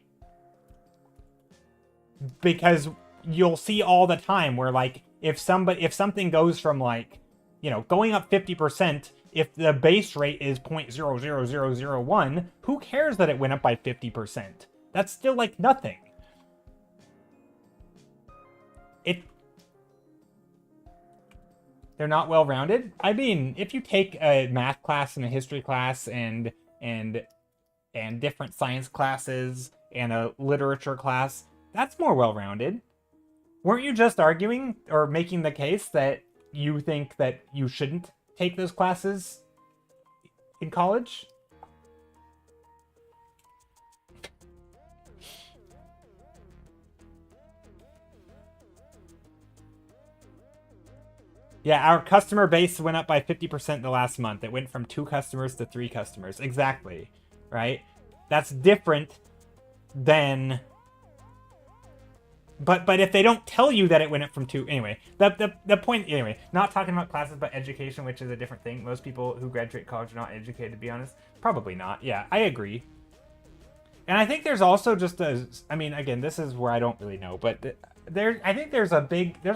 Because you'll see all the time where like if something goes from like going up 50%, if the base rate is 0.00001, who cares that it went up by 50%? That's still like nothing. They're not well rounded. I mean, if you take a math class and a history class and different science classes and a literature class, that's more well rounded. Weren't you just arguing or making the case that you think that you shouldn't take those classes in college? Yeah, our customer base went up by 50% in the last month. It went from 2 customers to 3 customers. Exactly. Right? That's different than but if they don't tell you that it went up from 2 anyway, the point anyway, not talking about classes but education, which is a different thing. Most people who graduate college are not educated, to be honest. Probably not. Yeah, I agree. And I think there's also just I mean, again, this is where I don't really know, but I think there's a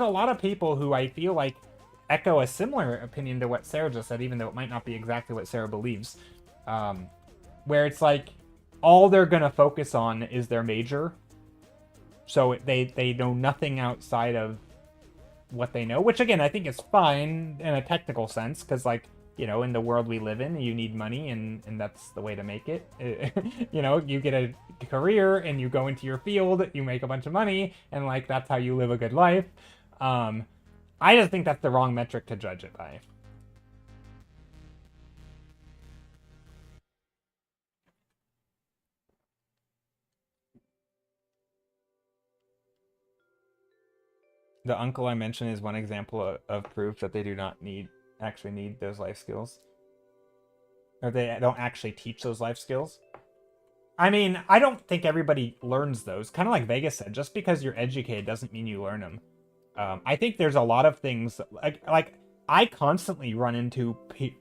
lot of people who I feel like echo a similar opinion to what Sarah just said, even though it might not be exactly what Sarah believes. Where it's like all they're gonna focus on is their major, so they know nothing outside of what they know, which again I think is fine in a technical sense, because like in the world we live in, you need money, and that's the way to make it. You get a career and you go into your field, you make a bunch of money, and like that's how you live a good life. I just think that's the wrong metric to judge it by. The uncle I mentioned is one example of proof that they do not actually need those life skills. Or they don't actually teach those life skills. I mean, I don't think everybody learns those. Kind of like Vegas said, just because you're educated doesn't mean you learn them. I think there's a lot of things, like I constantly run into,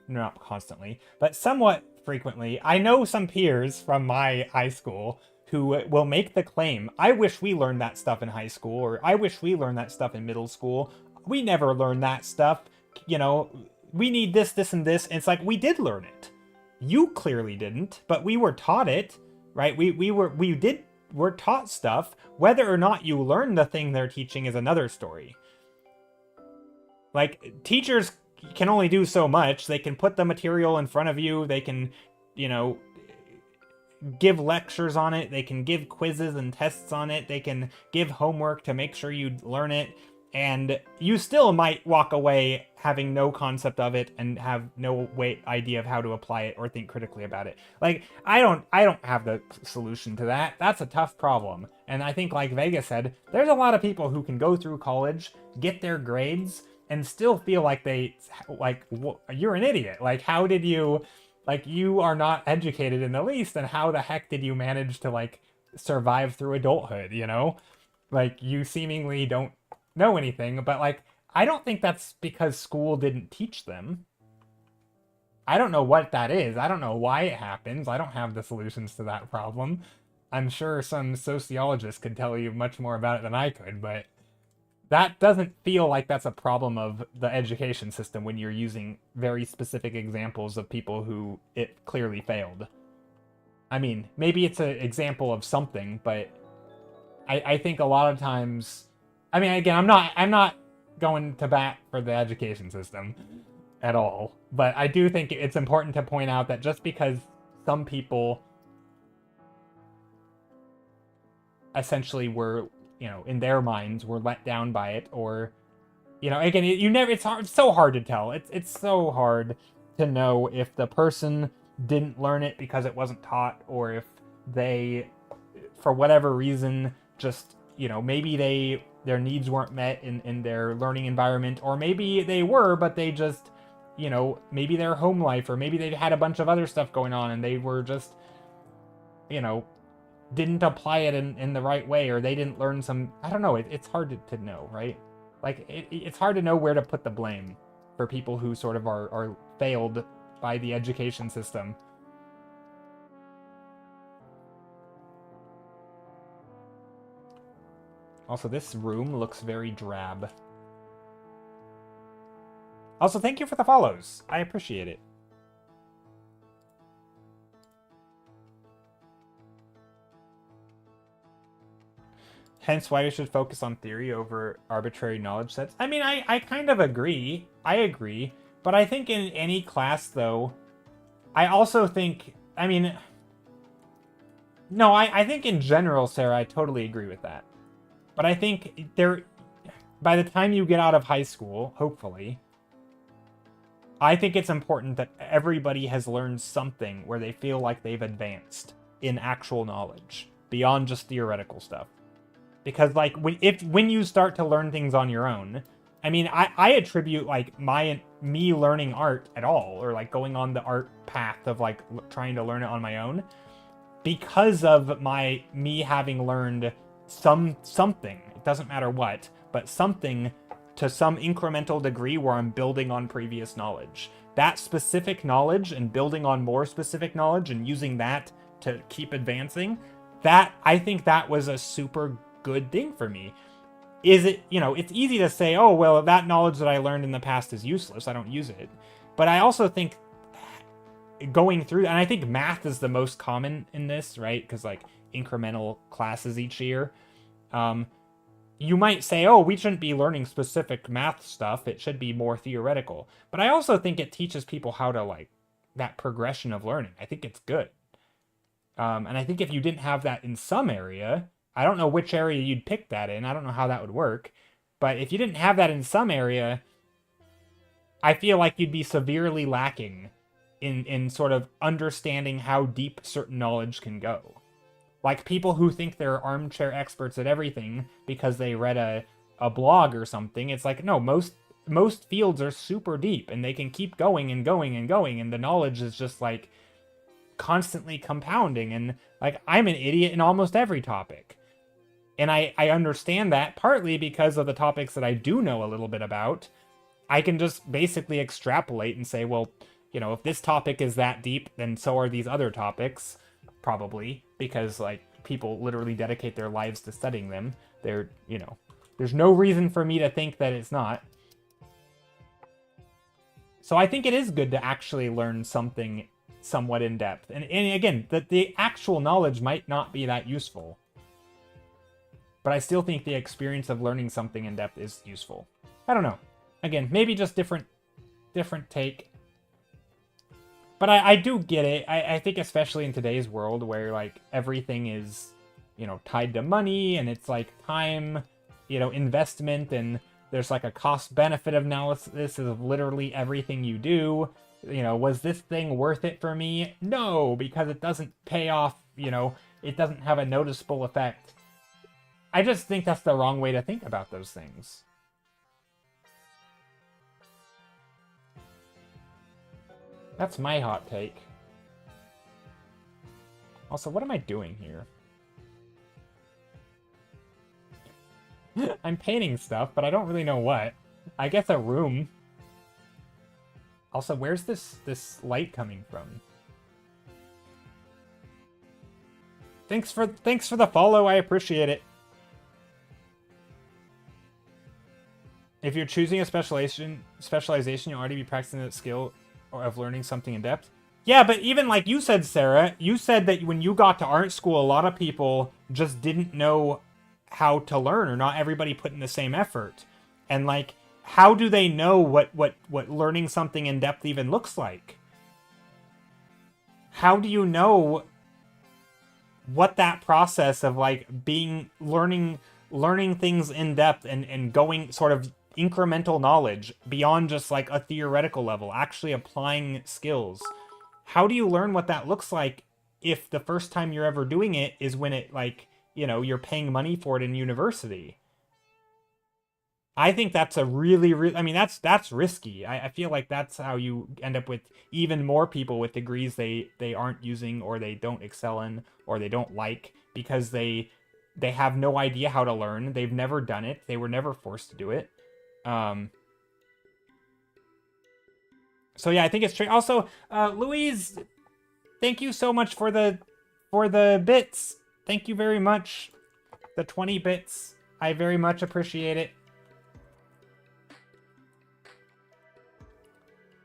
not constantly, but somewhat frequently, I know some peers from my high school who will make the claim, I wish we learned that stuff in high school, or I wish we learned that stuff in middle school. We never learned that stuff. You know, we need this, this, and this. And it's like, we did learn it. You clearly didn't, but we were taught it, right? We're taught stuff. Whether or not you learn the thing they're teaching is another story. Like, teachers can only do so much. They can put the material in front of you. They can, you know, give lectures on it. They can give quizzes and tests on it. They can give homework to make sure you learn it. And you still might walk away having no concept of it and have no idea of how to apply it or think critically about it. Like, I don't have the solution to that. That's a tough problem. And I think, like Vegas said, there's a lot of people who can go through college, get their grades, and still feel like you're an idiot. Like, how did you, like, you are not educated in the least, and how the heck did you manage to, like, survive through adulthood, you know? Like, you seemingly don't know anything, but, like, I don't think that's because school didn't teach them. I don't know what that is. I don't know why it happens. I don't have the solutions to that problem. I'm sure some sociologist could tell you much more about it than I could, but that doesn't feel like that's a problem of the education system when you're using very specific examples of people who it clearly failed. I mean, maybe it's an example of something, but I think a lot of times, I mean, again, I'm not going to bat for the education system at all, but I do think it's important to point out that just because some people essentially were, you know, in their minds were let down by it, or, you know, again, it's so hard to tell. It's so hard to know if the person didn't learn it because it wasn't taught, or if they, for whatever reason, just, you know, maybe their needs weren't met in their learning environment, or maybe they were, but they just, you know, maybe their home life, or maybe they had a bunch of other stuff going on and they were just, you know, didn't apply it in the right way, or they didn't learn some, I don't know, it's hard to know, right? Like, it's hard to know where to put the blame for people who sort of are failed by the education system. Also, this room looks very drab. Also, thank you for the follows. I appreciate it. Hence why we should focus on theory over arbitrary knowledge sets. I mean, I kind of agree. I agree. But I think in any class, though, I also think, I mean, no, I think in general, Sarah, I totally agree with that. But I think by the time you get out of high school, hopefully, I think it's important that everybody has learned something where they feel like they've advanced in actual knowledge beyond just theoretical stuff. Because, like, when you start to learn things on your own, I mean, I attribute, like, me learning art at all, or, like, going on the art path of, like, trying to learn it on my own, because of me having learned something, it doesn't matter what, but something to some incremental degree where I'm building on previous knowledge. That specific knowledge and building on more specific knowledge and using that to keep advancing, I think that was a super good thing for me. Is it, you know, it's easy to say, oh, well, that knowledge that I learned in the past is useless, I don't use it. But I also think going through, and I think math is the most common in this, right? Because, like, incremental classes each year. You might say, oh, we shouldn't be learning specific math stuff, it should be more theoretical. But I also think it teaches people how to, like, that progression of learning. I think it's good. And I think if you didn't have that in some area, I don't know which area you'd pick that in, I don't know how that would work, but if you didn't have that in some area, I feel like you'd be severely lacking in sort of understanding how deep certain knowledge can go. Like, people who think they're armchair experts at everything because they read a a blog or something. It's like, no, most fields are super deep and they can keep going and going and going, and the knowledge is just like constantly compounding. And like, I'm an idiot in almost every topic. And I understand that partly because of the topics that I do know a little bit about. I can just basically extrapolate and say, well, you know, if this topic is that deep, then so are these other topics, probably, because like people literally dedicate their lives to studying them. They're, you know, there's no reason for me to think that it's not. So I think it is good to actually learn something somewhat in depth. And again, that the actual knowledge might not be that useful. But I still think the experience of learning something in depth is useful. I don't know. Again, maybe just different take. But I do get it. I think especially in today's world where like everything is, you know, tied to money, and it's like time, you know, investment, and there's like a cost-benefit analysis of literally everything you do. You know, was this thing worth it for me? No, because it doesn't pay off, you know, it doesn't have a noticeable effect. I just think that's the wrong way to think about those things. That's my hot take. Also, what am I doing here? I'm painting stuff, but I don't really know what. I guess a room. Also, where's this light coming from? Thanks for the follow, I appreciate it. If you're choosing a specialization, you'll already be practicing that skill or of learning something in depth. Yeah, but even like you said, Sarah, you said that when you got to art school, a lot of people just didn't know how to learn, or not everybody put in the same effort. And like, how do they know what learning something in depth even looks like? How do you know what that process of like learning things in depth and going sort of incremental knowledge beyond just like a theoretical level, actually applying skills? How do you learn what that looks like if the first time you're ever doing it is when it, like, you know, you're paying money for it in university? I think that's a really, I mean, that's risky. I feel like that's how you end up with even more people with degrees they aren't using, or they don't excel in, or they don't like, because they have no idea how to learn. They've never done it. They were never forced to do it. So yeah, I think it's true. Also, Louise, thank you so much for the bits. Thank you very much. The 20 bits. I very much appreciate it.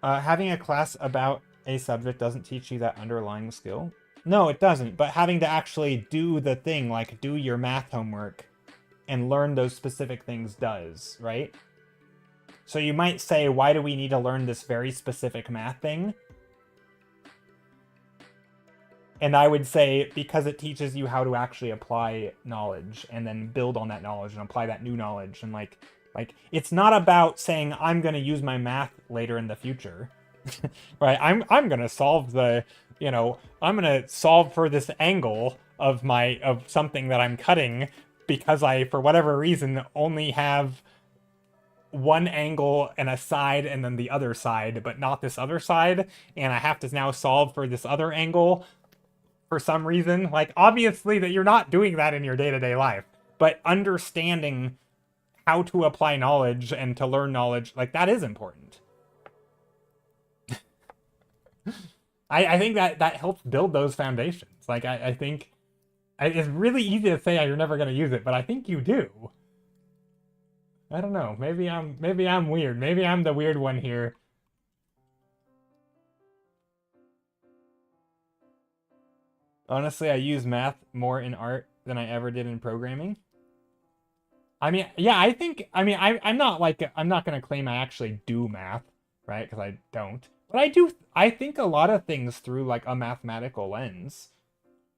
Having a class about a subject doesn't teach you that underlying skill. No, it doesn't. But having to actually do the thing, like do your math homework and learn those specific things does, right? So you might say, why do we need to learn this very specific math thing? And I would say, because it teaches you how to actually apply knowledge and then build on that knowledge and apply that new knowledge. And like it's not about saying I'm going to use my math later in the future. Right? I'm going to solve the, you know, I'm going to solve for this angle of something that I'm cutting because I, for whatever reason, only have one angle and a side and then the other side, but not this other side, and I have to now solve for this other angle for some reason. Like, obviously that you're not doing that in your day-to-day life, but understanding how to apply knowledge and to learn knowledge, like, that is important. I think that helps build those foundations. Like, I think it's really easy to say you're never going to use it, but I think you do. I don't know. Maybe I'm weird. Maybe I'm the weird one here. Honestly, I use math more in art than I ever did in programming. I mean, yeah, I'm not going to claim I actually do math, right? Because I don't. But I think a lot of things through, like, a mathematical lens.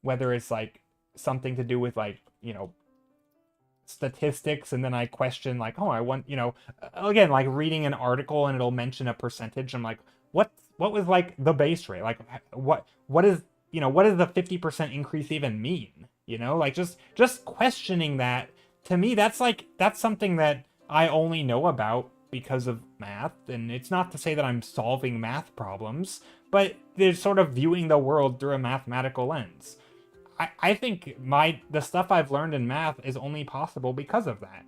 Whether it's, like, something to do with, like, you know, statistics, and then I question, like, oh, I want, you know, again, like reading an article and it'll mention a percentage. I'm like, what was, like, the base rate? Like, what is, you know, what does the 50% increase even mean? You know, like, just questioning that to me, that's something that I only know about because of math, and it's not to say that I'm solving math problems, but they're sort of viewing the world through a mathematical lens. I think the stuff I've learned in math is only possible because of that.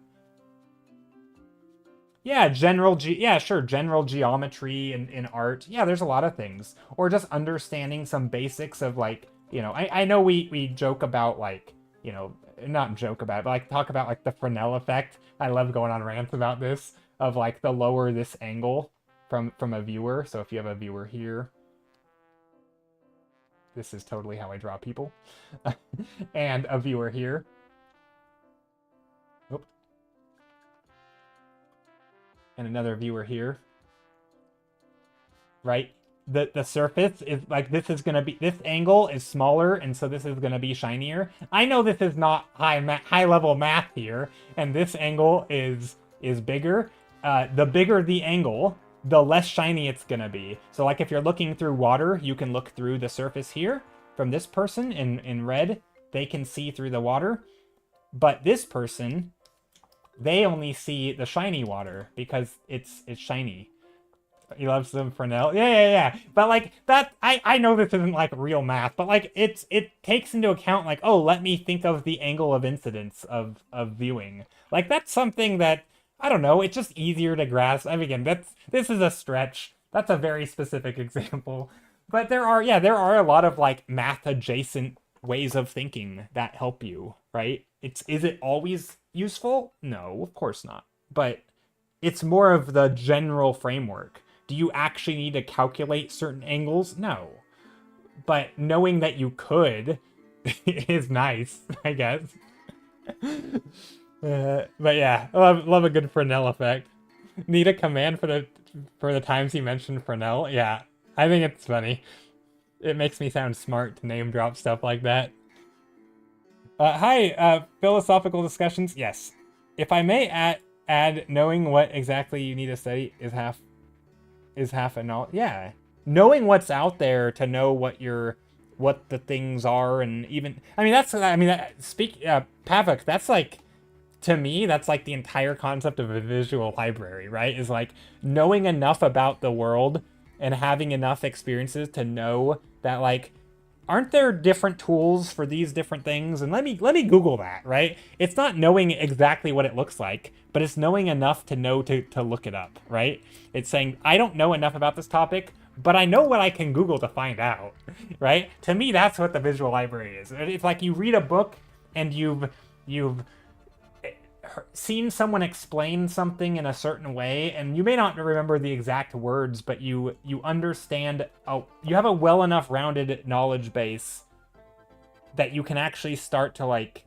Yeah, yeah, sure, general geometry in art. Yeah, there's a lot of things. Or just understanding some basics of like, I know we joke about like, not joke about it, but like talk about like the Fresnel effect. I love going on rants about this of like the lower this angle from a viewer. So if you have a viewer here, this is totally how I draw people. And a viewer here. Oop. And another viewer here. Right? The surface is like, this angle is smaller, and so this is gonna be shinier. I know this is not high level math here, and this angle is bigger. The bigger the angle, the less shiny it's gonna be. So like if you're looking through water, you can look through the surface here from this person in red. They can see through the water, but this person, they only see the shiny water because it's shiny. He loves them Fresnel. Yeah. But like that, I know this isn't like real math, but like it takes into account like, oh, let me think of the angle of incidence of viewing. Like that's something that, I don't know, it's just easier to grasp. I mean, again, this is a stretch. That's a very specific example. But there are a lot of like math adjacent ways of thinking that help you, right? Is it always useful? No, of course not. But it's more of the general framework. Do you actually need to calculate certain angles? No. But knowing that you could is nice, I guess. But yeah, love a good Fresnel effect. Need a command for the times he mentioned Fresnel? Yeah, I think it's funny. It makes me sound smart to name drop stuff like that. Hi, philosophical discussions. Yes. If I may add, knowing what exactly you need to study is half a knowledge. Yeah. Knowing what's out there to know what the things are, and even, Pavok, that's like, to me, that's like the entire concept of a visual library, right? Is like knowing enough about the world and having enough experiences to know that like, aren't there different tools for these different things? And let me Google that, right? It's not knowing exactly what it looks like, but it's knowing enough to know to look it up, right? It's saying, I don't know enough about this topic, but I know what I can Google to find out, right? To me, that's what the visual library is. It's like you read a book and you've seen someone explain something in a certain way, and you may not remember the exact words, but you understand, you have a well enough rounded knowledge base that you can actually start to like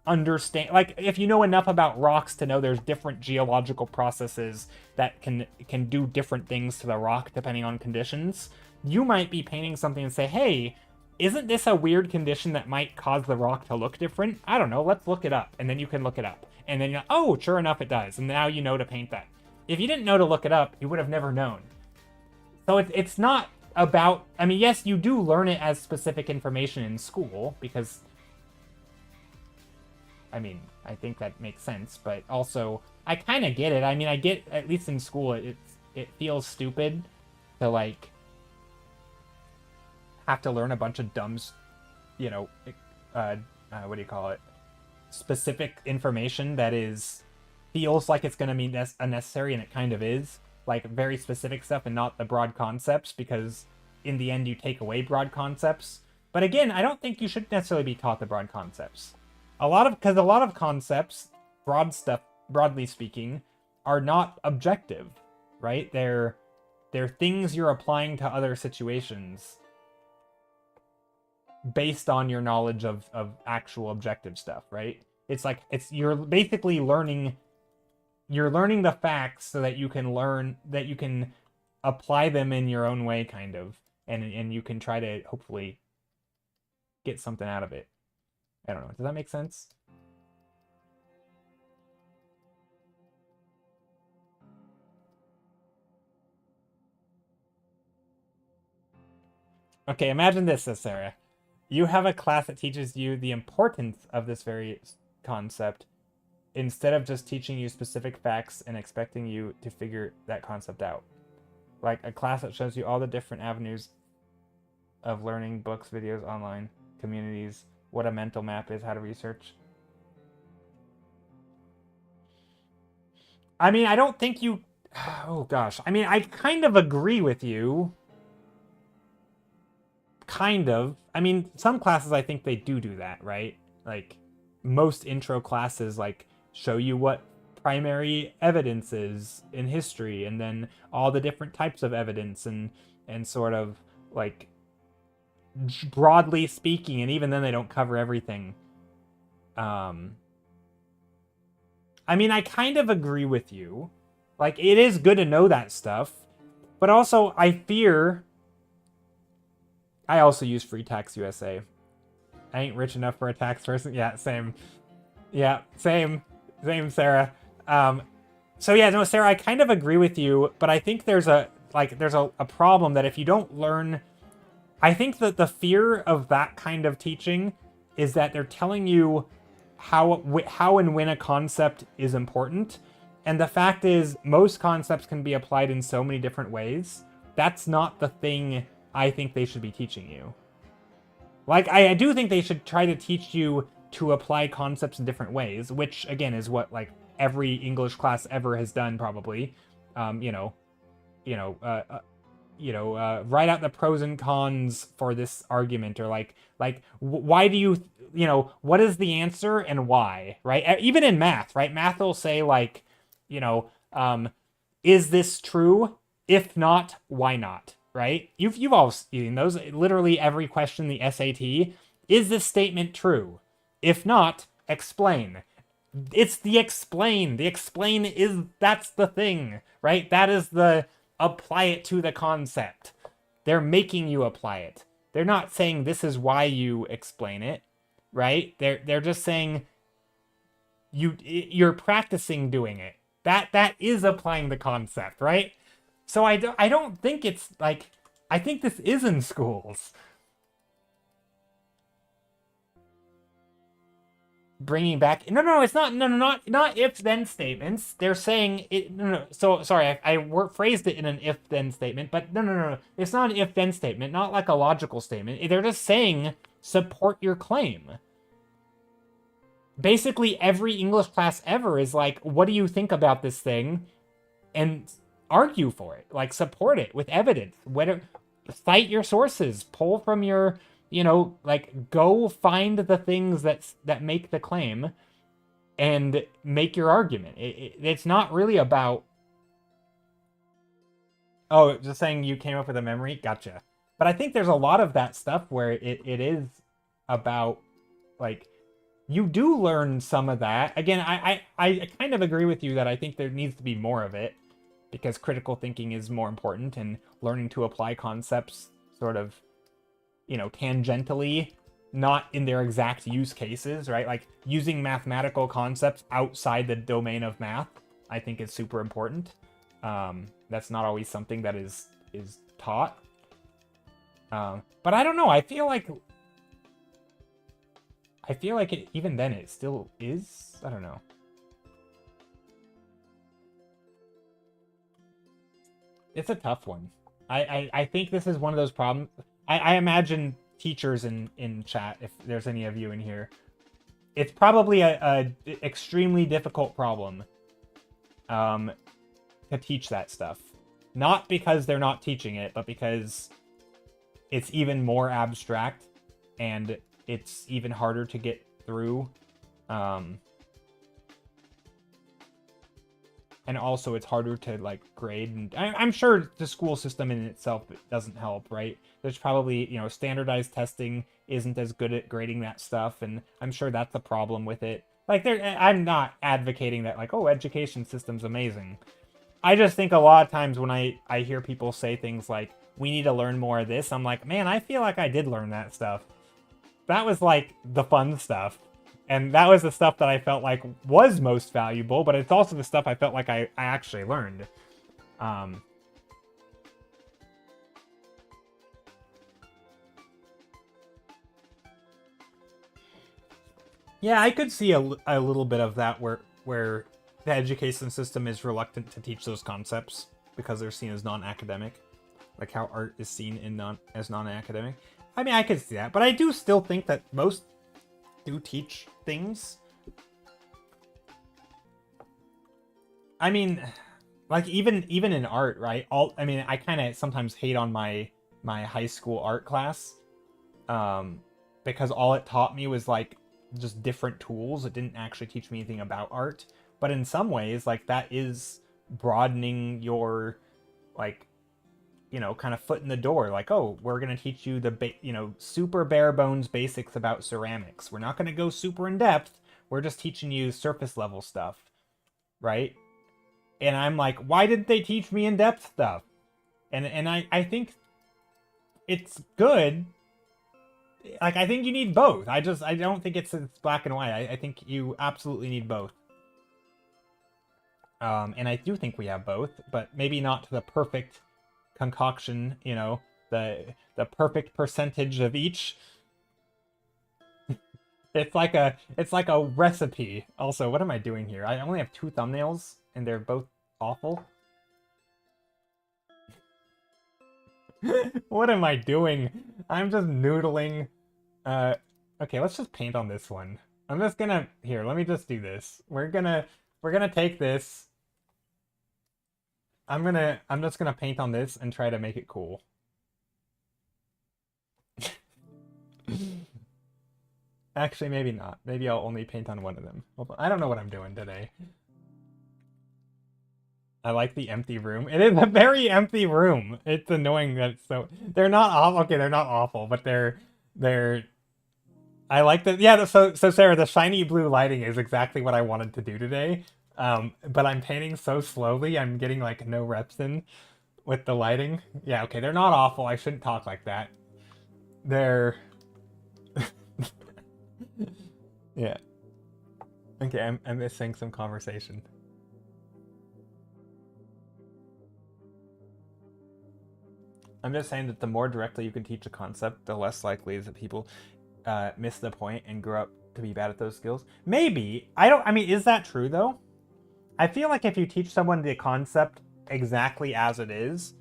understand, like if you know enough about rocks to know there's different geological processes that can do different things to the rock depending on conditions. You might be painting something and say, hey, isn't this a weird condition that might cause the rock to look different? I don't know, let's look it up. And then you can look it up. And then you're like, oh, sure enough it does. And now you know to paint that. If you didn't know to look it up, you would have never known. So it's not about, I mean, yes, you do learn it as specific information in school, because, I mean, I think that makes sense, but also, I kind of get it. I mean, I get, at least in school, it feels stupid to, like, have to learn a bunch of dumb, what do you call it? Specific information that feels like it's going to be unnecessary, and it kind of is. Like, very specific stuff and not the broad concepts, because in the end you take away broad concepts. But again, I don't think you should necessarily be taught the broad concepts. Because a lot of concepts, broadly speaking, are not objective, right? They're things you're applying to other situations based on your knowledge of actual objective stuff, right? It's like, you're basically learning the facts so that you can apply them in your own way, kind of, and you can try to hopefully get something out of it. I don't know. Does that make sense? Okay, imagine this, says Sarah. You have a class that teaches you the importance of this very concept instead of just teaching you specific facts and expecting you to figure that concept out. Like a class that shows you all the different avenues of learning, books, videos, online, communities, what a mental map is, how to research. I mean, I don't think you... Oh, gosh. I mean, I kind of agree with you. Kind of. I mean, some classes I think they do that, right? Like, most intro classes, like, show you what primary evidence is in history, and then all the different types of evidence, and sort of, like, broadly speaking, and even then they don't cover everything. I mean, I kind of agree with you. Like, it is good to know that stuff, but also I fear... I also use Free Tax USA. I ain't rich enough for a tax person. Yeah, same. Yeah, same. Same, Sarah. So yeah, no, Sarah, I kind of agree with you, but I think there's a problem that if you don't learn... I think that the fear of that kind of teaching is that they're telling you how and when a concept is important. And the fact is, most concepts can be applied in so many different ways. That's not the thing I think they should be teaching you. Like, I do think they should try to teach you to apply concepts in different ways, which, again, is what, like, every English class ever has done, probably. Write out the pros and cons for this argument, or why do you, what is the answer and why, right? Even in math, right? Math will say, like, is this true? If not, why not? Right? You've all seen those. Literally every question in the SAT. Is this statement true? If not, explain. It's the explain. The explain that's the thing, right? That is the apply it to the concept. They're making you apply it. They're not saying this is why you explain it, right? They're just saying you're practicing doing it. That is applying the concept, right? So I don't think it's like... I think this is in schools. Bringing back... No, it's not... No, not if-then statements. They're saying... No. So, sorry, I phrased it in an if-then statement, but no. It's not an if-then statement, not like a logical statement. They're just saying, support your claim. Basically, every English class ever is like, what do you think about this thing? And... argue for it, like support it with evidence. Cite your sources, pull from your, like go find the things that make the claim, and make your argument. It's not really about... Oh, just saying you came up with a memory, gotcha. But I think there's a lot of that stuff where it is about, like, you do learn some of that. Again, I kind of agree with you that I think there needs to be more of it, because critical thinking is more important, and learning to apply concepts sort of, tangentially, not in their exact use cases, right? Like, using mathematical concepts outside the domain of math, I think is super important. That's not always something that is taught. But I don't know, I feel like even then it still is? I don't know. It's a tough one. I think this is one of those problems. I imagine teachers in chat, if there's any of you in here, it's probably a extremely difficult problem to teach that stuff. Not because they're not teaching it, but because it's even more abstract and it's even harder to get through. And also it's harder to, like, grade. And I'm sure the school system in itself doesn't help, right? There's probably, standardized testing isn't as good at grading that stuff, and I'm sure that's a problem with it. Like, I'm not advocating that, like, oh, education system's amazing. I just think a lot of times when I hear people say things like, we need to learn more of this, I'm like, man, I feel like I did learn that stuff. That was, like, the fun stuff. And that was the stuff that I felt like was most valuable, but it's also the stuff I felt like I actually learned. Yeah, I could see a little bit of that where the education system is reluctant to teach those concepts because they're seen as non-academic, like how art is seen in non-academic. I mean, I could see that, but I do still think that most do teach things. I mean, like even in art, right? I mean, I kind of sometimes hate on my high school art class, because all it taught me was like just different tools. It didn't actually teach me anything about art. But in some ways, like that is broadening your, like, you know, kind of foot in the door. Like, oh, we're gonna teach you super bare bones basics about ceramics. We're not gonna go super in depth. We're just teaching you surface level stuff, right? And I'm like, why didn't they teach me in depth stuff? And I think it's good. Like, I think you need both. I don't think it's black and white. I think you absolutely need both. And I do think we have both, but maybe not to the perfect concoction, you know, the perfect percentage of each. It's like a recipe. Also, what am I doing here? I only have 2 thumbnails and they're both awful. What am I doing? I'm just noodling. Okay, let's just paint on this one. I'm just gonna, here, let me just do this. We're gonna take this. I'm just gonna paint on this and try to make it cool. Actually, maybe not. Maybe I'll only paint on one of them. I don't know what I'm doing today. I like the empty room. It is a very empty room. It's annoying that it's so... They're not awful. Okay, they're not awful, but they're... I like that. Yeah, so Sarah, the shiny blue lighting is exactly what I wanted to do today. But I'm painting so slowly, I'm getting like no reps in with the lighting. Yeah, okay, they're not awful. I shouldn't talk like that. They're... Yeah. Okay, I'm missing some conversation. I'm just saying that the more directly you can teach a concept, the less likely is that people miss the point and grow up to be bad at those skills. Maybe. I mean, is that true though? I feel like if you teach someone the concept exactly as it is,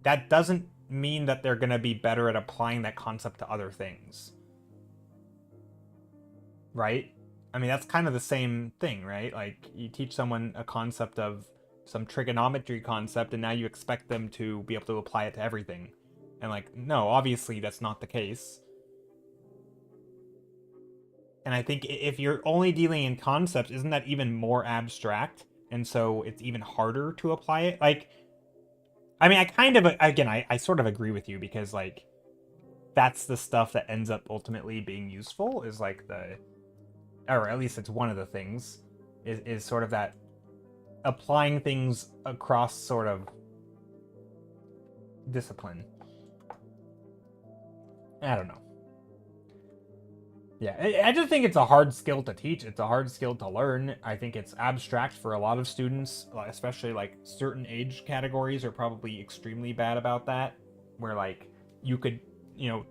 that doesn't mean that they're going to be better at applying that concept to other things. Right? I mean, that's kind of the same thing, right? Like, you teach someone a concept of some trigonometry concept, and now you expect them to be able to apply it to everything. And, like, no, obviously that's not the case. And I think if you're only dealing in concepts, isn't that even more abstract? And so it's even harder to apply it? Like, I mean, I kind of, again, I sort of agree with you because, like, that's the stuff that ends up ultimately being useful, is like or at least it's one of the things, is sort of that applying things across sort of discipline. I don't know. Yeah, I just think it's a hard skill to teach. It's a hard skill to learn. I think it's abstract for a lot of students, especially like certain age categories are probably extremely bad about that, where like you could, you know,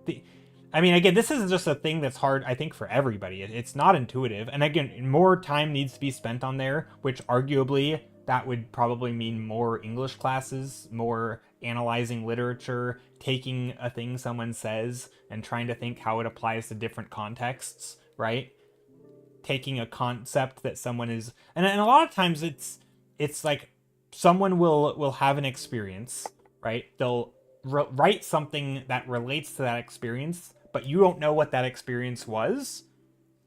I mean, again, this is just a thing that's hard, I think, for everybody. It's not intuitive. And again, more time needs to be spent on there, which arguably that would probably mean more English classes, more analyzing literature, taking a thing someone says and trying to think how it applies to different contexts, right? Taking a concept that someone is... And a lot of times it's like someone will have an experience, right? They'll write something that relates to that experience, but you don't know what that experience was.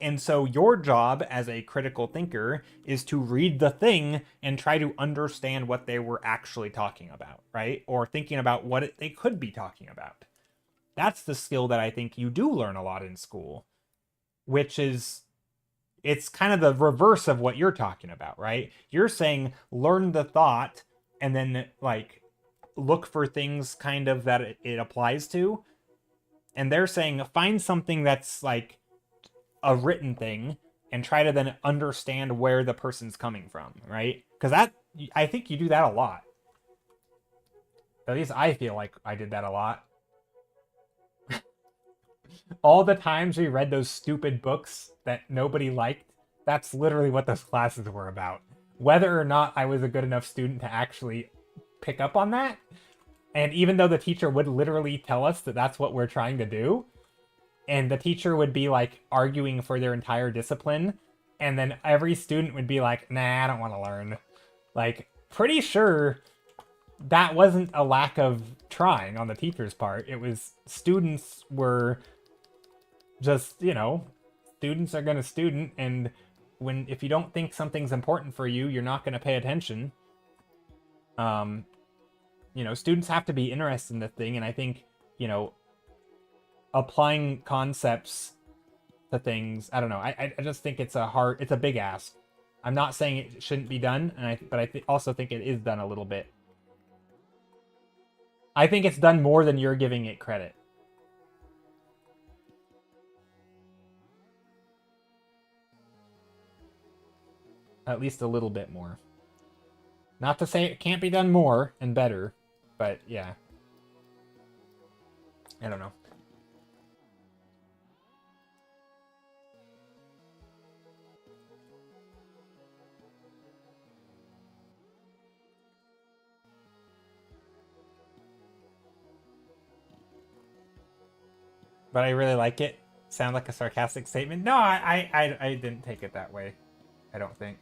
And so your job as a critical thinker is to read the thing and try to understand what they were actually talking about, right? Or thinking about what they could be talking about. That's the skill that I think you do learn a lot in school, which is, it's kind of the reverse of what you're talking about, right? You're saying learn the thought and then like look for things kind of that it applies to. And they're saying find something that's like a written thing and try to then understand where the person's coming from, right? Because that, I think you do that a lot. At least I feel like I did that a lot. All the times we read those stupid books that nobody liked, that's literally what those classes were about. Whether or not I was a good enough student to actually pick up on that, and even though the teacher would literally tell us that that's what we're trying to do, and the teacher would be like arguing for their entire discipline, and then every student would be like, nah, I don't want to learn. Like, pretty sure that wasn't a lack of trying on the teacher's part. It was students were just, students are gonna student, and if you don't think something's important for you, you're not gonna pay attention. Students have to be interested in the thing, and I think, applying concepts to things, I don't know. I just think it's a big ask. I'm not saying it shouldn't be done, but I also think it is done a little bit. I think it's done more than you're giving it credit. At least a little bit more. Not to say it can't be done more and better, but yeah. I don't know. But I really like it. Sound like a sarcastic statement? No, I didn't take it that way. I don't think.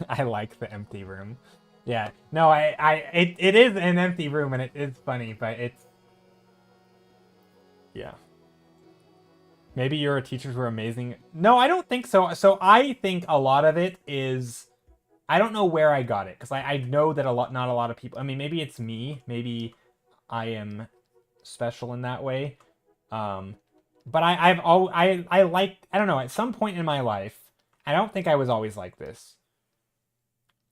I like the empty room. Yeah. No, it is an empty room, and it is funny, but it's... Yeah. Maybe your teachers were amazing. No, I don't think so. So I think a lot of it is... I don't know where I got it, because I know that not a lot of people... I mean, maybe it's me. Maybe I am special in that way. But I don't know, at some point in my life, I don't think I was always like this.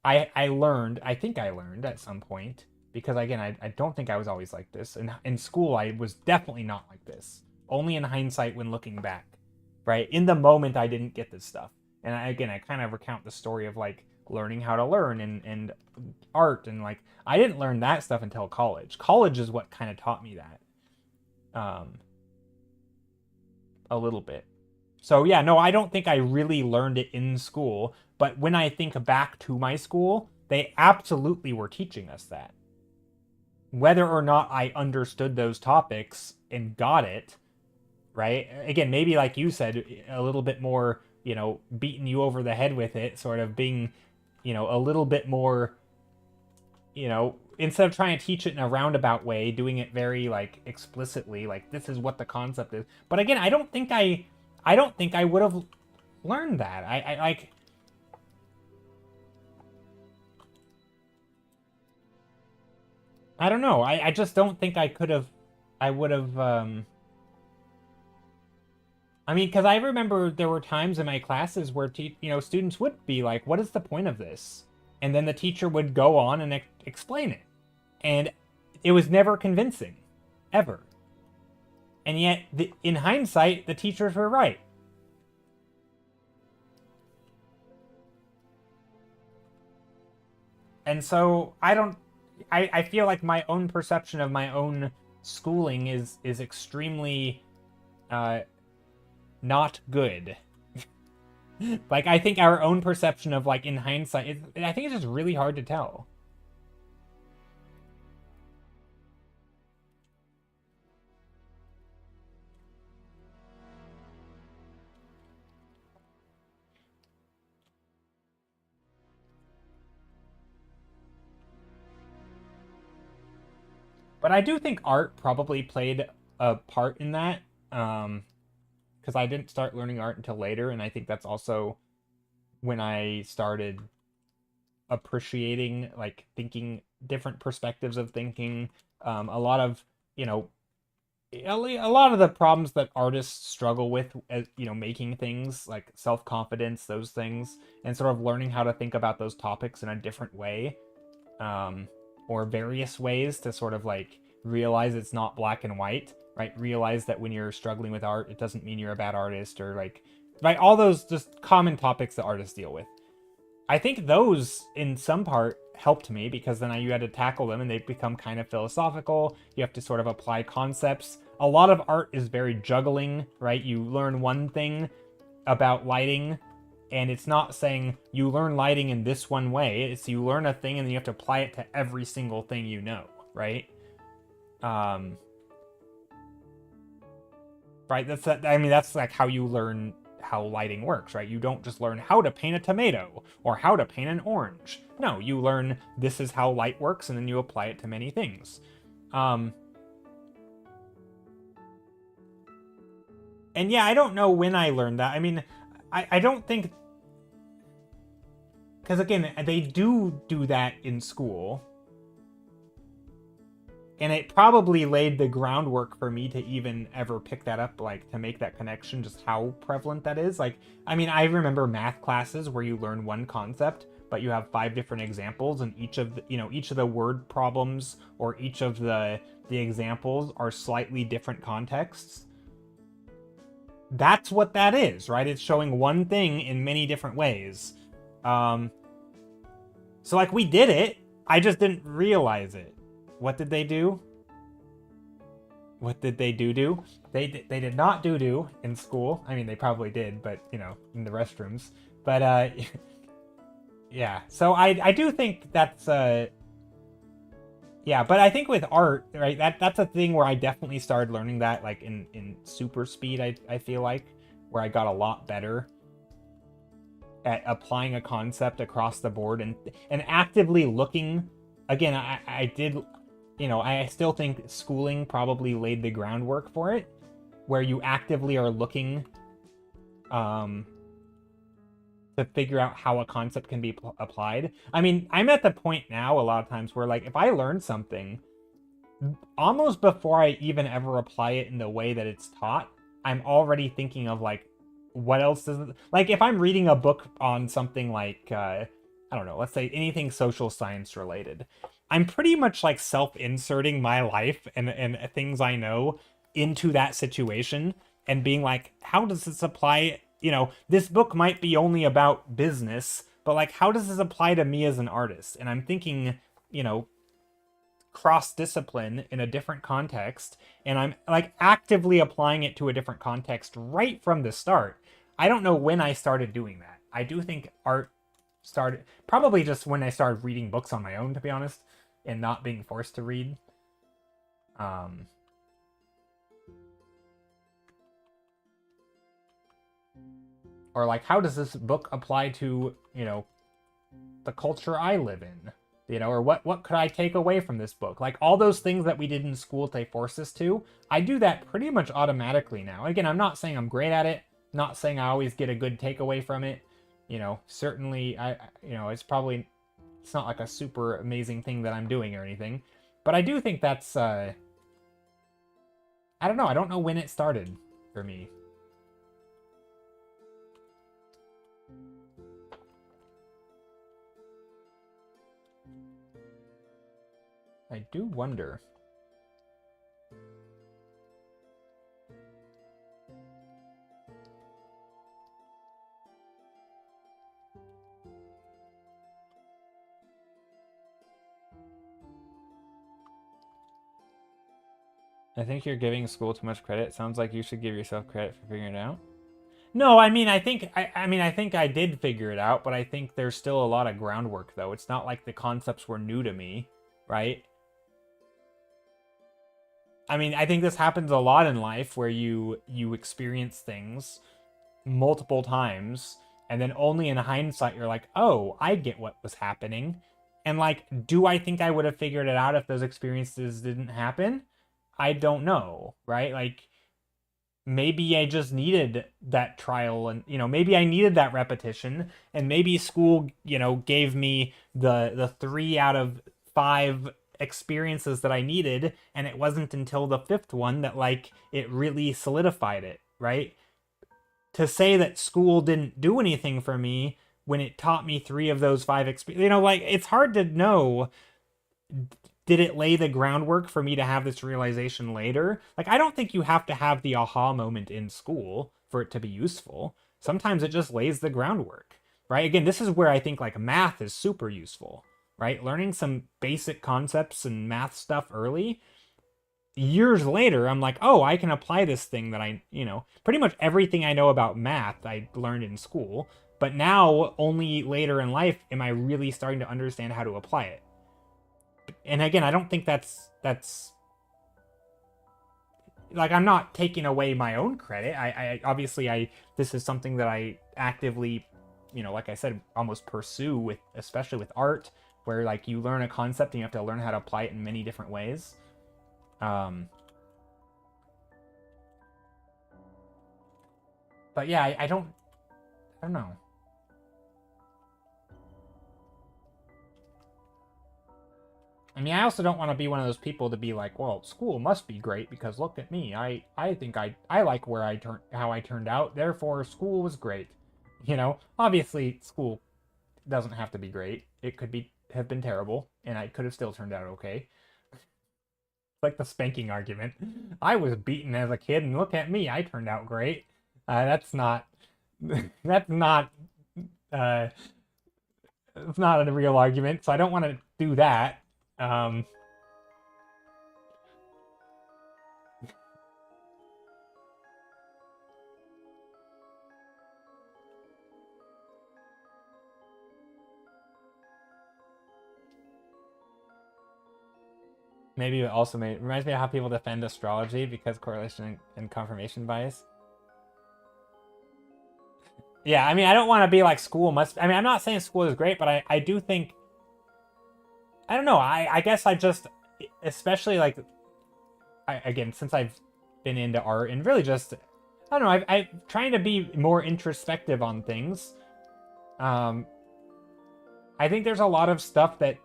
I think I learned at some point, because again, I don't think I was always like this. In school, I was definitely not like this. Only in hindsight when looking back, right? In the moment, I didn't get this stuff. And I kind of recount the story of like learning how to learn and art, and like I didn't learn that stuff until college. College is what kind of taught me that. A little bit. So yeah, no, I don't think I really learned it in school, but when I think back to my school, they absolutely were teaching us that. Whether or not I understood those topics and got it, right? Again, maybe like you said, a little bit more, beating you over the head with it, sort of being, a little bit more, instead of trying to teach it in a roundabout way, doing it very like explicitly, like this is what the concept is. But again, I don't think I would have learned that. I like... I don't know. I just don't think I would have, I mean, because I remember there were times in my classes where, students would be like, what is the point of this? And then the teacher would go on and explain it. And it was never convincing. Ever. And yet, in hindsight, the teachers were right. And so, I feel like my own perception of my own schooling is extremely not good. Like, I think our own perception of, like, in hindsight, I think it's just really hard to tell. But I do think art probably played a part in that. Because I didn't start learning art until later, and I think that's also when I started appreciating, like, thinking different perspectives of thinking. A lot of, a lot of the problems that artists struggle with, as making things, like self-confidence, those things, and sort of learning how to think about those topics in a different way, or various ways to sort of like realize it's not black and white, right? Realize that when you're struggling with art, it doesn't mean you're a bad artist, or like, right? All those just common topics that artists deal with. I think those, in some part, helped me because then you had to tackle them and they become kind of philosophical. You have to sort of apply concepts. A lot of art is very juggling, right? You learn one thing about lighting, and it's not saying you learn lighting in this one way. It's you learn a thing and then you have to apply it to every single thing you know, right? Right? That's like how you learn how lighting works, right? You don't just learn how to paint a tomato or how to paint an orange. No, you learn this is how light works and then you apply it to many things. And yeah, I don't know when I learned that. I mean, I don't think... Because again, they do that in school. And it probably laid the groundwork for me to even ever pick that up, like, to make that connection, just how prevalent that is. Like, I mean, I remember math classes where you learn one concept, but you have 5 different examples, and each of the word problems or each of the examples are slightly different contexts. That's what that is, right? It's showing one thing in many different ways. So, like, we did it. I just didn't realize it. What did they do? What did they do? They did not do in school. I mean, they probably did, but, you know, in the restrooms. But, yeah. So I do think that's, yeah, but I think with art, right, that's a thing where I definitely started learning that, like, in super speed, I feel like, where I got a lot better at applying a concept across the board and actively looking. Again, I did... You know, I still think schooling probably laid the groundwork for it, where you actively are looking to figure out how a concept can be applied. I mean, I'm at the point now a lot of times where, like, if I learn something, almost before I even ever apply it in the way that it's taught, I'm already thinking of, like, what else does it... Like, if I'm reading a book on something like, I don't know, let's say anything social science related, I'm pretty much like self-inserting my life and things I know into that situation and being like, how does this apply? You know, this book might be only about business, but like, how does this apply to me as an artist? And I'm thinking, you know, cross-discipline in a different context, and I'm like actively applying it to a different context right from the start. I don't know when I started doing that. I do think art started probably just when I started reading books on my own, to be honest, and not being forced to read. Or like, how does this book apply to, you know, the culture I live in? You know, or what could I take away from this book? Like, all those things that we did in school they forced us to, I do that pretty much automatically now. Again, I'm not saying I'm great at it, not saying I always get a good takeaway from it. You know, certainly, you know, it's not like a super amazing thing that I'm doing or anything. But I do think that's, I don't know. I don't know when it started for me. I do wonder. I think you're giving school too much credit. Sounds like you should give yourself credit for figuring it out. No, I mean, I think I did figure it out, but I think there's still a lot of groundwork, though. It's not like the concepts were new to me, right? I mean, I think this happens a lot in life where you experience things multiple times, and then only in hindsight you're like, oh, I get what was happening. And like, do I think I would have figured it out if those experiences didn't happen? I don't know, right? Like, maybe I just needed that trial, and, you know, maybe I needed that repetition, and maybe school, you know, gave me the 3 out of 5 experiences that I needed, and it wasn't until the 5th one that, like, it really solidified it, right? To say that school didn't do anything for me when it taught me 3 of those 5 experiences, you know, like, it's hard to know. Did it lay the groundwork for me to have this realization later? Like, I don't think you have to have the aha moment in school for it to be useful. Sometimes it just lays the groundwork. right? Again, this is where I think like math is super useful, right? Learning some basic concepts and math stuff early. Years later, I'm like, oh, I can apply this thing that pretty much everything I know about math I learned in school. But now, only later in life, am I really starting to understand how to apply it. And again, I don't think that's like, I'm not taking away my own credit. I obviously this is something that I actively, like I said, almost pursue with, especially with art, where like you learn a concept and you have to learn how to apply it in many different ways. But yeah, I don't know. I mean, I also don't want to be one of those people to be like, well, school must be great because look at me. I think I like where how I turned out. Therefore, school was great. Obviously, school doesn't have to be great. It could have been terrible, and I could have still turned out okay. Like the spanking argument. I was beaten as a kid, and look at me. I turned out great. That's not. That's not. It's not a real argument, so I don't want to do that. Maybe it also reminds me of how people defend astrology because correlation and confirmation bias. Yeah, I mean, I don't want to be like school must. I mean, I'm not saying school is great, but I do think. I don't know. I guess I just, especially like, again, since I've been into art and really just, I don't know, I'm trying to be more introspective on things. I think there's a lot of stuff that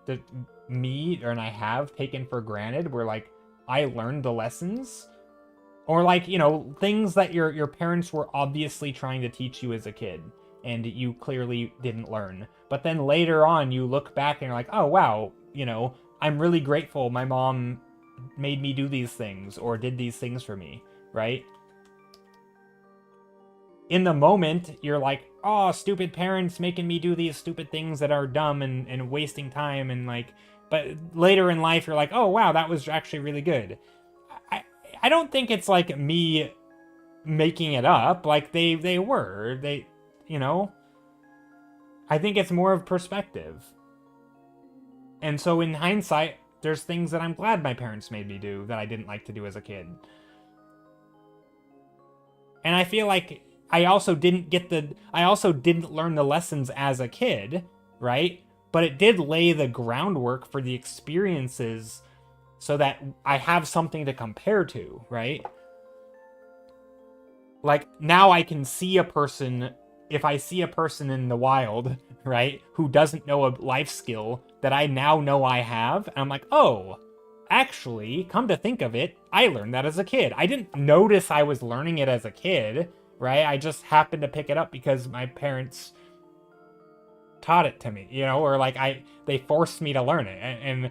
me and I have taken for granted where like I learned the lessons, or like, things that your parents were obviously trying to teach you as a kid and you clearly didn't learn. But then later on you look back and you're like, oh wow, I'm really grateful my mom made me do these things or did these things for me, right? In the moment, you're like, oh, stupid parents making me do these stupid things that are dumb and wasting time, and like, but later in life, you're like, oh, wow, that was actually really good. I don't think it's like me making it up. Like, they were. I think it's more of perspective. And so in hindsight, there's things that I'm glad my parents made me do that I didn't like to do as a kid. And I feel like I also didn't learn the lessons as a kid, right? But it did lay the groundwork for the experiences so that I have something to compare to, right? Like, now I can see a person, if I see a person in the wild, right, who doesn't know a life skill that I now know I have, and I'm like, oh, actually, come to think of it, I learned that as a kid. I didn't notice I was learning it as a kid, right? I just happened to pick it up because my parents taught it to me, or like they forced me to learn it. And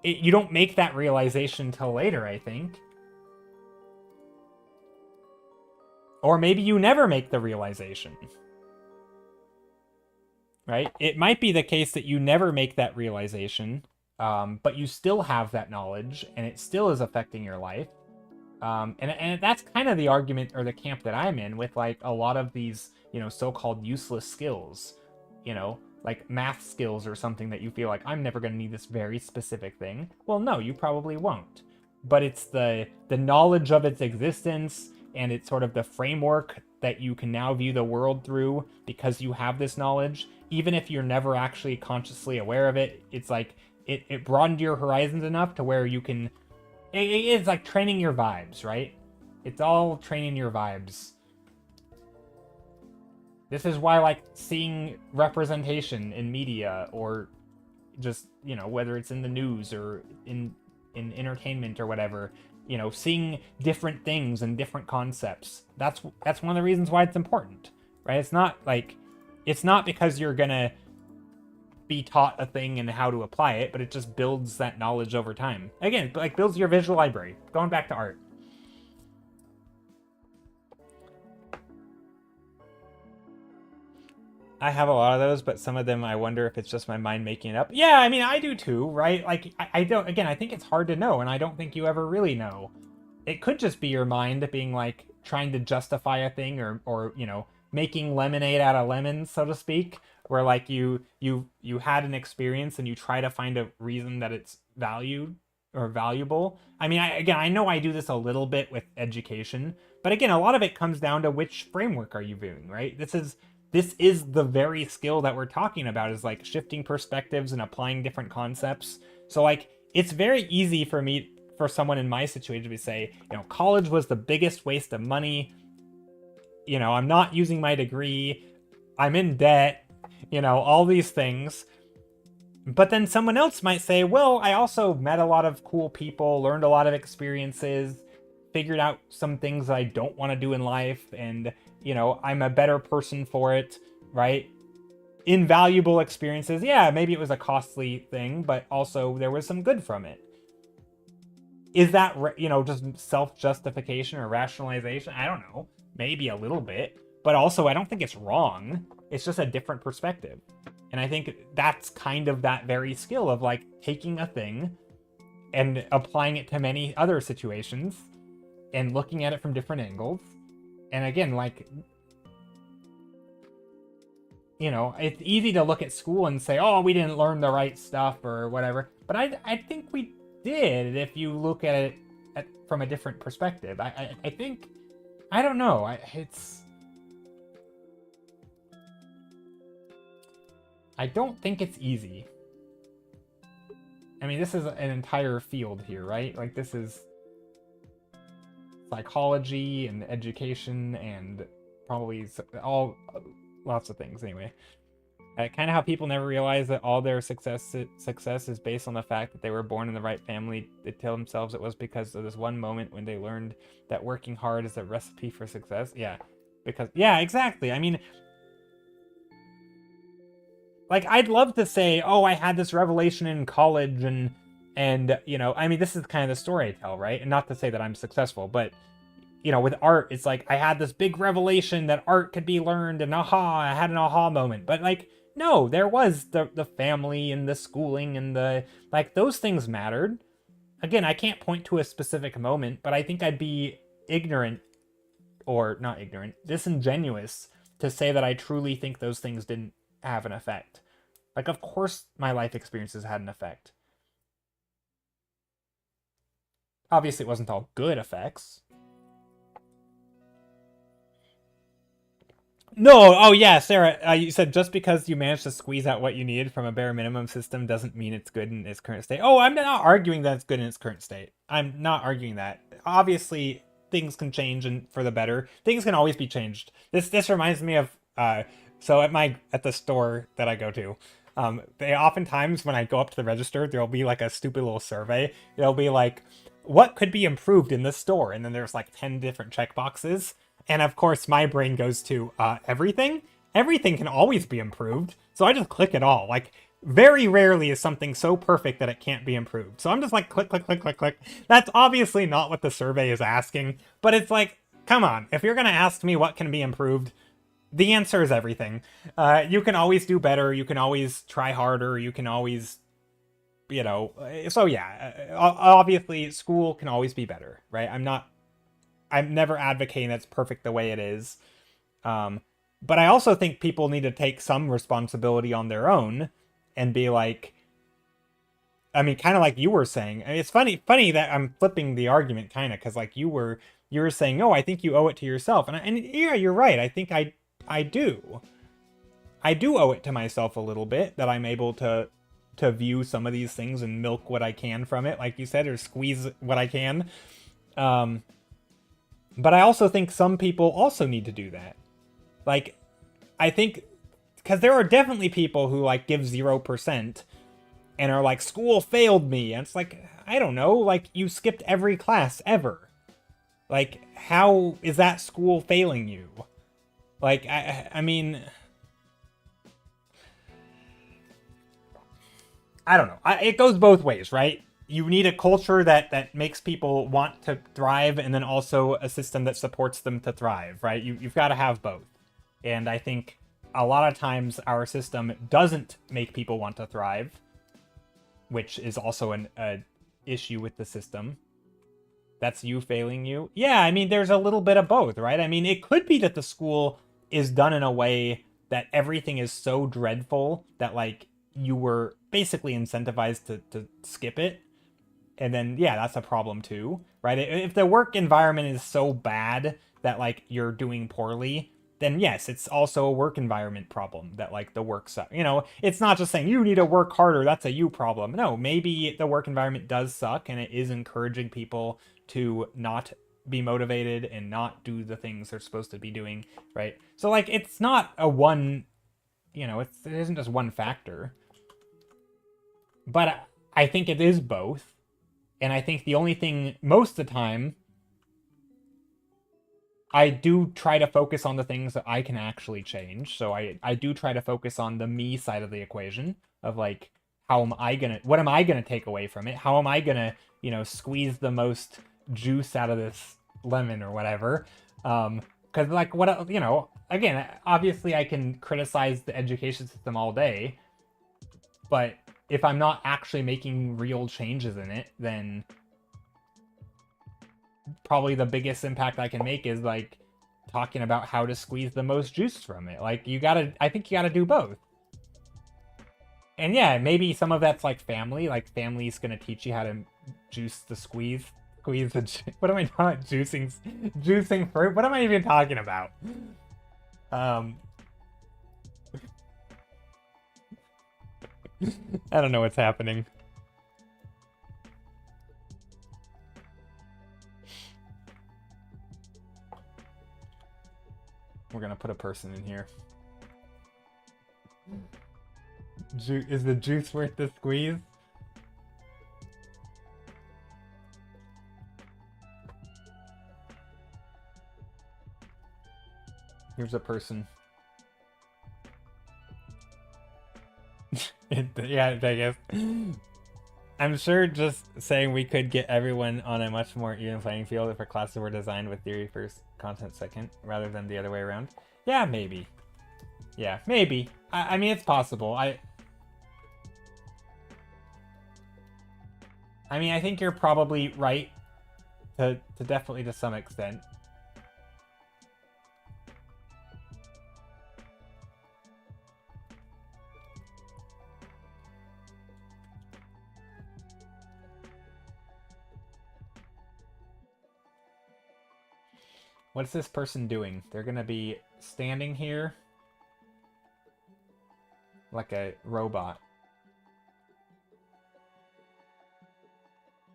you don't make that realization till later, I think. Or maybe you never make the realization. Right? It might be the case that you never make that realization, but you still have that knowledge, and it still is affecting your life. And that's kind of the argument or the camp that I'm in with like a lot of these, so-called useless skills, like math skills or something that you feel like I'm never going to need this very specific thing. Well, no, you probably won't. But it's the knowledge of its existence, and it's sort of the framework that you can now view the world through because you have this knowledge, even if you're never actually consciously aware of it. It's like it broadened your horizons enough to where you can. It's like training your vibes, right? It's all training your vibes. This is why, like, seeing representation in media or just, whether it's in the news or in entertainment or whatever, seeing different things and different concepts. That's one of the reasons why it's important, right? It's not because you're gonna be taught a thing and how to apply it, but it just builds that knowledge over time. Again, like, builds your visual library. Going back to art. I have a lot of those, but some of them I wonder if it's just my mind making it up. Yeah, I mean, I do too, right? Like, I don't, again, I think it's hard to know, and I don't think you ever really know. It could just be your mind being like trying to justify a thing, or you know, making lemonade out of lemons, so to speak, where like you had an experience and you try to find a reason that it's valued or valuable. I mean, again, I know I do this a little bit with education, but again, a lot of it comes down to which framework are you viewing, right? This is the very skill that we're talking about, is like shifting perspectives and applying different concepts. So like, it's very easy for someone in my situation to say, you know, college was the biggest waste of money. You know, I'm not using my degree. I'm in debt, you know, all these things. But then someone else might say, well, I also met a lot of cool people, learned a lot of experiences, figured out some things that I don't want to do in life, and, you know, I'm a better person for it, right? Invaluable experiences. Yeah, maybe it was a costly thing, but also there was some good from it. Is that, you know, just self-justification or rationalization? I don't know. Maybe a little bit. But also, I don't think it's wrong. It's just a different perspective. And I think that's kind of that very skill of, like, taking a thing and applying it to many other situations and looking at it from different angles. And again, like, you know, it's easy to look at school and say, oh, we didn't learn the right stuff or whatever. But I think we did, if you look at it from a different perspective. I think, I don't know, I don't think it's easy. I mean, this is an entire field here, right? Like, this is psychology and education and probably lots of things anyway. Kind of how people never realize that all their success is based on the fact that they were born in the right family. They tell themselves it was because of this one moment when they learned that working hard is a recipe for success. Yeah, exactly. I mean, like, I'd love to say, oh, I had this revelation in college, and you know, I mean, this is kind of the story I tell, right? And not to say that I'm successful, but you know, with art, it's like I had this big revelation that art could be learned, and I had an aha moment. But like, no, there was the family and the schooling and the, like, those things mattered. Again, I can't point to a specific moment, but I think I'd be disingenuous to say that I truly think those things didn't have an effect. Like, of course my life experiences had an effect. Obviously, it wasn't all good effects. No, oh yeah, Sarah, you said just because you managed to squeeze out what you needed from a bare minimum system doesn't mean it's good in its current state. Oh, I'm not arguing that it's good in its current state. I'm not arguing that. Obviously, things can change and for the better. Things can always be changed. This reminds me of so at the store that I go to, they oftentimes, when I go up to the register, there'll be like a stupid little survey. It'll be like, what could be improved in this store? And then there's like 10 different checkboxes. And of course, my brain goes to everything. Everything can always be improved. So I just click it all. Like, very rarely is something so perfect that it can't be improved. So I'm just like, click, click, click, click, click. That's obviously not what the survey is asking. But it's like, come on. If you're going to ask me what can be improved, the answer is everything. You can always do better. You can always try harder. You can always, you know. So yeah, obviously, school can always be better, right? I'm never advocating that's perfect the way it is. But I also think people need to take some responsibility on their own and be like, I mean, kind of like you were saying. I mean, it's funny that I'm flipping the argument, kind of, because like you were saying, no, I think you owe it to yourself, and yeah, you're right. I think I do owe it to myself a little bit, that I'm able to view some of these things and milk what I can from it, like you said, or squeeze what I can. But I also think some people also need to do that. Like, I think, because there are definitely people who, like, give 0% and are like, school failed me. And it's like, I don't know, like, you skipped every class ever. Like, how is that school failing you? Like, I mean, I don't know. It goes both ways, right? You need a culture that makes people want to thrive, and then also a system that supports them to thrive, right? You've got to have both. And I think a lot of times our system doesn't make people want to thrive, which is also an issue with the system. That's you failing you. Yeah, I mean, there's a little bit of both, right? I mean, it could be that the school is done in a way that everything is so dreadful that, like, you were basically incentivized to skip it. And then, yeah, that's a problem too, right? If the work environment is so bad that, like, you're doing poorly, then yes, it's also a work environment problem that, like, the work sucks. You know, it's not just saying you need to work harder, that's a you problem. No, maybe the work environment does suck and it is encouraging people to not be motivated and not do the things they're supposed to be doing, right? So, like, it's not a one, you know, it isn't just one factor. But I think it is both. And I think the only thing, most of the time, I do try to focus on the things that I can actually change. So I do try to focus on the me side of the equation of, like, what am I gonna take away from it? How am I gonna, you know, squeeze the most juice out of this lemon or whatever? Because, like, what, you know, again, obviously I can criticize the education system all day, but if I'm not actually making real changes in it, then probably the biggest impact I can make is, like, talking about how to squeeze the most juice from it. Like, I think you gotta do both. And yeah, maybe some of that's, like, family. Like, family's gonna teach you how to squeeze the, what am I talking, juicing fruit? What am I even talking about? I don't know what's happening. We're gonna put a person in here. Is the juice worth the squeeze? Here's a person. Yeah, I guess. I'm sure just saying we could get everyone on a much more even playing field if our classes were designed with theory first, content second, rather than the other way around. Yeah, maybe. Yeah, maybe. I mean, it's possible. I mean, I think you're probably right to definitely to some extent. What's this person doing? They're gonna be standing here like a robot.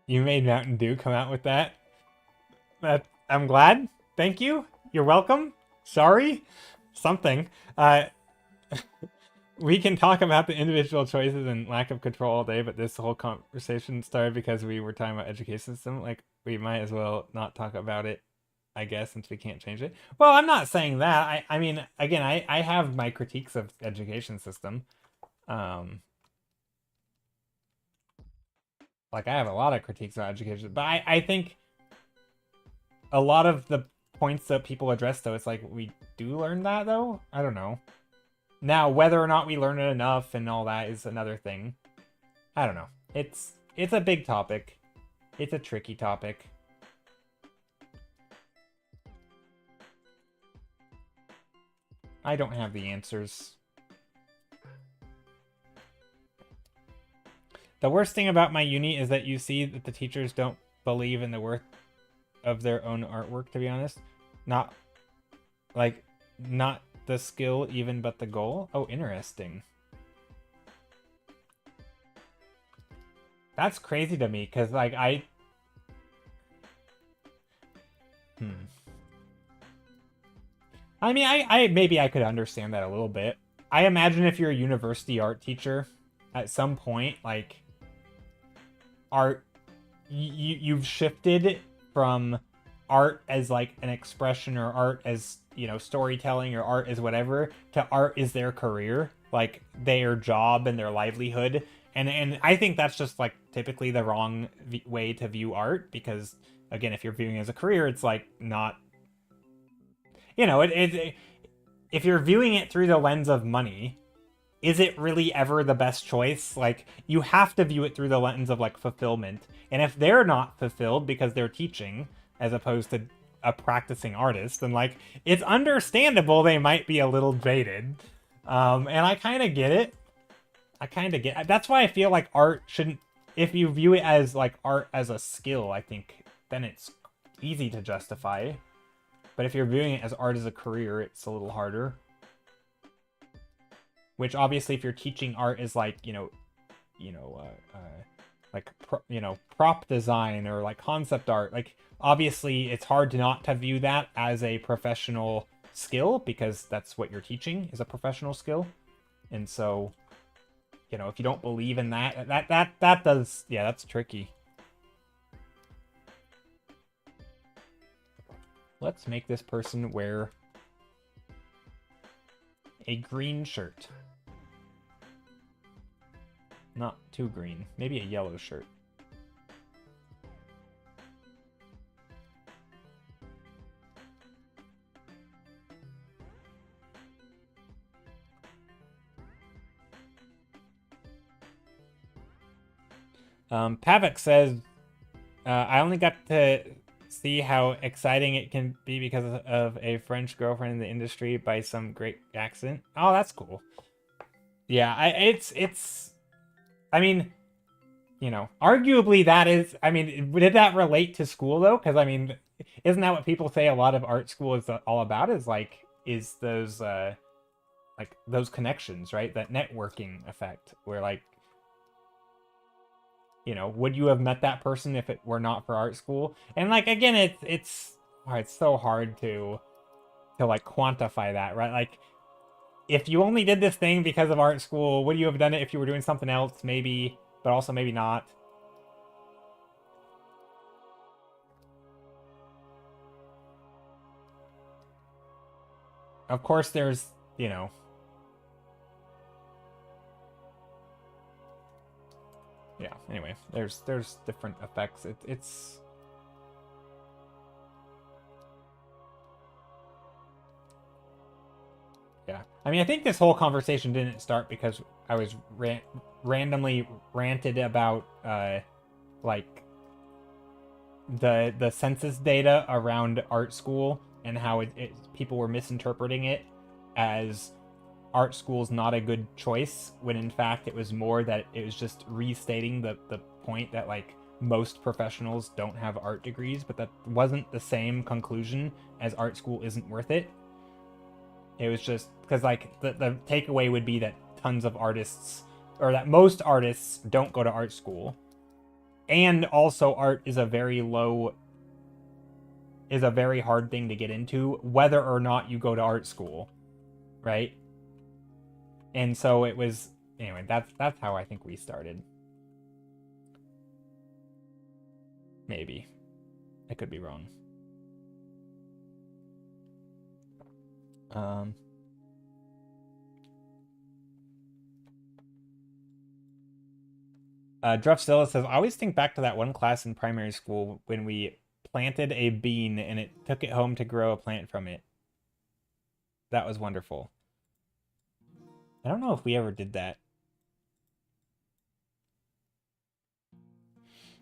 You made Mountain Dew come out with that? I'm glad. Thank you. You're welcome. Sorry. Something. We can talk about the individual choices and lack of control all day, but this whole conversation started because we were talking about education system. Like, we might as well not talk about it, I guess, since we can't change it. Well, I'm not saying that. I mean, again, I have my critiques of education system. Like, I have a lot of critiques about education, but I think a lot of the points that people address, though, it's like, we do learn that, though? I don't know. Now, whether or not we learn it enough and all that is another thing. I don't know. It's a big topic. It's a tricky topic. I don't have the answers. The worst thing about my uni is that you see that the teachers don't believe in the worth of their own artwork, to be honest. Not the skill even, but the goal. Oh, interesting. That's crazy to me, because, like, I mean, I maybe I could understand that a little bit. I imagine if you're a university art teacher, at some point, like, you've shifted from art as, like, an expression, or art as, you know, storytelling, or art as whatever, to art is their career, like, their job and their livelihood. And I think that's just, like, typically the wrong way to view art, because, again, if you're viewing it as a career, it's, like, not, you know, if you're viewing it through the lens of money, is it really ever the best choice? Like, you have to view it through the lens of, like, fulfillment. And if they're not fulfilled because they're teaching, as opposed to a practicing artist, then, like, it's understandable they might be a little jaded. And I kind of get it. That's why I feel like art shouldn't... If you view it as, like, art as a skill, I think, then it's easy to justify. But if you're viewing it as art as a career, it's a little harder. Which obviously, if you're teaching art is like, prop design or like concept art, like obviously it's hard to not to view that as a professional skill because that's what you're teaching is a professional skill. And so, if you don't believe in that does, yeah, that's tricky. Let's make this person wear a green shirt. Not too green. Maybe a yellow shirt. Pavik says, I only got to see how exciting it can be because of a French girlfriend in the industry by some great accent. Oh, that's cool. Yeah, I mean, arguably that is, I mean, did that relate to school though? Because I mean, isn't that what people say a lot of art school is all about? Is those those connections, right? That networking effect, where like, would you have met that person if it were not for art school? And like again, it's so hard to like quantify that, right? Like, if you only did this thing because of art school, would you have done it if you were doing something else? Maybe, but also maybe not. Of course, there's, yeah, anyway, there's different effects. It's yeah. I mean, I think this whole conversation didn't start because I was randomly ranted about like the census data around art school and how people were misinterpreting it as art school's not a good choice, when in fact it was more that it was just restating the point that like most professionals don't have art degrees, but that wasn't the same conclusion as art school isn't worth it. It was just because like the takeaway would be that tons of artists, or that most artists don't go to art school, and also art is a very hard thing to get into whether or not you go to art school, right? And so it was, anyway, that's how I think we started. Maybe. I could be wrong. Druffzilla says, I always think back to that one class in primary school when we planted a bean and it took it home to grow a plant from it. That was wonderful. I don't know if we ever did that.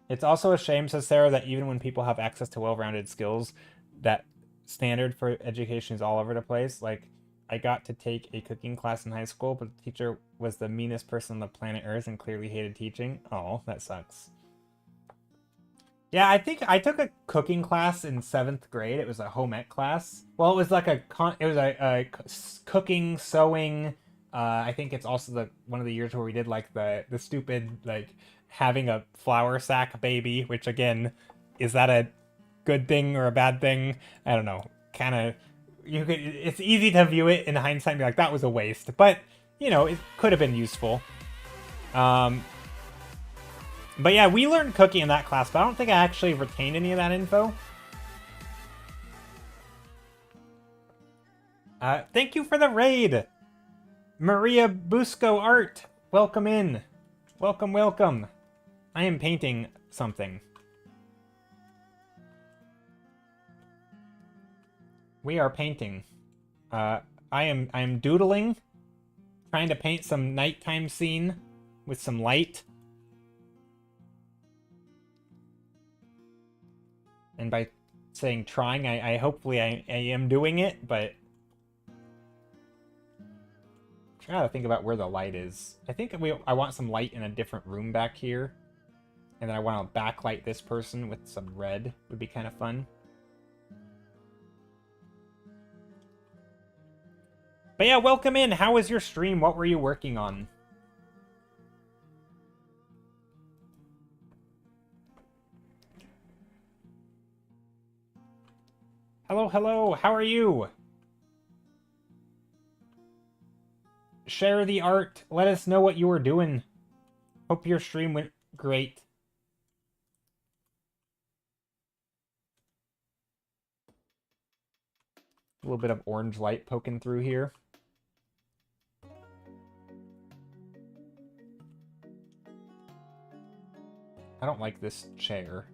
It's also a shame, says Sarah, that even when people have access to well-rounded skills, that standard for education is all over the place. Like, I got to take a cooking class in high school, but the teacher was the meanest person on the planet Earth and clearly hated teaching. Oh, that sucks. Yeah, I think I took a cooking class in 7th grade. It was a home ec class. Well, it was like a cooking, sewing. I think it's also one of the years where we did like the stupid like having a flour sack baby, which again, is that a good thing or a bad thing? I don't know. Kind of, it's easy to view it in hindsight and be like, that was a waste, but it could have been useful. But yeah, we learned cooking in that class, but I don't think I actually retained any of that info. Thank you for the raid, Maria Busco Art. Welcome in. Welcome, welcome. I am painting something. We are painting. I am doodling, trying to paint some nighttime scene with some light. And by saying trying, I hopefully I am doing it, but I'm trying to think about where the light is. I think I want some light in a different room back here. And then I want to backlight this person with some red. Would be kind of fun. But yeah, welcome in. How was your stream? What were you working on? Hello, hello. How are you? Share the art. Let us know what you were doing. Hope your stream went great. A little bit of orange light poking through here. I don't like this chair.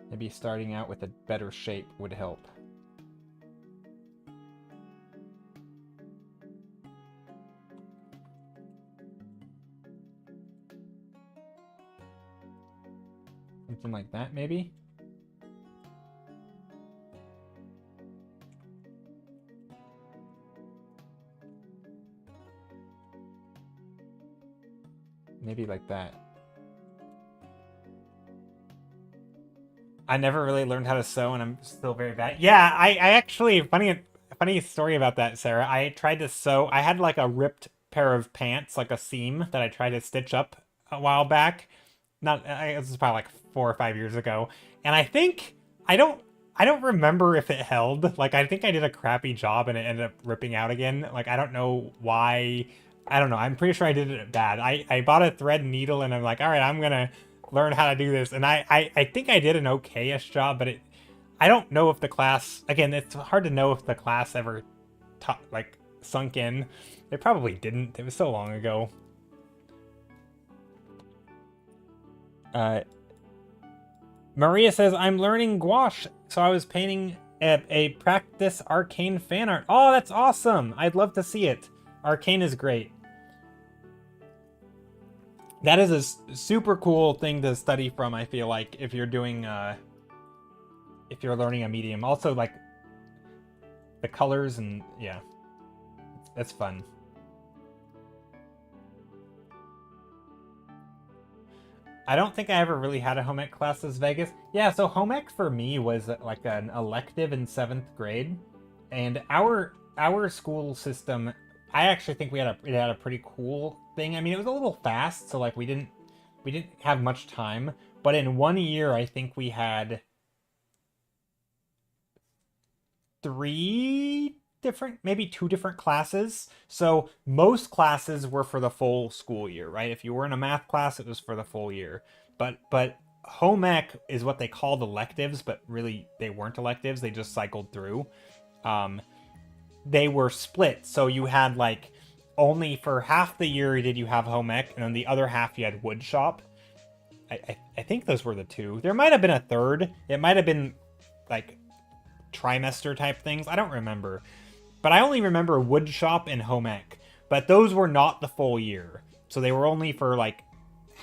Maybe starting out with a better shape would help. Something like that, maybe? Maybe like that. I never really learned how to sew, and I'm still very bad. Yeah, I actually, funny story about that, Sarah. I tried to sew. I had like a ripped pair of pants, like a seam that I tried to stitch up a while back. This was probably like 4 or 5 years ago, and I think I don't remember if it held. Like, I think I did a crappy job and it ended up ripping out again. Like, I don't know why. I don't know. I'm pretty sure I did it bad. I bought a thread and needle, and I'm like, all right, I'm gonna learn how to do this. And I think I did an okay-ish job, but I don't know if the class, again, it's hard to know if the class ever sunk in. It probably didn't. It was so long ago. Maria says, I'm learning gouache, so I was painting a practice Arcane fan art. Oh, that's awesome. I'd love to see it. Arcane is great. That is a super cool thing to study from, I feel like, if you're doing, if you're learning a medium. Also, like, the colors and, yeah. That's fun. I don't think I ever really had a home ec class as Vegas. Yeah, so home ec for me was like an elective in 7th grade. And our school system, I actually think it had a pretty cool thing. I mean, it was a little fast, so like we didn't have much time, but in 1 year I think we had 3 different, maybe 2 different classes. So most classes were for the full school year, right? If you were in a math class, it was for the full year. But home ec is what they called electives, but really they weren't electives. They just cycled through. They were split, so you had like only for half the year did you have home ec, and then the other half you had wood shop. I think those were the 2. There might have been a third. It might have been like trimester type things. I don't remember. But I only remember wood shop and home ec. But those were not the full year. So they were only for like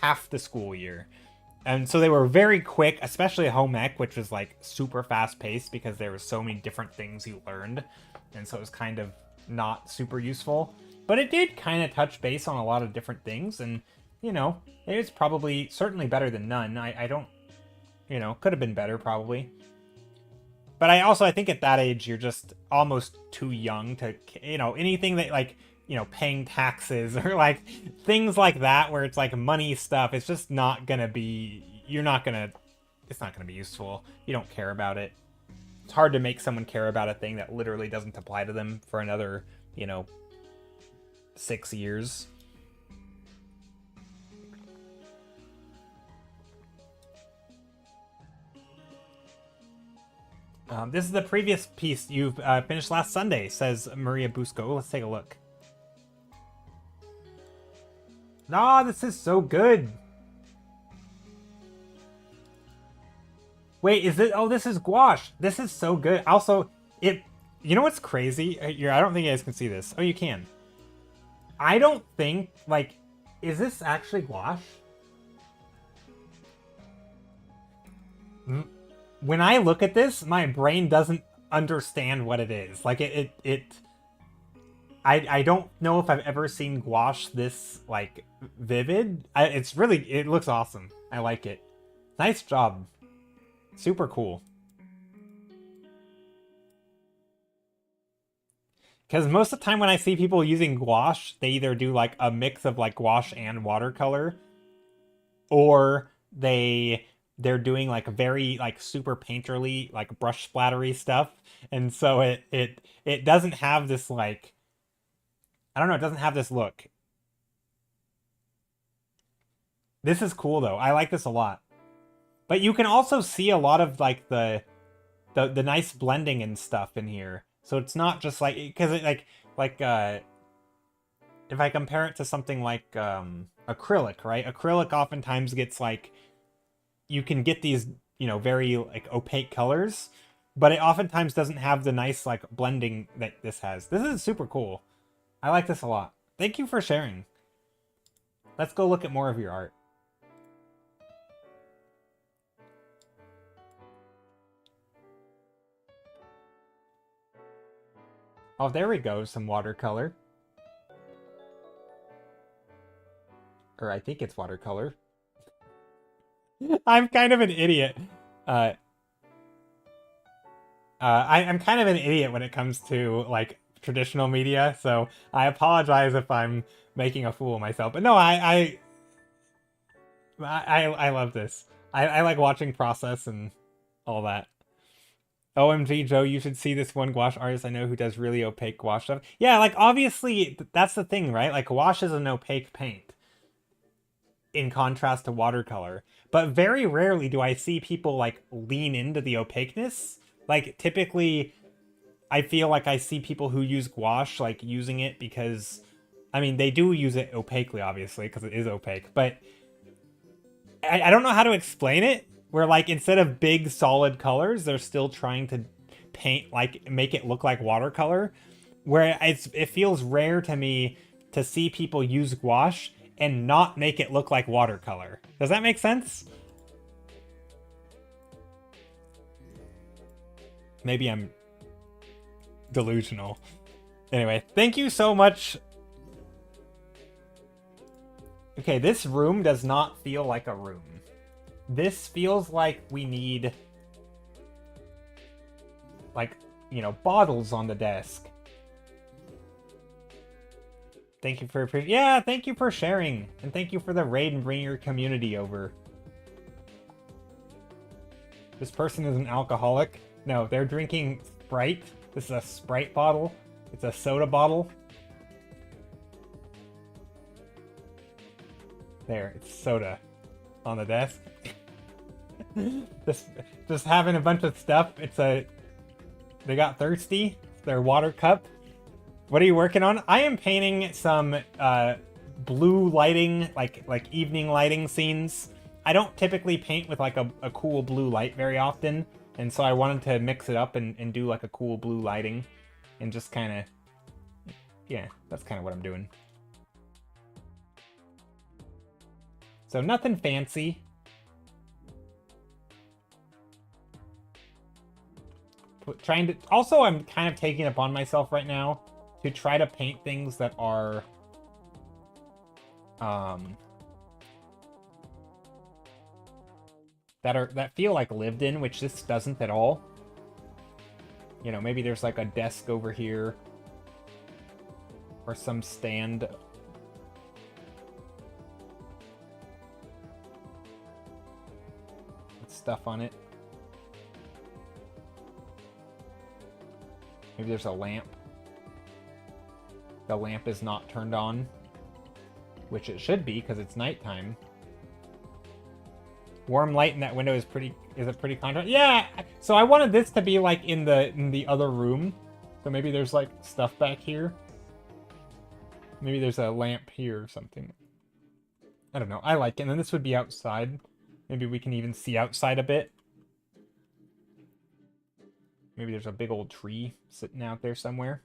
half the school year. And so they were very quick, especially home ec, which was like super fast paced because there were so many different things you learned. And so it was kind of not super useful. But it did kind of touch base on a lot of different things. And, you know, it was probably certainly better than none. I don't, you know, could have been better probably. But I think at that age, you're just almost too young to, you know, anything that like, you know, paying taxes or like things like that where it's like money stuff. It's just not going to be, it's not going to be useful. You don't care about it. It's hard to make someone care about a thing that literally doesn't apply to them for another, you know, 6 years. This is the previous piece you've finished last Sunday, says Maria Busco. Let's take a look. Ah, this is so good. Wait, is it? Oh, this is gouache. This is so good. Also, you know what's crazy? I don't think you guys can see this. Oh, you can. I don't think, like, is this actually gouache? When I look at this, my brain doesn't understand what it is. Like, I don't know if I've ever seen gouache this, like, vivid. It looks awesome. I like it. Nice job. Super cool. Because most of the time when I see people using gouache, they either do like a mix of like gouache and watercolor, or they're doing like very like super painterly like brush splattery stuff, and so it doesn't have this like, I don't know, it doesn't have this look. This is cool though. I like this a lot. But you can also see a lot of like the nice blending and stuff in here. So it's not just like, because it like if I compare it to something like acrylic, right? Acrylic oftentimes gets like, you can get these, you know, very like opaque colors, but it oftentimes doesn't have the nice like blending that this has. This is super cool. I like this a lot. Thank you for sharing. Let's go look at more of your art. Oh, there we go, some watercolor. Or I think it's watercolor. I'm kind of an idiot. I'm kind of an idiot when it comes to, like, traditional media, so I apologize if I'm making a fool of myself. But no, I love this. I like watching process and all that. OMG, Joe, you should see this one gouache artist I know who does really opaque gouache stuff. Yeah, like, obviously, that's the thing, right? Like, gouache is an opaque paint, in contrast to watercolor. But very rarely do I see people, like, lean into the opaqueness. Like, typically, I feel like I see people who use gouache, like, using it because, I mean, they do use it opaquely, obviously, because it is opaque, but I don't know how to explain it, where, like, instead of big, solid colors, they're still trying to paint, like, make it look like watercolor, where it feels rare to me to see people use gouache and not make it look like watercolor. Does that make sense? Maybe I'm delusional. Anyway, thank you so much. Okay, this room does not feel like a room. This feels like we need, like, you know, bottles on the desk. Thank you for, yeah, thank you for sharing. And thank you for the raid and bringing your community over. This person is an alcoholic. No, they're drinking Sprite. This is a Sprite bottle. It's a soda bottle. There, it's soda on the desk. just having a bunch of stuff. They got thirsty. It's their water cup. What are you working on? I am painting some blue lighting, like evening lighting scenes. I don't typically paint with like a cool blue light very often, and so I wanted to mix it up and do like a cool blue lighting, and just kind of, yeah, that's kind of what I'm doing. So nothing fancy. Trying to, also I'm kind of taking it upon myself right now to try to paint things that are that feel like lived in, which this doesn't at all. You know, maybe there's like a desk over here or some stand. With stuff on it. Maybe there's a lamp. The lamp is not turned on, which it should be because it's nighttime. Warm light in that window is a pretty contrast. Yeah, so I wanted this to be like in the other room. So maybe there's like stuff back here. Maybe there's a lamp here or something. I don't know. I like it. And then this would be outside. Maybe we can even see outside a bit. Maybe there's a big old tree sitting out there somewhere.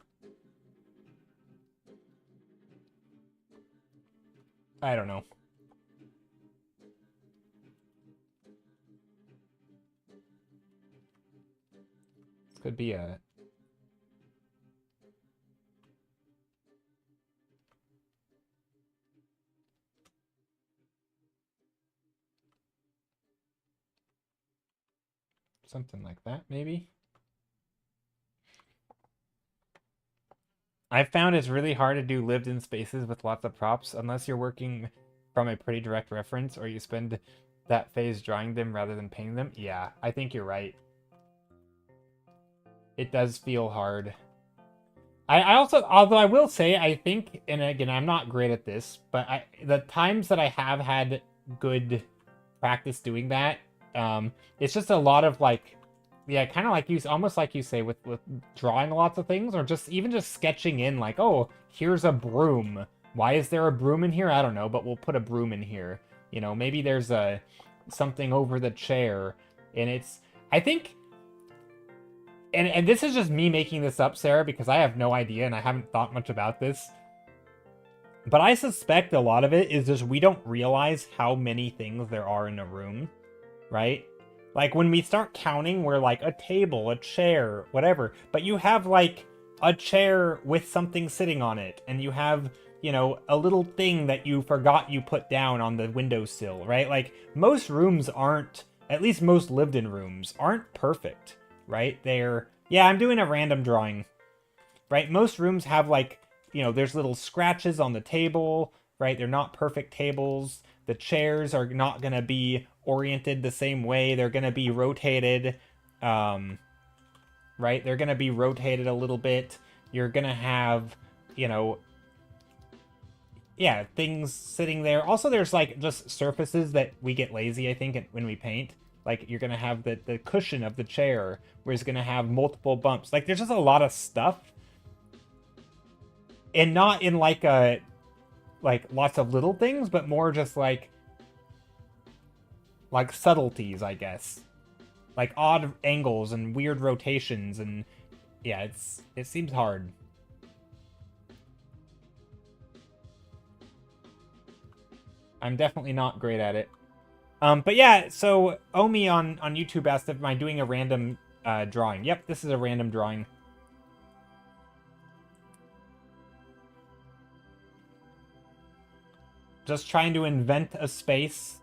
I don't know. This could be a... something like that, maybe? I've found it's really hard to do lived-in spaces with lots of props unless you're working from a pretty direct reference or you spend that phase drawing them rather than painting them. Yeah, I think you're right. It does feel hard. I also, although I will say, I think, and again, I'm not great at this, but the times that I have had good practice doing that, it's just a lot of like, yeah, kind of like you, almost like you say with drawing lots of things, or just even just sketching in like, oh, here's a broom. Why is there a broom in here? I don't know, but we'll put a broom in here. You know, maybe there's something over the chair, and it's, I think, and this is just me making this up, Sarah, because I have no idea and I haven't thought much about this. But I suspect a lot of it is just we don't realize how many things there are in a room, right? Like, when we start counting, we're like, a table, a chair, whatever. But you have, like, a chair with something sitting on it. And you have, you know, a little thing that you forgot you put down on the windowsill, right? Like, most rooms aren't, at least most lived-in rooms, aren't perfect, right? They're, yeah, I'm doing a random drawing, right? Most rooms have, like, you know, there's little scratches on the table, right? They're not perfect tables. The chairs are not going to be oriented the same way. They're going to be rotated, right? They're going to be rotated a little bit. You're going to have, you know, yeah, things sitting there. Also, there's, like, just surfaces that we get lazy, I think, when we paint. Like, you're going to have the cushion of the chair, where it's going to have multiple bumps. Like, there's just a lot of stuff. And not in, like, lots of little things, but more just, like subtleties, I guess. Like, odd angles and weird rotations, and yeah, it seems hard. I'm definitely not great at it. But yeah, so Omi on YouTube asked if am I doing a random drawing. Yep, this is a random drawing. Just trying to invent a space.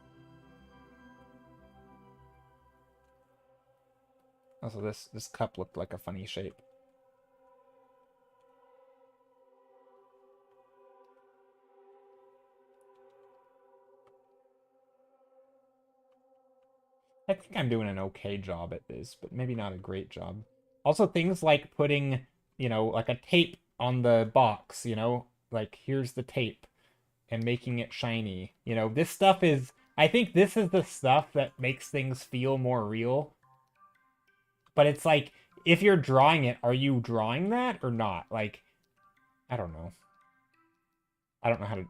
Also, this cup looked like a funny shape. I think I'm doing an okay job at this, but maybe not a great job. Also, things like putting, you know, like a tape on the box, you know? Like, here's the tape, and making it shiny. You know, this stuff is... I think this is the stuff that makes things feel more real. But it's like, if you're drawing it, are you drawing that or not? Like, I don't know. I don't know how to...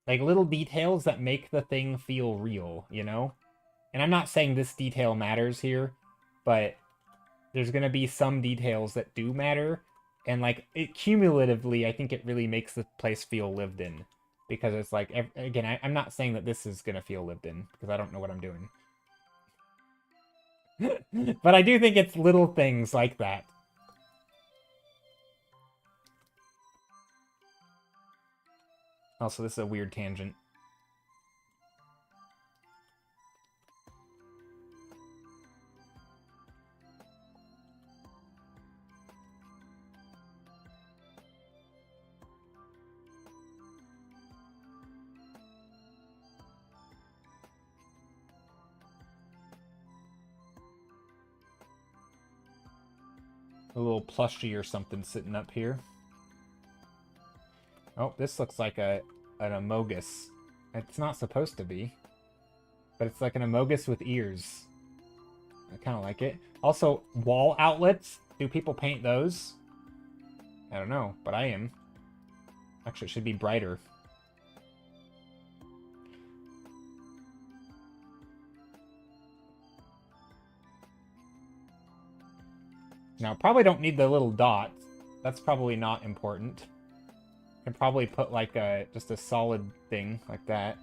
Like, little details that make the thing feel real, you know? And I'm not saying this detail matters here, but there's going to be some details that do matter. And, like, cumulatively, I think it really makes the place feel lived in. Because it's like, again, I'm not saying that this is going to feel lived in, because I don't know what I'm doing. But I do think it's little things like that. Also, this is a weird tangent. A little plushie or something sitting up here. Oh, this looks like an Amogus. It's not supposed to be. But it's like an Amogus with ears. I kind of like it. Also, wall outlets. Do people paint those? I don't know, but I am. Actually, it should be brighter. Now, probably don't need the little dots. That's probably not important. Can probably put like just a solid thing like that.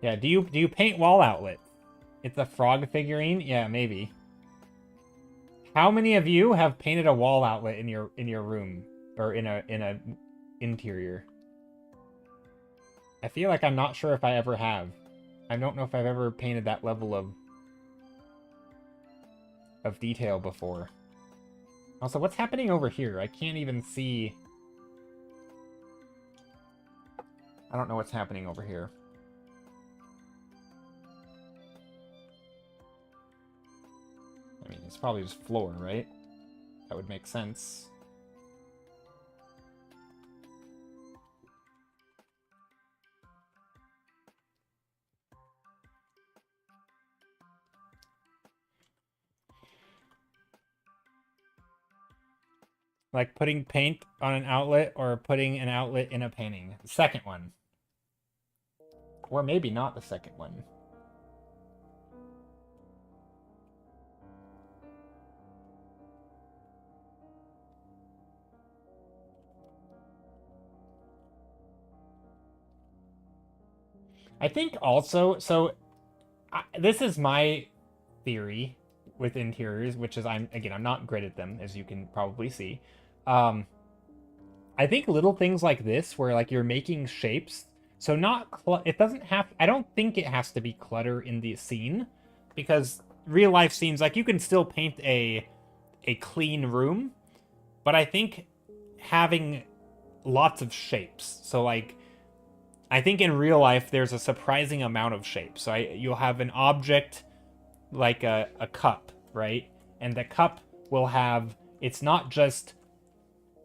Yeah, do you paint wall outlets? It's a frog figurine? Yeah, maybe. How many of you have painted a wall outlet in your room or in a interior? I feel like I'm not sure if I ever have. I don't know if I've ever painted that level of detail before. Also, what's happening over here? I can't even see. I don't know what's happening over here. I mean, it's probably just floor, right? That would make sense. Like putting paint on an outlet or putting an outlet in a painting. The second one. Or maybe not the second one. I think also, so this is my theory with interiors, which is I'm not great at them, as you can probably see. I think little things like this, where like you're making shapes, so it doesn't have. I don't think it has to be clutter in the scene, because real life scenes, like you can still paint a clean room, but I think having lots of shapes. So like, I think in real life there's a surprising amount of shapes. So you'll have an object like a cup, right? And the cup will have, it's not just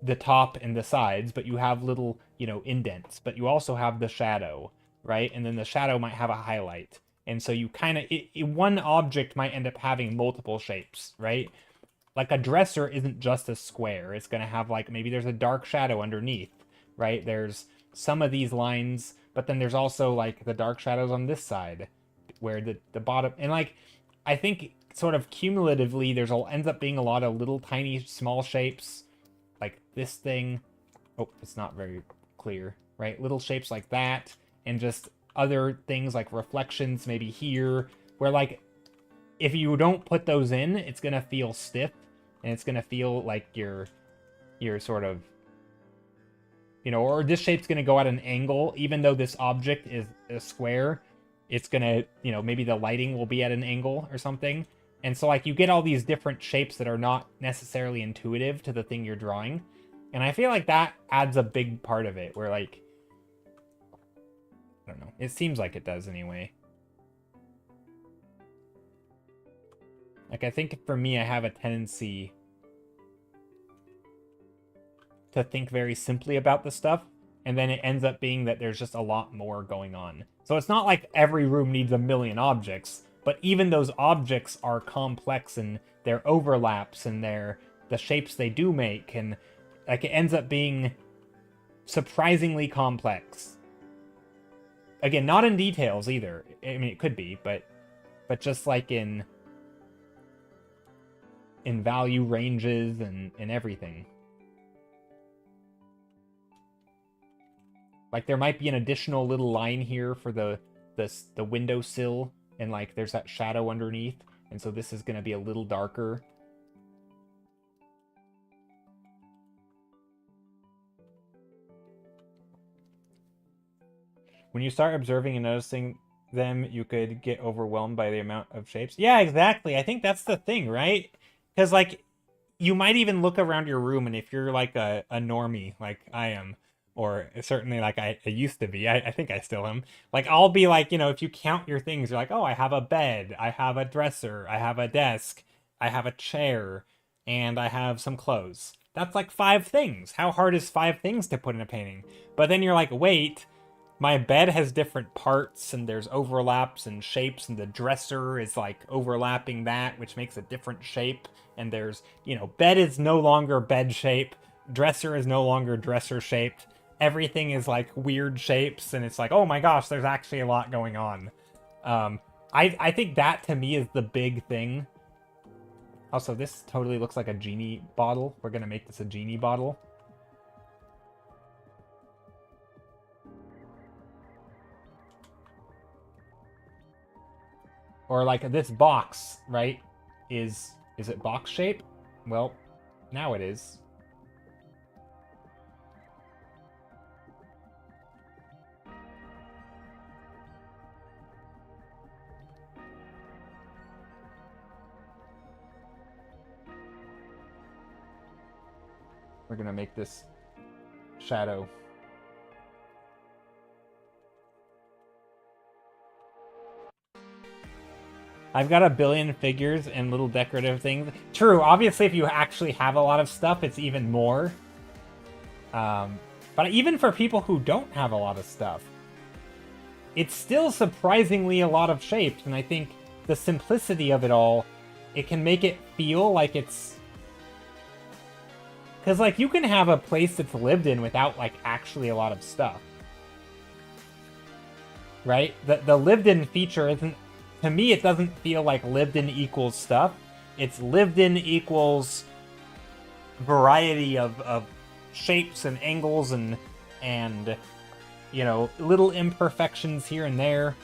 the top and the sides, but you have little, indents, but you also have the shadow, right? And then the shadow might have a highlight. And so you kind of, one object might end up having multiple shapes, right? Like a dresser isn't just a square. It's going to have like, maybe there's a dark shadow underneath, right? There's some of these lines, but then there's also like the dark shadows on this side where the bottom, and like, I think sort of cumulatively, ends up being a lot of little tiny small shapes, like this thing. Oh, it's not very clear, right? Little shapes like that, and just other things like reflections maybe here, where like, if you don't put those in, it's gonna feel stiff, and it's gonna feel like you're sort of, or this shape's gonna go at an angle, even though this object is a square. It's gonna, maybe the lighting will be at an angle or something. And so like you get all these different shapes that are not necessarily intuitive to the thing you're drawing. And I feel like that adds a big part of it, where like, I don't know, it seems like it does anyway. Like, I think for me, I have a tendency to think very simply about the stuff, and then it ends up being that there's just a lot more going on. So it's not like every room needs a million objects, but even those objects are complex in their overlaps and the shapes they do make, and like it ends up being surprisingly complex. Again, not in details either. I mean, it could be, but just like in value ranges and everything. Like there might be an additional little line here for the windowsill, and like there's that shadow underneath, and so this is going to be a little darker. When you start observing and noticing them, you could get overwhelmed by the amount of shapes. Yeah, exactly. I think that's the thing, right? Because like you might even look around your room, and if you're like a normie like I am, or certainly like I used to be, I think I still am, like I'll be like, if you count your things, you're like, oh, I have a bed, I have a dresser, I have a desk, I have a chair, and I have some clothes. That's like 5 things. How hard is 5 things to put in a painting? But then you're like, wait, my bed has different parts, and there's overlaps and shapes, and the dresser is like overlapping that, which makes a different shape. And there's, bed is no longer bed shape, dresser is no longer dresser shaped. Everything is like weird shapes, and it's like, oh my gosh, there's actually a lot going on. I think that to me is the big thing. Also, this totally looks like a genie bottle. We're gonna make this a genie bottle. Or like this box, right? Is it box shape? Well, now it is. We're gonna make this shadow. I've got a billion figures and little decorative things. True, obviously if you actually have a lot of stuff, it's even more. But even for people who don't have a lot of stuff, it's still surprisingly a lot of shapes, and I think the simplicity of it all, it can make it feel like it's... Because, like, you can have a place that's lived in without, like, actually a lot of stuff. Right? The lived-in feature isn't... To me, it doesn't feel like lived-in equals stuff. It's lived-in equals variety of shapes and angles and you know, little imperfections here and there.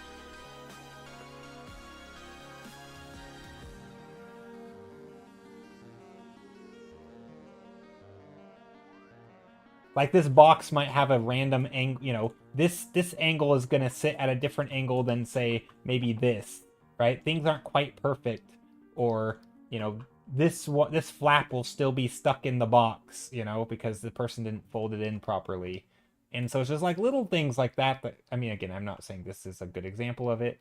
Like this box might have a random angle, you know, this angle is going to sit at a different angle than say maybe this, right? Things aren't quite perfect, or, you know, this flap will still be stuck in the box, you know, because the person didn't fold it in properly. And so it's just like little things like that that, I mean, again, I'm not saying this is a good example of it.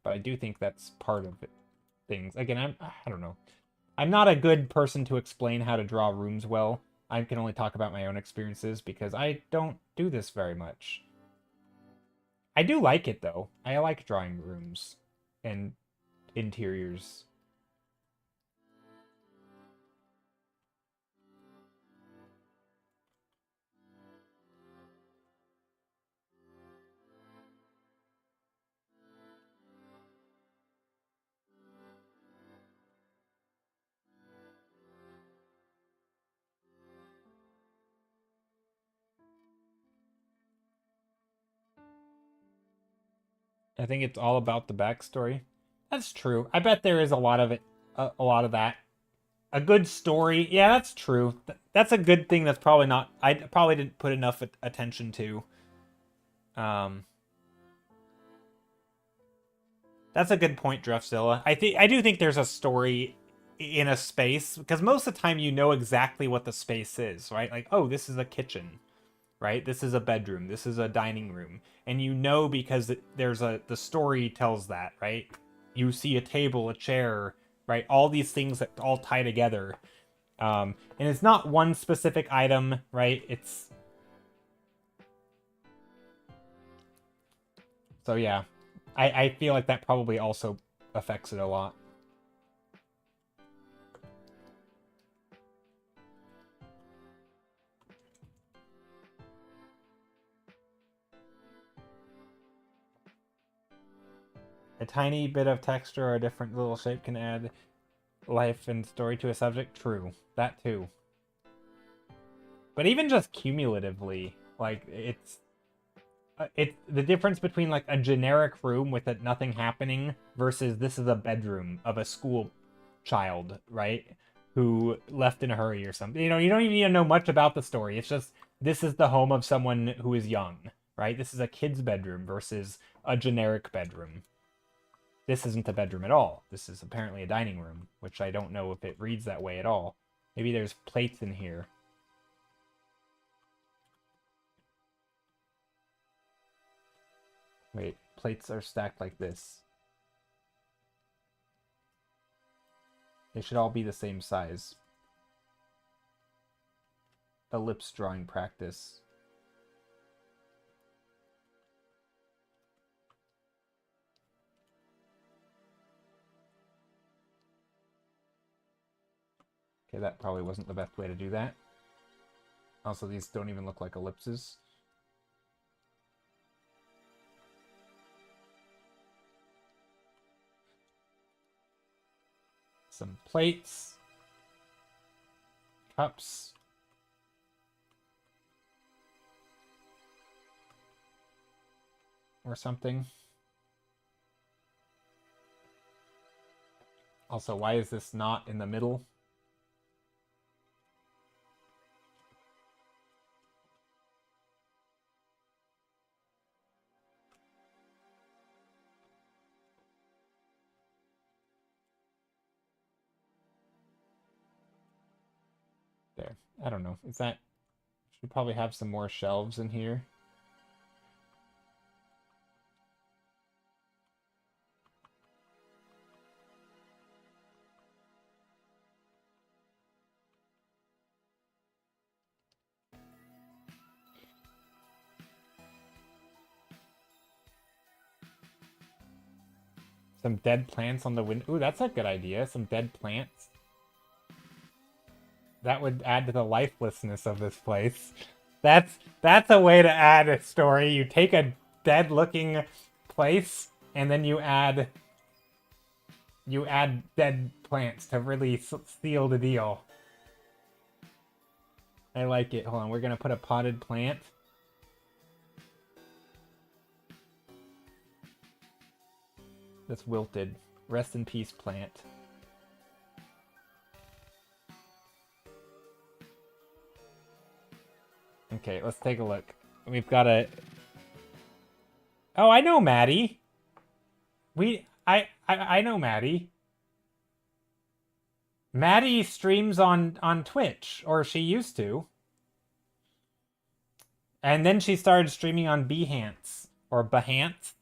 But I do think that's part of it. Things. Again, I don't know. I'm not a good person to explain how to draw rooms well. I can only talk about my own experiences because I don't do this very much. I do like it, though. I like drawing rooms and interiors. I think it's all about the backstory. That's true. I bet there is a lot of it, a lot of that. A good story. Yeah, that's true. That's a good thing that's probably not... I probably didn't put enough attention to. That's a good point, Drefzilla. I do think there's a story in a space, because most of the time you know exactly what the space is, right? Like, oh, this is a kitchen, right? This is a bedroom. This is a dining room, and you know because the story tells that, right? You see a table, a chair, right? All these things that all tie together, and it's not one specific item, right? It's... So yeah, I feel like that probably also affects it a lot. A tiny bit of texture or a different little shape can add life and story to a subject. True. That too. But even just cumulatively, like, it's the difference between like a generic room with nothing happening versus this is a bedroom of a school child, right? Who left in a hurry or something. You know, you don't even need to know much about the story. It's just this is the home of someone who is young, right? This is a kid's bedroom versus a generic bedroom. This isn't a bedroom at all. This is apparently a dining room, which I don't know if it reads that way at all. Maybe there's plates in here. Wait, plates are stacked like this. They should all be the same size. Ellipse drawing practice. Okay, that probably wasn't the best way to do that. Also, these don't even look like ellipses. Some plates. Cups. Or something. Also, why is this not in the middle? There. I don't know. Is that... Should probably have some more shelves in here. Some dead plants on the window. Ooh, that's a good idea. Some dead plants. That would add to the lifelessness of this place. That's a way to add a story. You take a dead-looking place, and then you add dead plants to really seal the deal. I like it. Hold on, we're gonna put a potted plant. That's wilted. Rest in peace, plant. Okay, let's take a look. We've got a... Oh, I know Maddie. I know Maddie. Maddie streams on Twitch, or she used to. And then she started streaming on Behance, or Behance,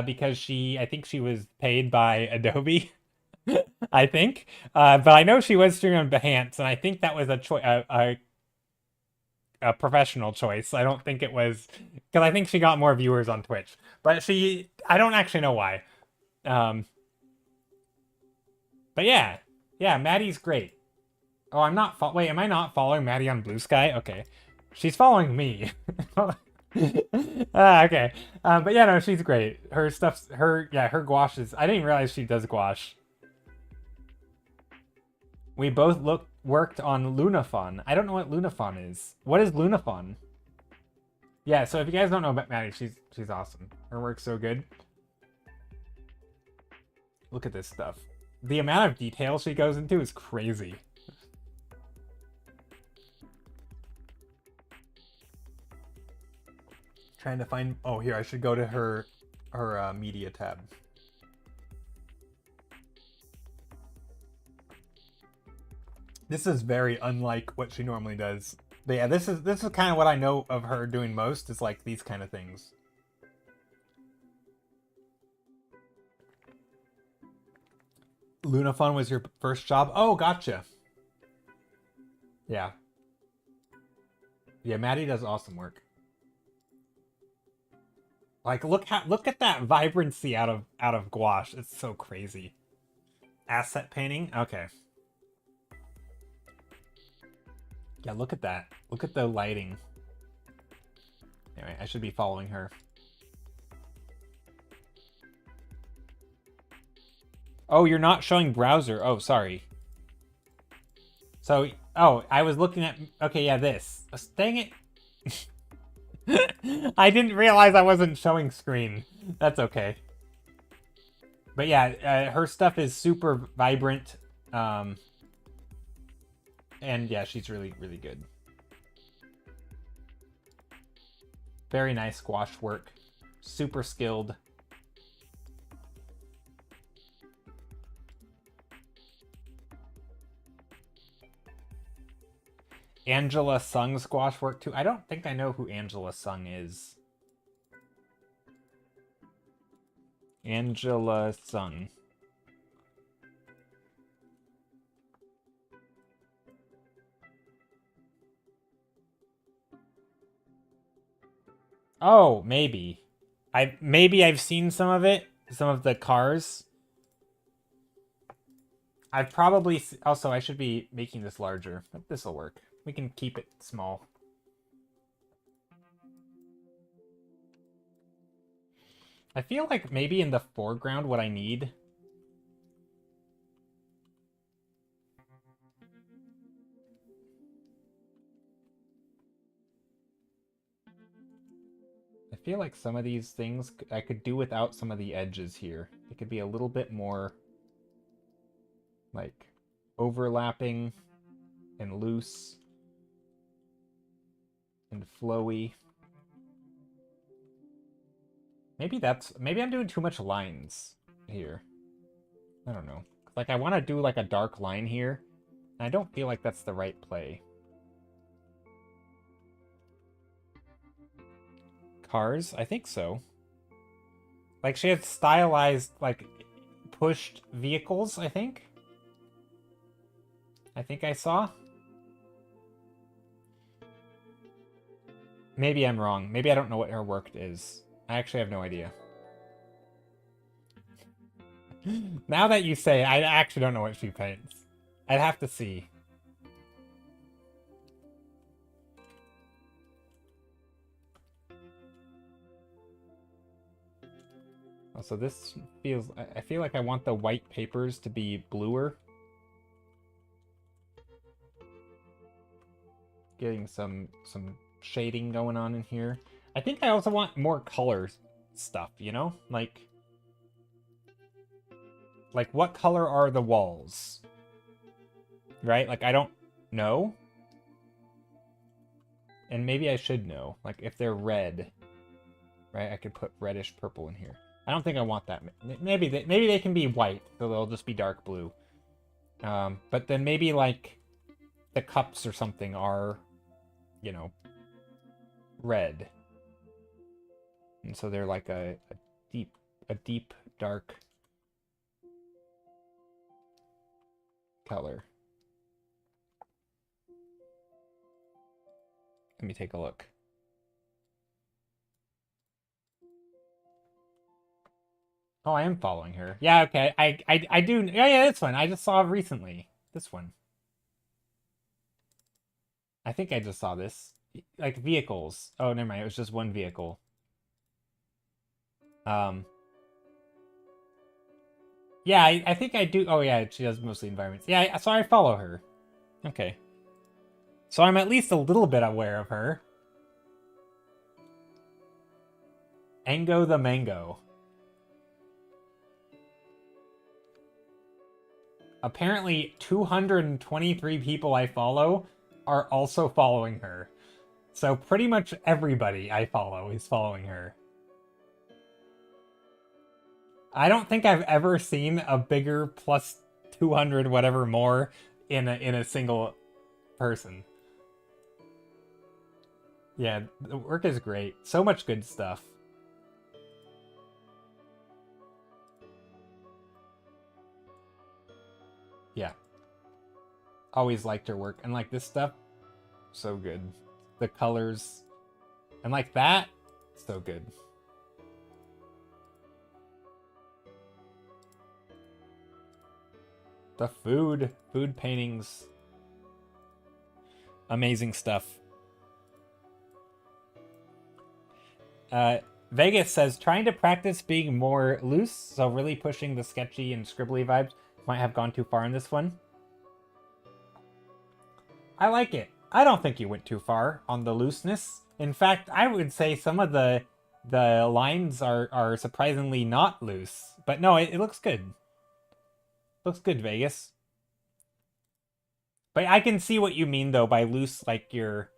because I think she was paid by Adobe. I think. But I know she was streaming on Behance, and I think that was a professional choice. I don't think it was, because I think she got more viewers on Twitch. But I don't actually know why. But yeah, Maddie's great. Oh, I'm not, wait, am I not following Maddie on Blue Sky? Okay. She's following me. Okay. But yeah, no, she's great. Her stuff's, her gouache is, I didn't even realize she does gouache. We both worked on Lunafon. I don't know what Lunafon is. What is Lunafon? Yeah, so if you guys don't know about Maddie, she's awesome. Her work's so good. Look at this stuff. The amount of detail she goes into is crazy. Trying to find... Oh, here, I should go to her media tab. This is very unlike what she normally does. But yeah, this is kind of what I know of her doing most, is like these kind of things. Lunafon was your first job? Oh, gotcha. Yeah. Yeah, Maddie does awesome work. Like, look at that vibrancy out of gouache. It's so crazy. Asset painting? Okay. Yeah, look at that. Look at the lighting. Anyway, I should be following her. Oh, you're not showing browser. Oh, sorry. So, oh, I was looking at... Okay, yeah, this. Dang it. I didn't realize I wasn't showing screen. That's okay. But yeah, her stuff is super vibrant. And yeah, she's really, really good. Very nice gouache work. Super skilled. Angela Sung's gouache work too. I don't think I know who Angela Sung is. Angela Sung. Oh, maybe. Maybe I've seen some of it. Some of the cars. I've probably... Also, I should be making this larger, but this will work. We can keep it small. I feel like maybe in the foreground what I need... I feel like some of these things I could do without some of the edges here. It could be a little bit more... like overlapping and loose and flowy. Maybe I'm doing too much lines here. I don't know. Like I want to do like a dark line here. And I don't feel like that's the right play. Cars? I think so. Like she had stylized like pushed vehicles, I think. I saw. Maybe I'm wrong. Maybe I don't know what her work is. I actually have no idea. Now that you say, I actually don't know what she paints. I'd have to see. Oh, so this feels... I feel like I want the white papers to be bluer. Getting some shading going on in here. I think I also want more color stuff, you know? Like what color are the walls? Right? Like I don't know. And maybe I should know. Like if they're red, right? I could put reddish purple in here. I don't think I want that. Maybe they can be white, so they'll just be dark blue. But then maybe like the cups or something are, you know, red. And so they're like a deep dark color. Let me take a look. Oh, I am following her. Yeah, okay. I do. Yeah, this one. I just saw recently. This one. I think I just saw this. Like vehicles. Oh, never mind. It was just one vehicle. Yeah, I think I do. Oh, yeah, she does mostly environments. Yeah, so I follow her. Okay. So I'm at least a little bit aware of her. Ango the Mango. Apparently, 223 people I follow are also following her. So pretty much everybody I follow is following her. I don't think I've ever seen a bigger plus 200 whatever more in a single person. Yeah, the work is great. So much good stuff. Yeah. Always liked her work. And like this stuff, so good. The colors. And like that, so good. The food paintings. Amazing stuff. Vegas says, trying to practice being more loose, so really pushing the sketchy and scribbly vibes might have gone too far in this one. I like it. I don't think you went too far on the looseness. In fact, I would say some of the lines are surprisingly not loose. But no, it looks good. Looks good, Vegas. But I can see what you mean, though, by loose, like you're...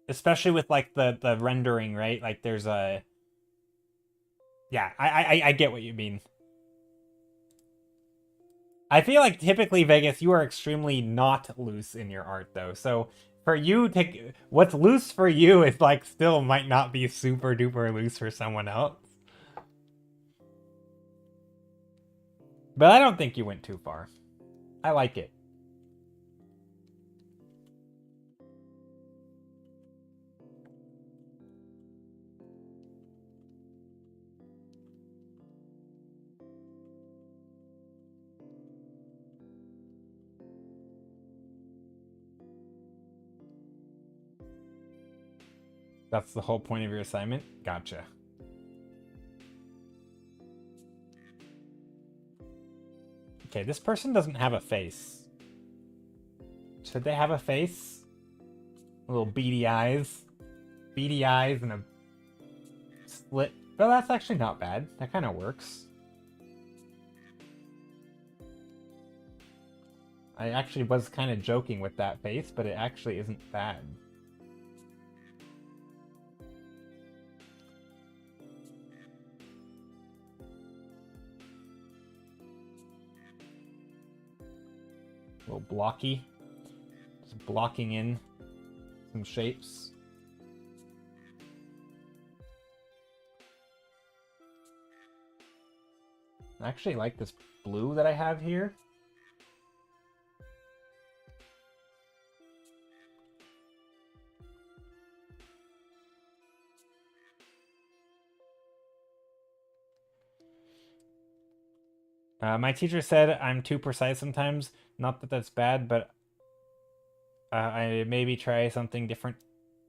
Especially with, like, the rendering, right? Like, there's a... Yeah, I get what you mean. I feel like typically, Vegas, you are extremely not loose in your art, though. So for you to... What's loose for you is, like, still might not be super duper loose for someone else. But I don't think you went too far. I like it. That's the whole point of your assignment? Gotcha. Okay, this person doesn't have a face. Should they have a face? A little beady eyes. Beady eyes and a slit. Well, that's actually not bad. That kind of works. I actually was kind of joking with that face, but it actually isn't bad. A little blocky. Just blocking in some shapes. I actually like this blue that I have here. My teacher said I'm too precise sometimes. Not that that's bad, but I maybe try something different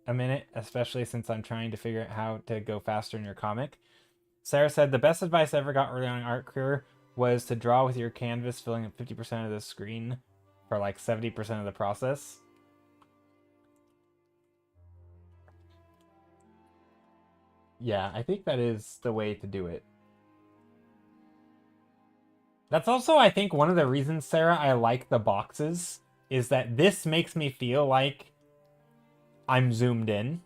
a minute, especially since I'm trying to figure out how to go faster in your comic. Sarah said, the best advice I ever got early on in art career was to draw with your canvas, filling up 50% of the screen for like 70% of the process. Yeah, I think that is the way to do it. That's also, I think, one of the reasons, Sarah, I like the boxes, is that this makes me feel like I'm zoomed in.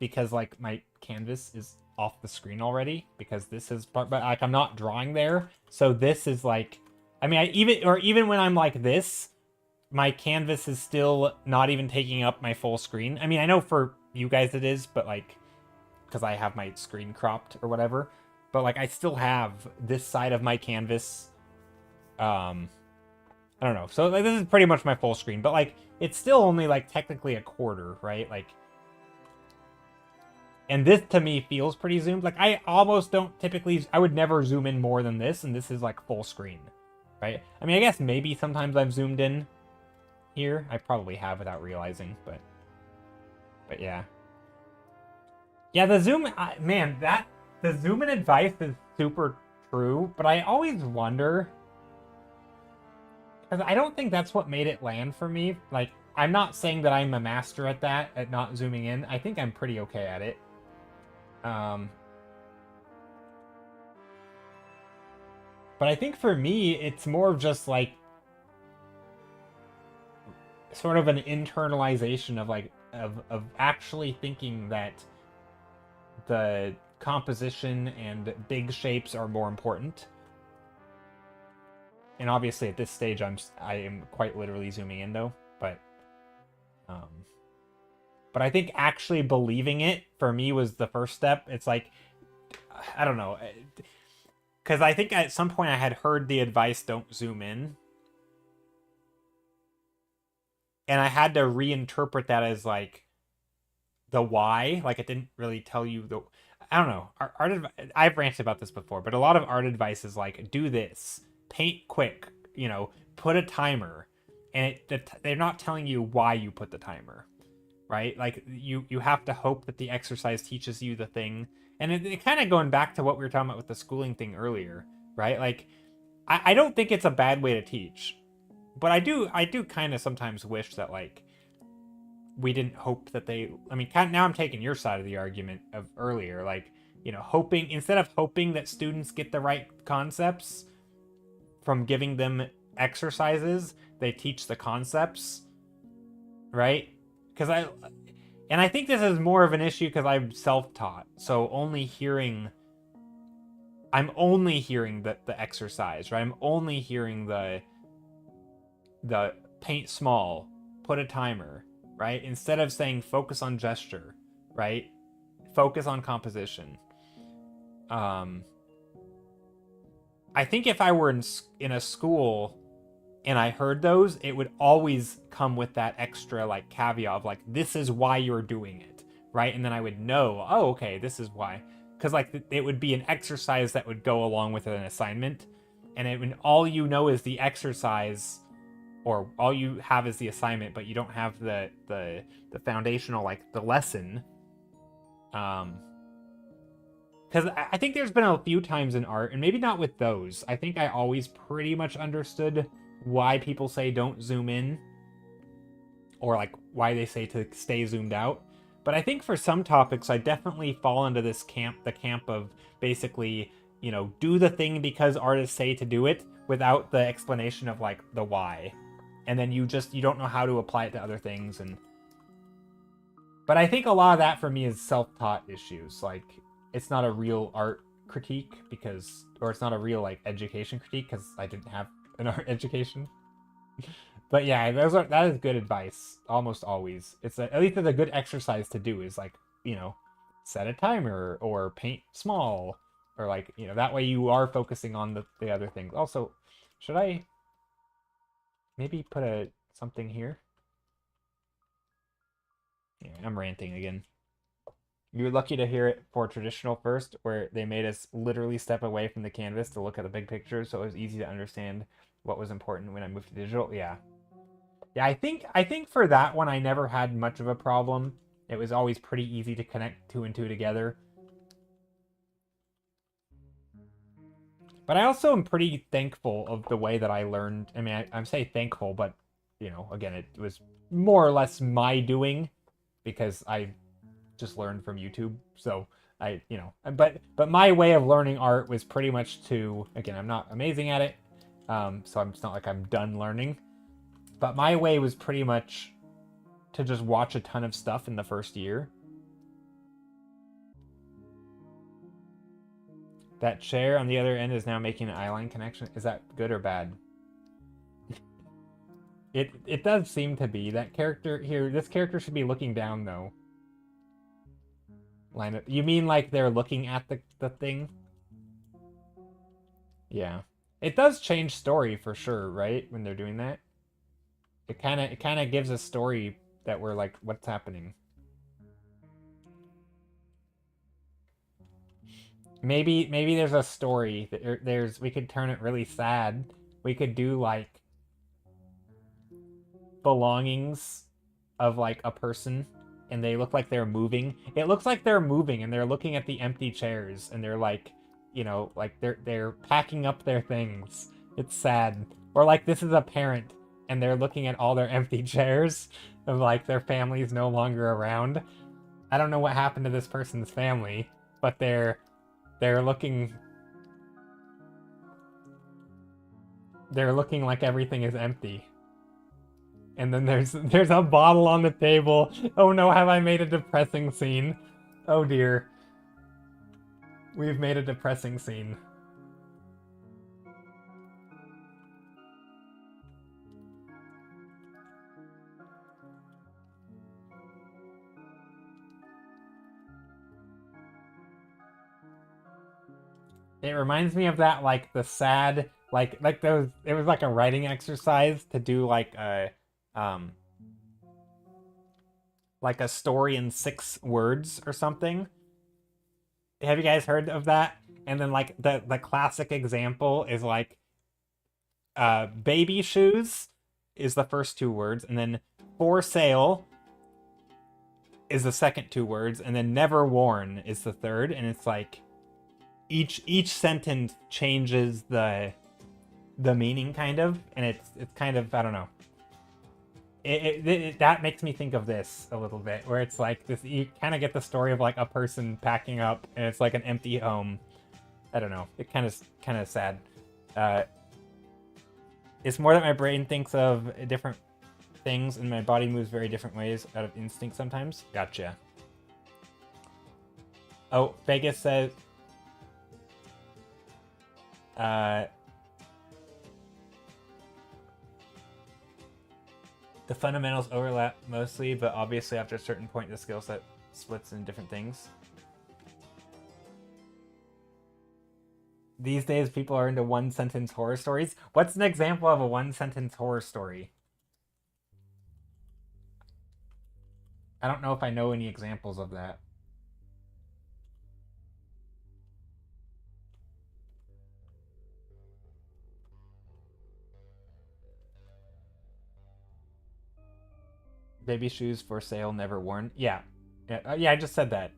Because, like, my canvas is off the screen already. Because this is, but like, I'm not drawing there. So this is like, I mean, even when I'm like this, my canvas is still not even taking up my full screen. I mean, I know for you guys it is, but like, because I have my screen cropped or whatever. But like, I still have this side of my canvas. I don't know. So like, this is pretty much my full screen, but like, it's still only like technically a quarter, right? Like, and this to me feels pretty zoomed. Like, I almost don't typically, I would never zoom in more than this, and this is like full screen, right? I mean, I guess maybe sometimes I've zoomed in here. I probably have without realizing, but yeah. Yeah, the zoom, man, the zoom in advice is super true, but I always wonder, because I don't think that's what made it land for me. Like, I'm not saying that I'm a master at that, at not zooming in. I think I'm pretty okay at it. But I think for me, it's more of just like sort of an internalization of like of actually thinking that the composition and big shapes are more important. And obviously at this stage I am quite literally zooming in though, but I think actually believing it for me was the first step. It's like, I don't know, because I think at some point I had heard the advice, don't zoom in, and I had to reinterpret that as like the why. Like, it didn't really tell you the, I don't know. I've ranted about this before, but a lot of art advice is like, do this, paint quick, you know, put a timer, and they're not telling you why you put the timer, right? Like, you have to hope that the exercise teaches you the thing, and it kind of going back to what we were talking about with the schooling thing earlier, right? Like, I don't think it's a bad way to teach, but I do kind of sometimes wish that like we didn't hope that they, I mean, now I'm taking your side of the argument of earlier, like, you know, hoping, instead of hoping that students get the right concepts from giving them exercises, they teach the concepts, right? Because I think this is more of an issue because I'm self-taught, so I'm only hearing the exercise, right? I'm only hearing the paint small, put a timer, right? Instead of saying focus on gesture, right? Focus on composition. I think if I were in a school and I heard those, it would always come with that extra like caveat of like, this is why you're doing it, right? And then I would know, oh, okay, this is why. Because like it would be an exercise that would go along with an assignment, and all you know is the exercise, or all you have is the assignment, but you don't have the foundational, like the lesson, Because I think there's been a few times in art, and maybe not with those. I think I always pretty much understood why people say don't zoom in, or like why they say to stay zoomed out. But I think for some topics, I definitely fall into this camp, the camp of basically, you know, do the thing because artists say to do it without the explanation of like the why. And then you don't know how to apply it to other things. But I think a lot of that for me is self-taught issues. Like, it's not a real art critique or it's not a real like education critique because I didn't have an art education. But yeah, that is good advice almost always. At least it's a good exercise to do is like, you know, set a timer or paint small or like, you know, that way you are focusing on the other things. Also, should I maybe put something here? Yeah, I'm ranting again. You were lucky to hear it for traditional first, where they made us literally step away from the canvas to look at the big picture, so it was easy to understand what was important when I moved to digital. Yeah. Yeah, I think for that one I never had much of a problem. It was always pretty easy to connect two and two together. But I also am pretty thankful of the way that I learned. I mean, I'm say thankful, but you know, again, it was more or less my doing because I just learned from YouTube. So you know, but my way of learning art was pretty much to, again, I'm not amazing at it, so it's not like I'm done learning. But my way was pretty much to just watch a ton of stuff in the first year. That chair on the other end is now making an eyeline connection. Is that good or bad? It does seem to be. That character here, this character should be looking down though. Line up. You mean like they're looking at the thing? Yeah. It does change story for sure, right? When they're doing that. It kind of gives a story that we're like, what's happening? Maybe there's a story that we could turn it really sad. We could do like belongings of like a person and they look like they're moving. It looks like they're moving and they're looking at the empty chairs and they're like, you know, like they're packing up their things. It's sad. Or like this is a parent and they're looking at all their empty chairs of like their family's no longer around. I don't know what happened to this person's family, but they're looking like everything is empty. And then there's a bottle on the table. Oh no, have I made a depressing scene? Oh dear. We've made a depressing scene. It reminds me of that, like the sad, like those. It was like a writing exercise to do um, like a story in 6 words or something. Have you guys heard of that? And then like the classic example is like baby shoes is the first 2 words, and then for sale is the second 2 words, and then never worn is the third, and it's like each sentence changes the meaning kind of, and it's kind of, I don't know. That makes me think of this a little bit, where it's like this, you kind of get the story of like a person packing up and it's like an empty home. I don't know. It kind of sad. It's more that my brain thinks of different things and my body moves very different ways out of instinct sometimes. Gotcha. Oh, Vegas says the fundamentals overlap mostly, but obviously after a certain point the skill set splits in different things. These days people are into 1-sentence horror stories. What's an example of a 1-sentence horror story? I don't know if I know any examples of that. Baby shoes for sale, never worn. Yeah. Yeah, I just said that.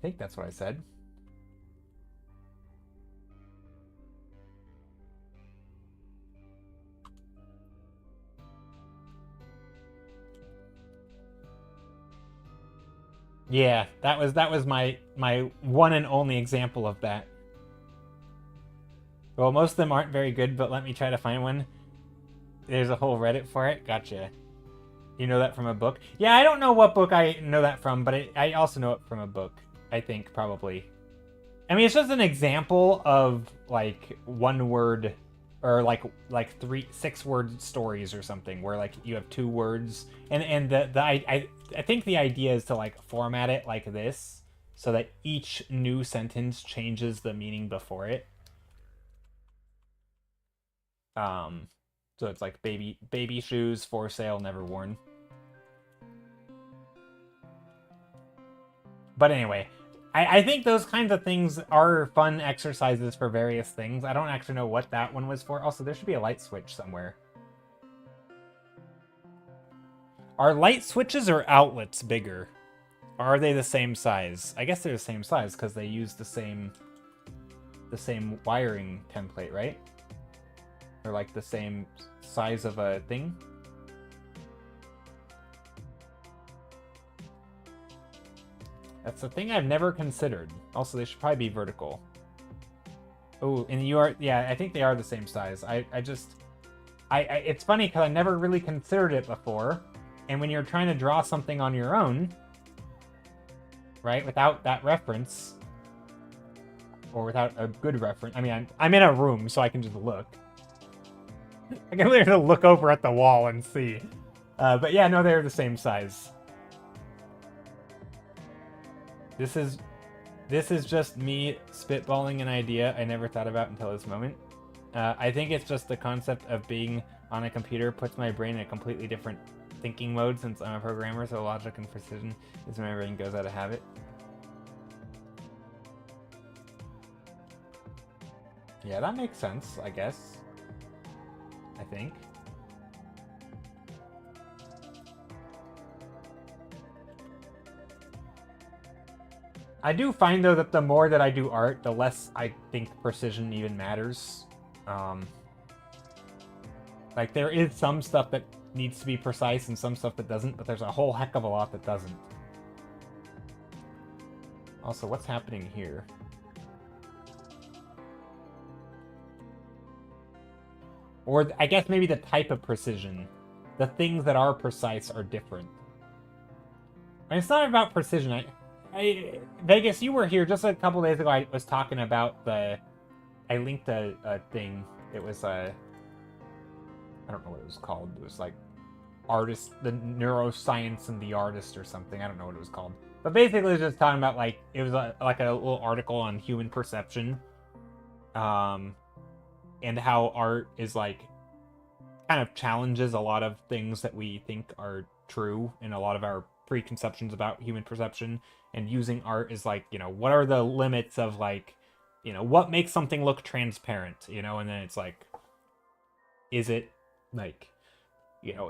think that's what I said. Yeah, that was my one and only example of that. Well, most of them aren't very good, but let me try to find one. There's a whole Reddit for it. Gotcha. You know that from a book? Yeah, I don't know what book I know that from, but I also know it from a book. I think, probably. I mean, it's just an example of, like, one word, or, like 6-word stories or something, where, like, you have 2 words. And I think the idea is to, like, format it like this, so that each new sentence changes the meaning before it. So it's like baby shoes for sale, never worn. But anyway, I think those kinds of things are fun exercises for various things. I don't actually know what that one was for. Also, there should be a light switch somewhere. Are light switches or outlets bigger? Or are they the same size? I guess they're the same size because they use the same wiring template, right? Or like the same size of a thing. That's the thing I've never considered. Also, they should probably be vertical. Oh, and you are, yeah, I think they are the same size. It's funny because I never really considered it before. And when you're trying to draw something on your own, right, without that reference, or without a good reference, I mean, I'm in a room, so I can just look. I can literally look over at the wall and see. But yeah, no, they're the same size. This is just me spitballing an idea I never thought about until this moment. I think it's just the concept of being on a computer puts my brain in a completely different thinking mode since I'm a programmer, so logic and precision is when my brain goes out of habit. Yeah, that makes sense, I guess. I think. I do find, though, that the more that I do art, the less I think precision even matters. Like, there is some stuff that needs to be precise and some stuff that doesn't, but there's a whole heck of a lot that doesn't. Also, what's happening here? Or, I guess maybe the type of precision. The things that are precise are different. And it's not about precision. Vegas, you were here just a couple days ago. I was talking about I linked a thing. It was I don't know what it was called. It was like the neuroscience and the artist or something. I don't know what it was called. But basically, it was just talking about, like, it was like a little article on human perception. And how art is, like, kind of challenges a lot of things that we think are true and a lot of our preconceptions about human perception. And using art is, like, you know, what are the limits of, like, you know, what makes something look transparent, you know? And then it's like, is it, like, you know,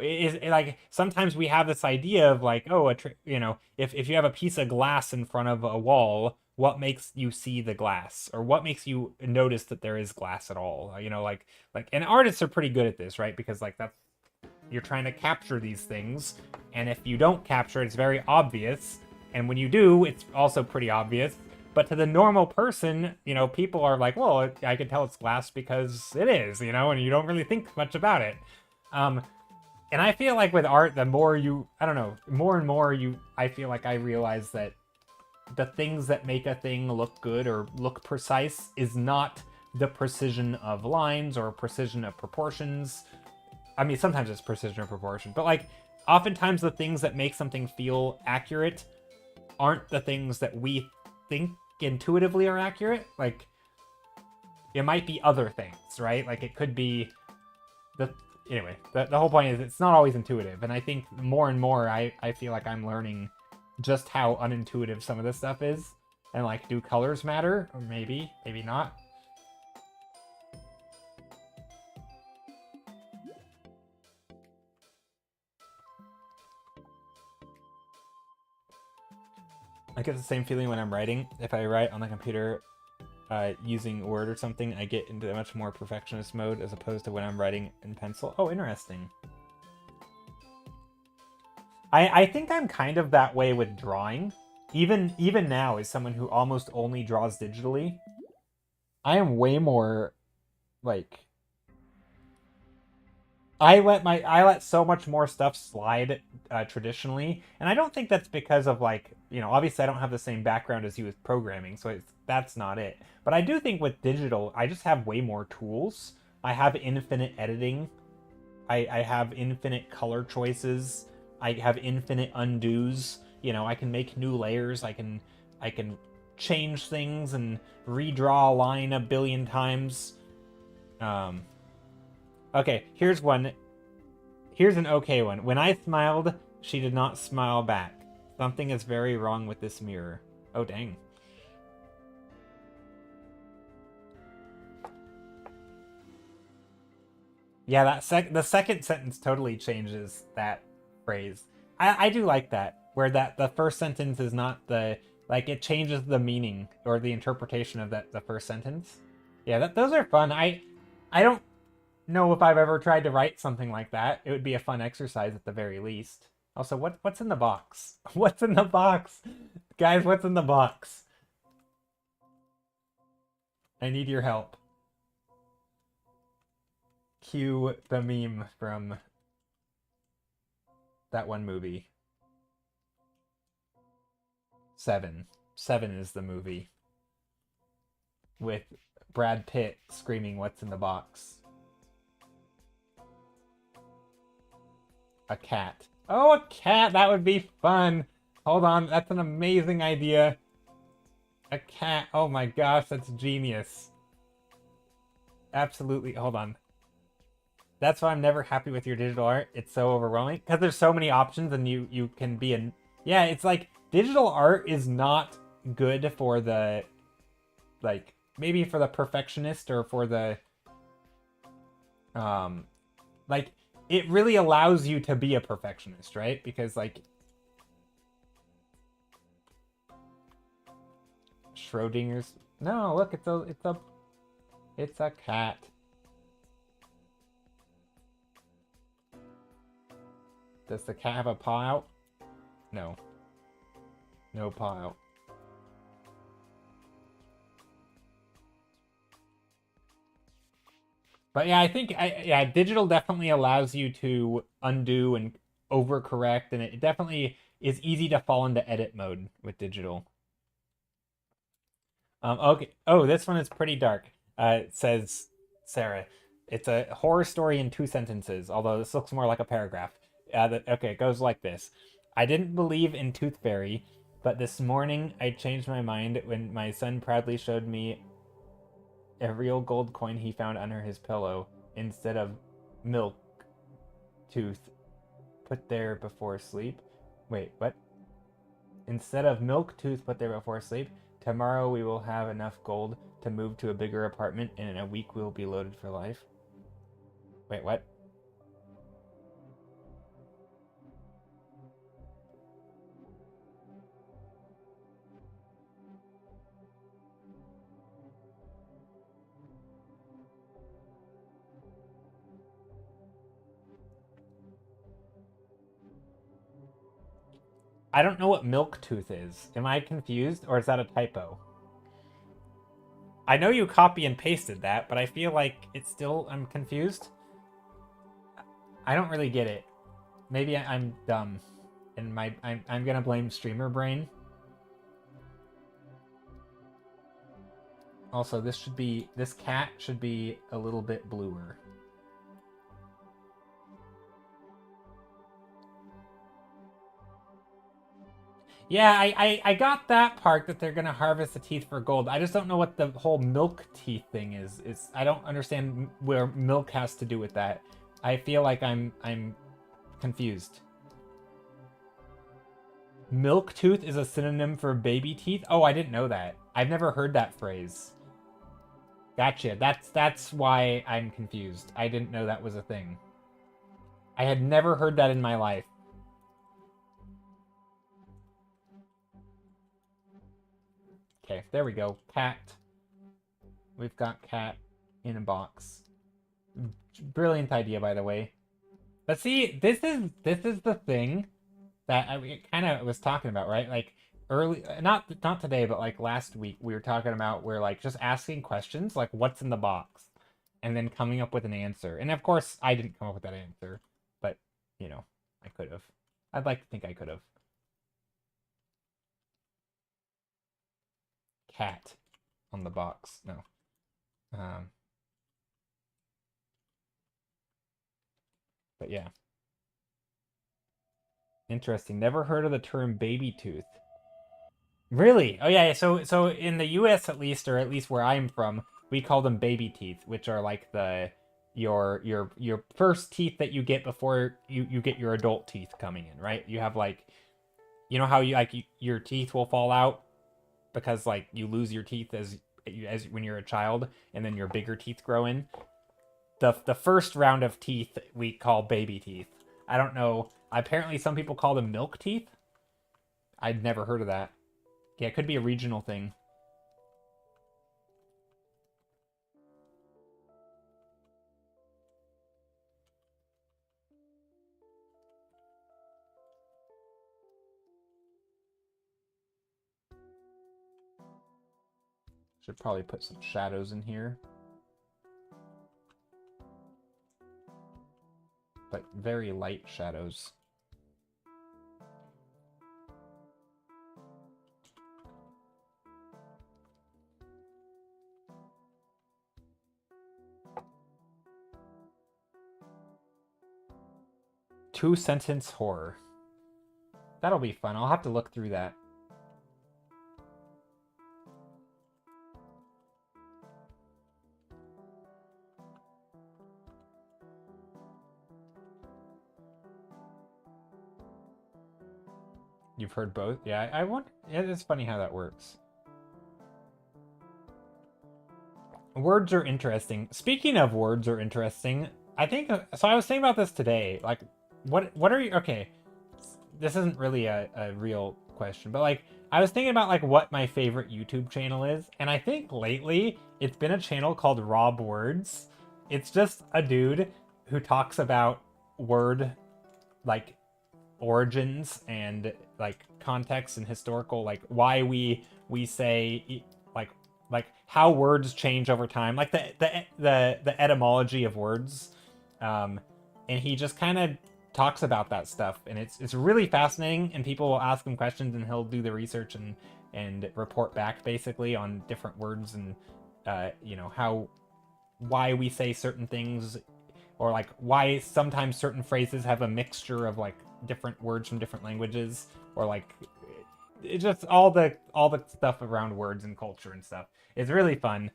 like, sometimes we have this idea of, like, oh, you know, if you have a piece of glass in front of a wall, what makes you see the glass, or what makes you notice that there is glass at all? You know, like, and artists are pretty good at this, right? Because, like, that's, you're trying to capture these things, and if you don't capture it, it's very obvious, and when you do, it's also pretty obvious. But to the normal person, you know, people are like, well, I can tell it's glass because it is, you know, and you don't really think much about it. And I feel like with art, the more I don't know, more and more I feel like I realize that the things that make a thing look good or look precise is not the precision of lines or precision of proportions. I mean, sometimes it's precision of proportion, but, like, oftentimes the things that make something feel accurate aren't the things that we think intuitively are accurate. Like, it might be other things, right? Like, it could be anyway, the whole point is it's not always intuitive, and I think more and more I feel like I'm learning just how unintuitive some of this stuff is. And, like, do colors matter? Or maybe not. I get the same feeling when I'm writing. If I write on the computer using Word or something, I get into a much more perfectionist mode as opposed to when I'm writing in pencil. Oh, interesting. I think I'm kind of that way with drawing. Even now, as someone who almost only draws digitally, I am way more like I let so much more stuff slide traditionally, and I don't think that's because of like, you know, obviously I don't have the same background as you with programming, so that's not it. But I do think with digital, I just have way more tools. I have infinite editing. I have infinite color choices. I have infinite undos. You know, I can make new layers. I can change things and redraw a line a billion times. Okay, here's one. Here's an okay one. When I smiled, she did not smile back. Something is very wrong with this mirror. Oh, dang. Yeah, the second sentence totally changes that phrase. I do like that, where that the first sentence is not the like it changes the meaning or the interpretation of the first sentence. Yeah, those are fun. I don't know if I've ever tried to write something like that. It would be a fun exercise at the very least. Also, what's in the box? What's in the box? Guys, what's in the box? I need your help. Cue the meme from that one movie. Seven. Seven is the movie. With Brad Pitt screaming, "What's in the box?" A cat. Oh, a cat! That would be fun! Hold on, that's an amazing idea. A cat. Oh my gosh, that's genius. Absolutely. Hold on. That's why I'm never happy with your digital art. It's so overwhelming. Because there's so many options and you can be in... Yeah, it's like, digital art is not good for the... Like, maybe for the perfectionist or for the... Like, it really allows you to be a perfectionist, right? Because, like... Schrodinger's... No, look, it's a cat. Does the cat have a paw out? No. No paw out. But yeah, I think digital definitely allows you to undo and overcorrect, and it definitely is easy to fall into edit mode with digital. Okay. Oh, this one is pretty dark. It says Sarah. It's a horror story in 2 sentences, although this looks more like a paragraph. Okay, it goes like this. I didn't believe in Tooth Fairy, but this morning I changed my mind when my son proudly showed me a real gold coin he found under his pillow instead of milk tooth put there before sleep. Wait, what? Instead of milk tooth put there before sleep, tomorrow we will have enough gold to move to a bigger apartment, and in a week we will be loaded for life. Wait, what? I don't know what milk tooth is. Am I confused, or is that a typo? I know you copy and pasted that, but I feel like it's still... I'm confused. I don't really get it. Maybe I'm dumb. And I'm gonna blame streamer brain. Also, this cat should be a little bit bluer. Yeah, I got that part that they're gonna harvest the teeth for gold. I just don't know what the whole milk teeth thing is. I don't understand where milk has to do with that. I feel like I'm confused. Milk tooth is a synonym for baby teeth? Oh, I didn't know that. I've never heard that phrase. Gotcha. That's why I'm confused. I didn't know that was a thing. I had never heard that in my life. Okay, there we go. Cat. We've got cat in a box. Brilliant idea, by the way. But see, this is the thing that I kind of was talking about, right? Like early, not today, but like last week, we were talking about where like just asking questions, like what's in the box, and then coming up with an answer. And of course, I didn't come up with that answer, but you know, I could have. I'd like to think I could have. Cat on the box. No. Um, but yeah. Interesting. Never heard of the term baby tooth. Really? Oh yeah. So in the U.S. at least, or at least where I'm from, we call them baby teeth, which are like the your first teeth that you get before you get your adult teeth coming in, right? You have like, you know how your teeth will fall out because like you lose your teeth as when you're a child, and then your bigger teeth grow in. The first round of teeth we call baby teeth. I don't know. Apparently, some people call them milk teeth. I'd never heard of that. Yeah, it could be a regional thing. Should probably put some shadows in here. But very light shadows. Two-sentence horror. That'll be fun. I'll have to look through that. You've heard both? Yeah, I want. Yeah, it's funny how that works. Words are interesting. Speaking of words are interesting, I think so. I was thinking about this today. Like, what are you? Okay, this isn't really a real question, but like, I was thinking about like what my favorite YouTube channel is, and I think lately it's been a channel called Rob Words. It's just a dude who talks about word like origins and like context and historical, like why we say like how words change over time, like the etymology of words. um and he just kind of talks about that stuff, and it's really fascinating, and people will ask him questions and he'll do the research and report back basically on different words, and you know, how why we say certain things, or like why sometimes certain phrases have a mixture of like different words from different languages, or like it's just all the stuff around words and culture and stuff. It's really fun.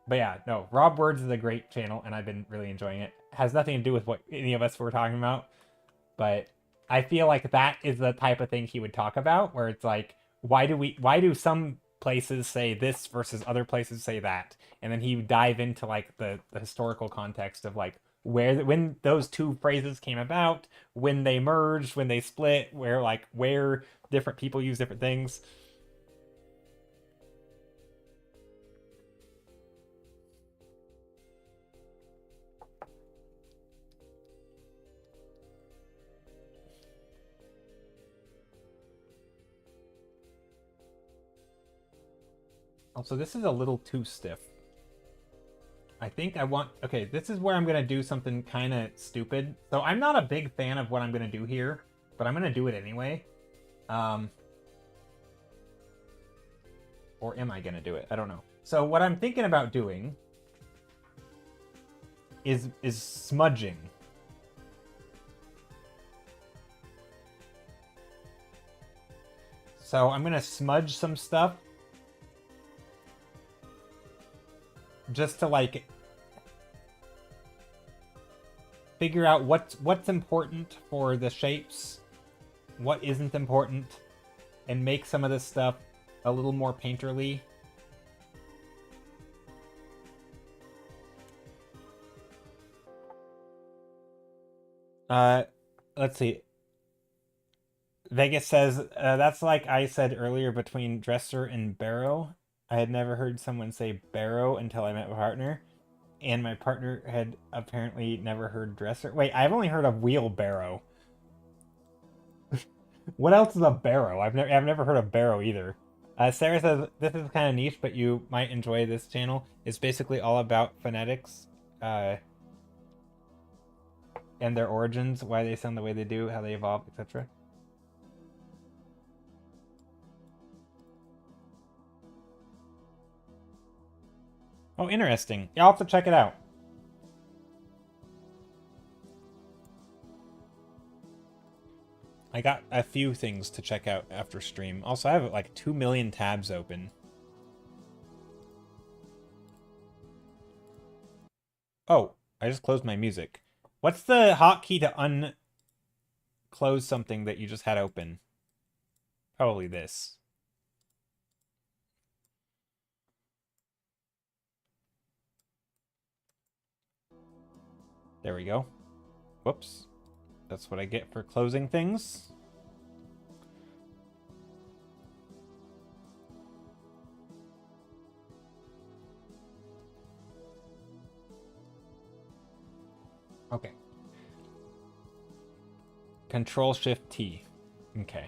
But yeah, no, Rob Words is a great channel, and I've been really enjoying it. Has nothing to do with what any of us were talking about, but I feel like that is the type of thing he would talk about, where it's like, why do some places say this versus other places say that, and then he would dive into like the historical context of like when those two phrases came about, when they merged, when they split, where different people use different things. Also, this is a little too stiff. I think I want... Okay, this is where I'm going to do something kind of stupid. So I'm not a big fan of what I'm going to do here, but I'm going to do it anyway. Or am I going to do it? I don't know. So what I'm thinking about doing is smudging. So I'm going to smudge some stuff just to like figure out what's important for the shapes, what isn't important, and make some of this stuff a little more painterly. Let's see. Vegas says, that's like I said earlier between dresser and barrow. I had never heard someone say barrow until I met my partner, and my partner had apparently never heard dresser. Wait, I've only heard of wheelbarrow. What else is a barrow? I've never heard of barrow either. Sarah says this is kind of niche, but you might enjoy this channel. It's basically all about phonetics, uh, and their origins, why they sound the way they do, how they evolve, etc. Oh, interesting. Yeah, I'll have to check it out. I got a few things to check out after stream. Also, I have like 2 million tabs open. Oh, I just closed my music. What's the hotkey to unclose something that you just had open? Probably this. There we go. Whoops. That's what I get for closing things. Okay. Control-Shift-T. Okay.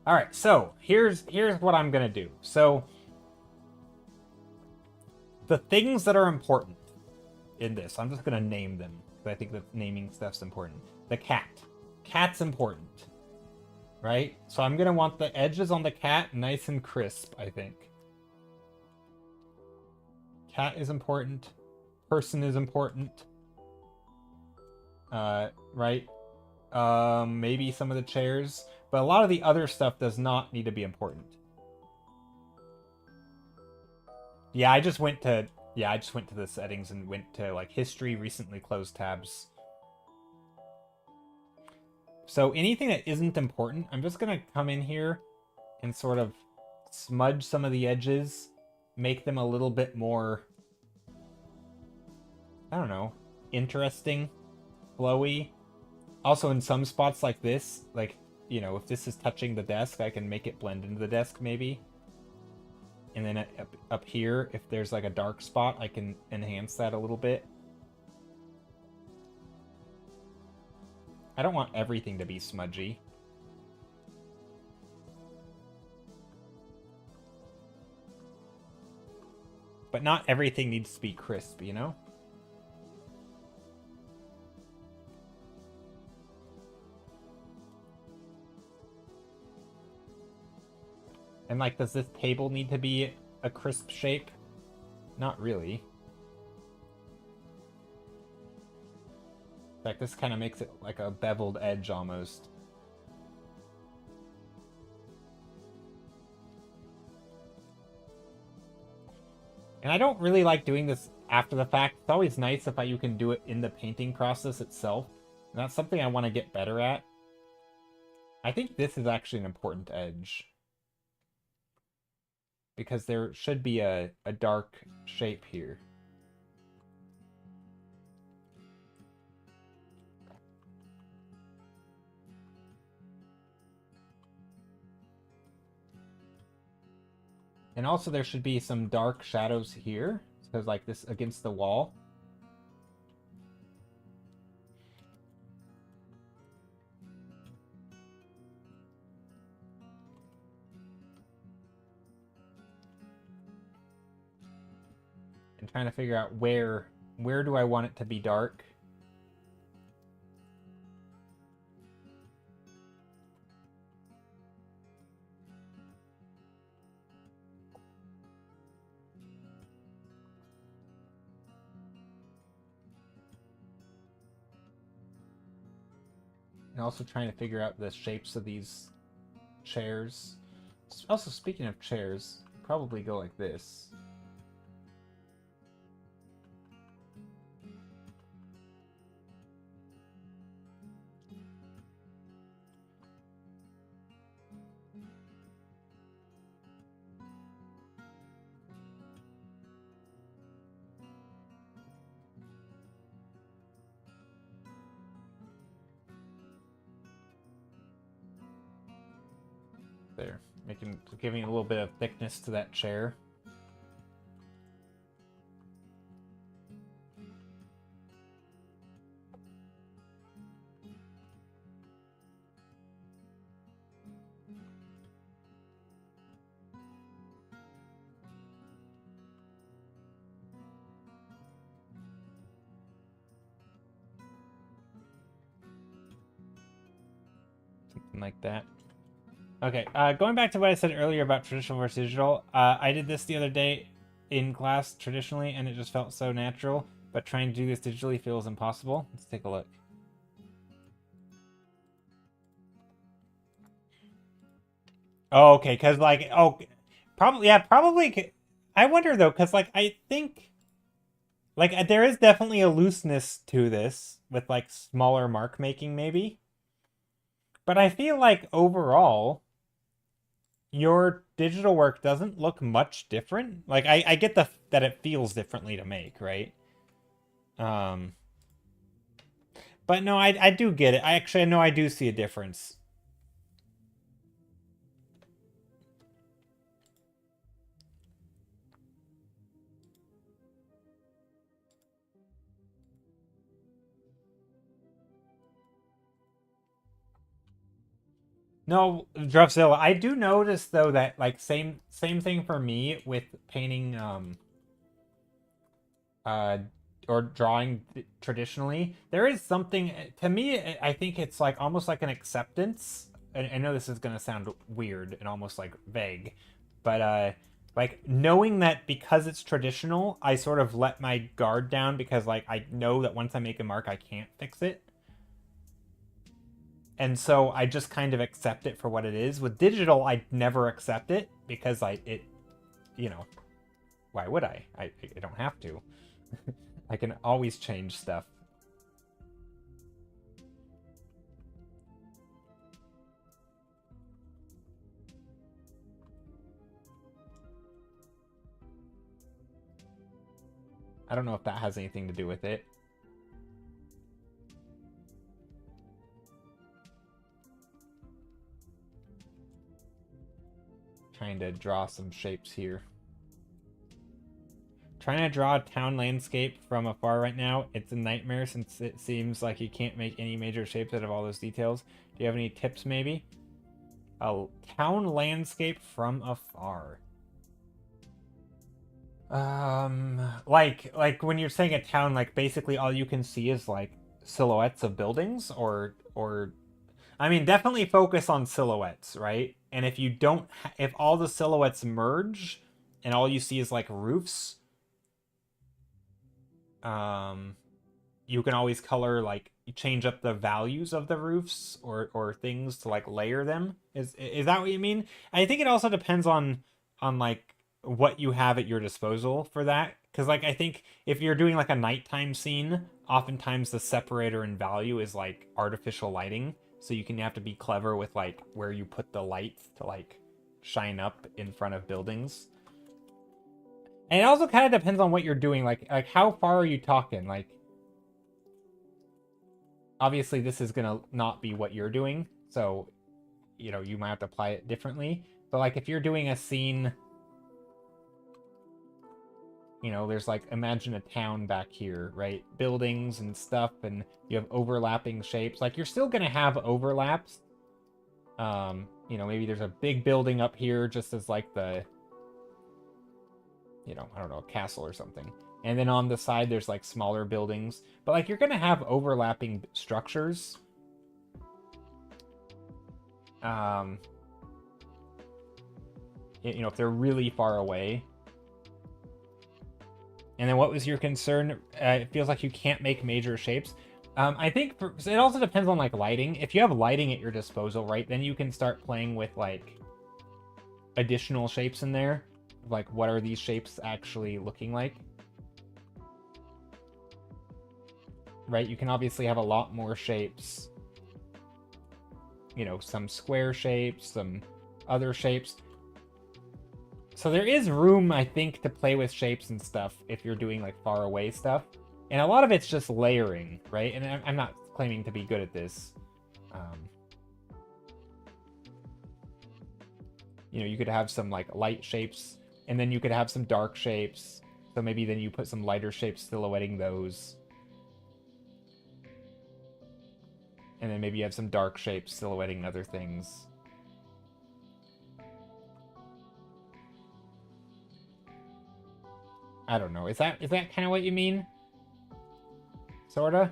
All right, so here's what I'm gonna do. So the things that are important in this, I'm just gonna name them because I think that naming stuff's important. The cat. Cat's important, right? So I'm gonna want the edges on the cat nice and crisp, I think. Cat is important. Person is important. Right? Maybe some of the chairs, but a lot of the other stuff does not need to be important. Yeah, I just went to the settings and went to like history, recently closed tabs. So anything that isn't important, I'm just gonna come in here and sort of smudge some of the edges, make them a little bit more, I don't know, interesting, flowy. Also in some spots like this, like, you know, if this is touching the desk, I can make it blend into the desk maybe. And then up here, if there's like a dark spot, I can enhance that a little bit. I don't want everything to be smudgy. But not everything needs to be crisp, you know? And like, does this table need to be a crisp shape? Not really. In fact, this kind of makes it like a beveled edge almost. And I don't really like doing this after the fact. It's always nice if you can do it in the painting process itself. And that's something I want to get better at. I think this is actually an important edge. Because there should be a dark shape here. And also there should be some dark shadows here. Because like this against the wall. And trying to figure out where do I want it to be dark. And also trying to figure out the shapes of these chairs. Also, speaking of chairs, probably go like this. There, giving a little bit of thickness to that chair. Something like that. Okay, going back to what I said earlier about traditional versus digital, I did this the other day in class traditionally, and it just felt so natural, but trying to do this digitally feels impossible. Let's take a look. Oh, okay, because, like, oh, probably, yeah, probably, I wonder, though, because, like, I think, like, there is definitely a looseness to this with, like, smaller mark making, maybe. But I feel like, overall, your digital work doesn't look much different. Like, I get that it feels differently to make, right? Um, but no, I do get it. I know I do see a difference. No, Drovzilla, I do notice though that like same thing for me with painting uh or drawing traditionally. There is something to me I think it's like almost like an acceptance. I know this is going to sound weird and almost like vague, but like knowing that because it's traditional, I sort of let my guard down because like I know that once I make a mark I can't fix it. And so I just kind of accept it for what it is. With digital, I never accept it because you know, why would I? I don't have to. I can always change stuff. I don't know if that has anything to do with it. Trying to draw some shapes here. Trying to draw a town landscape from afar right now, it's a nightmare since it seems like you can't make any major shapes out of all those details. Do you have any tips, maybe? A town landscape from afar. Like when you're saying a town, like basically all you can see is like silhouettes of buildings, or, I mean, definitely focus on silhouettes, right? And if you don't, if all the silhouettes merge, and all you see is like roofs, um, you can always color like change up the values of the roofs or things to like layer them. Is that what you mean? I think it also depends on like what you have at your disposal for that. Because like I think if you're doing like a nighttime scene, oftentimes the separator in value is like artificial lighting. So you can have to be clever with like where you put the lights to like shine up in front of buildings. And it also kind of depends on what you're doing. Like how far are you talking? Like obviously this is gonna not be what you're doing, so you know you might have to apply it differently. But like if you're doing a scene, you know, there's like imagine a town back here, right? Buildings and stuff, and you have overlapping shapes. Like you're still gonna have overlaps. You know, maybe there's a big building up here just as like the, you know, I don't know, a castle or something. And then on the side there's like smaller buildings. But like you're gonna have overlapping structures. Um, you know, if they're really far away. And then what was your concern? It feels like you can't make major shapes. I think it also depends on like lighting. If you have lighting at your disposal, right, then you can start playing with like additional shapes in there. Like what are these shapes actually looking like? Right, you can obviously have a lot more shapes. You know, some square shapes, some other shapes. So there is room, I think, to play with shapes and stuff if you're doing like far away stuff. And a lot of it's just layering, right? And I'm not claiming to be good at this. You know, you could have some like light shapes, and then you could have some dark shapes. So maybe then you put some lighter shapes silhouetting those. And then maybe you have some dark shapes silhouetting other things. I don't know. Is that kind of what you mean? Sorta?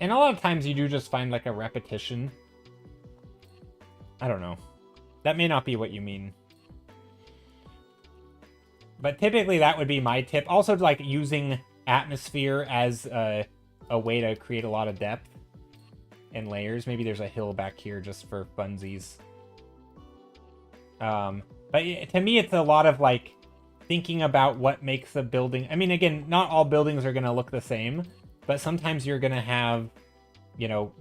And a lot of times you do just find like a repetition. I don't know. That may not be what you mean. But typically that would be my tip. Also, like using atmosphere as a way to create a lot of depth and layers. Maybe there's a hill back here just for funsies. But to me, it's a lot of like thinking about what makes a building. I mean, again, not all buildings are going to look the same, but sometimes you're going to have, you know,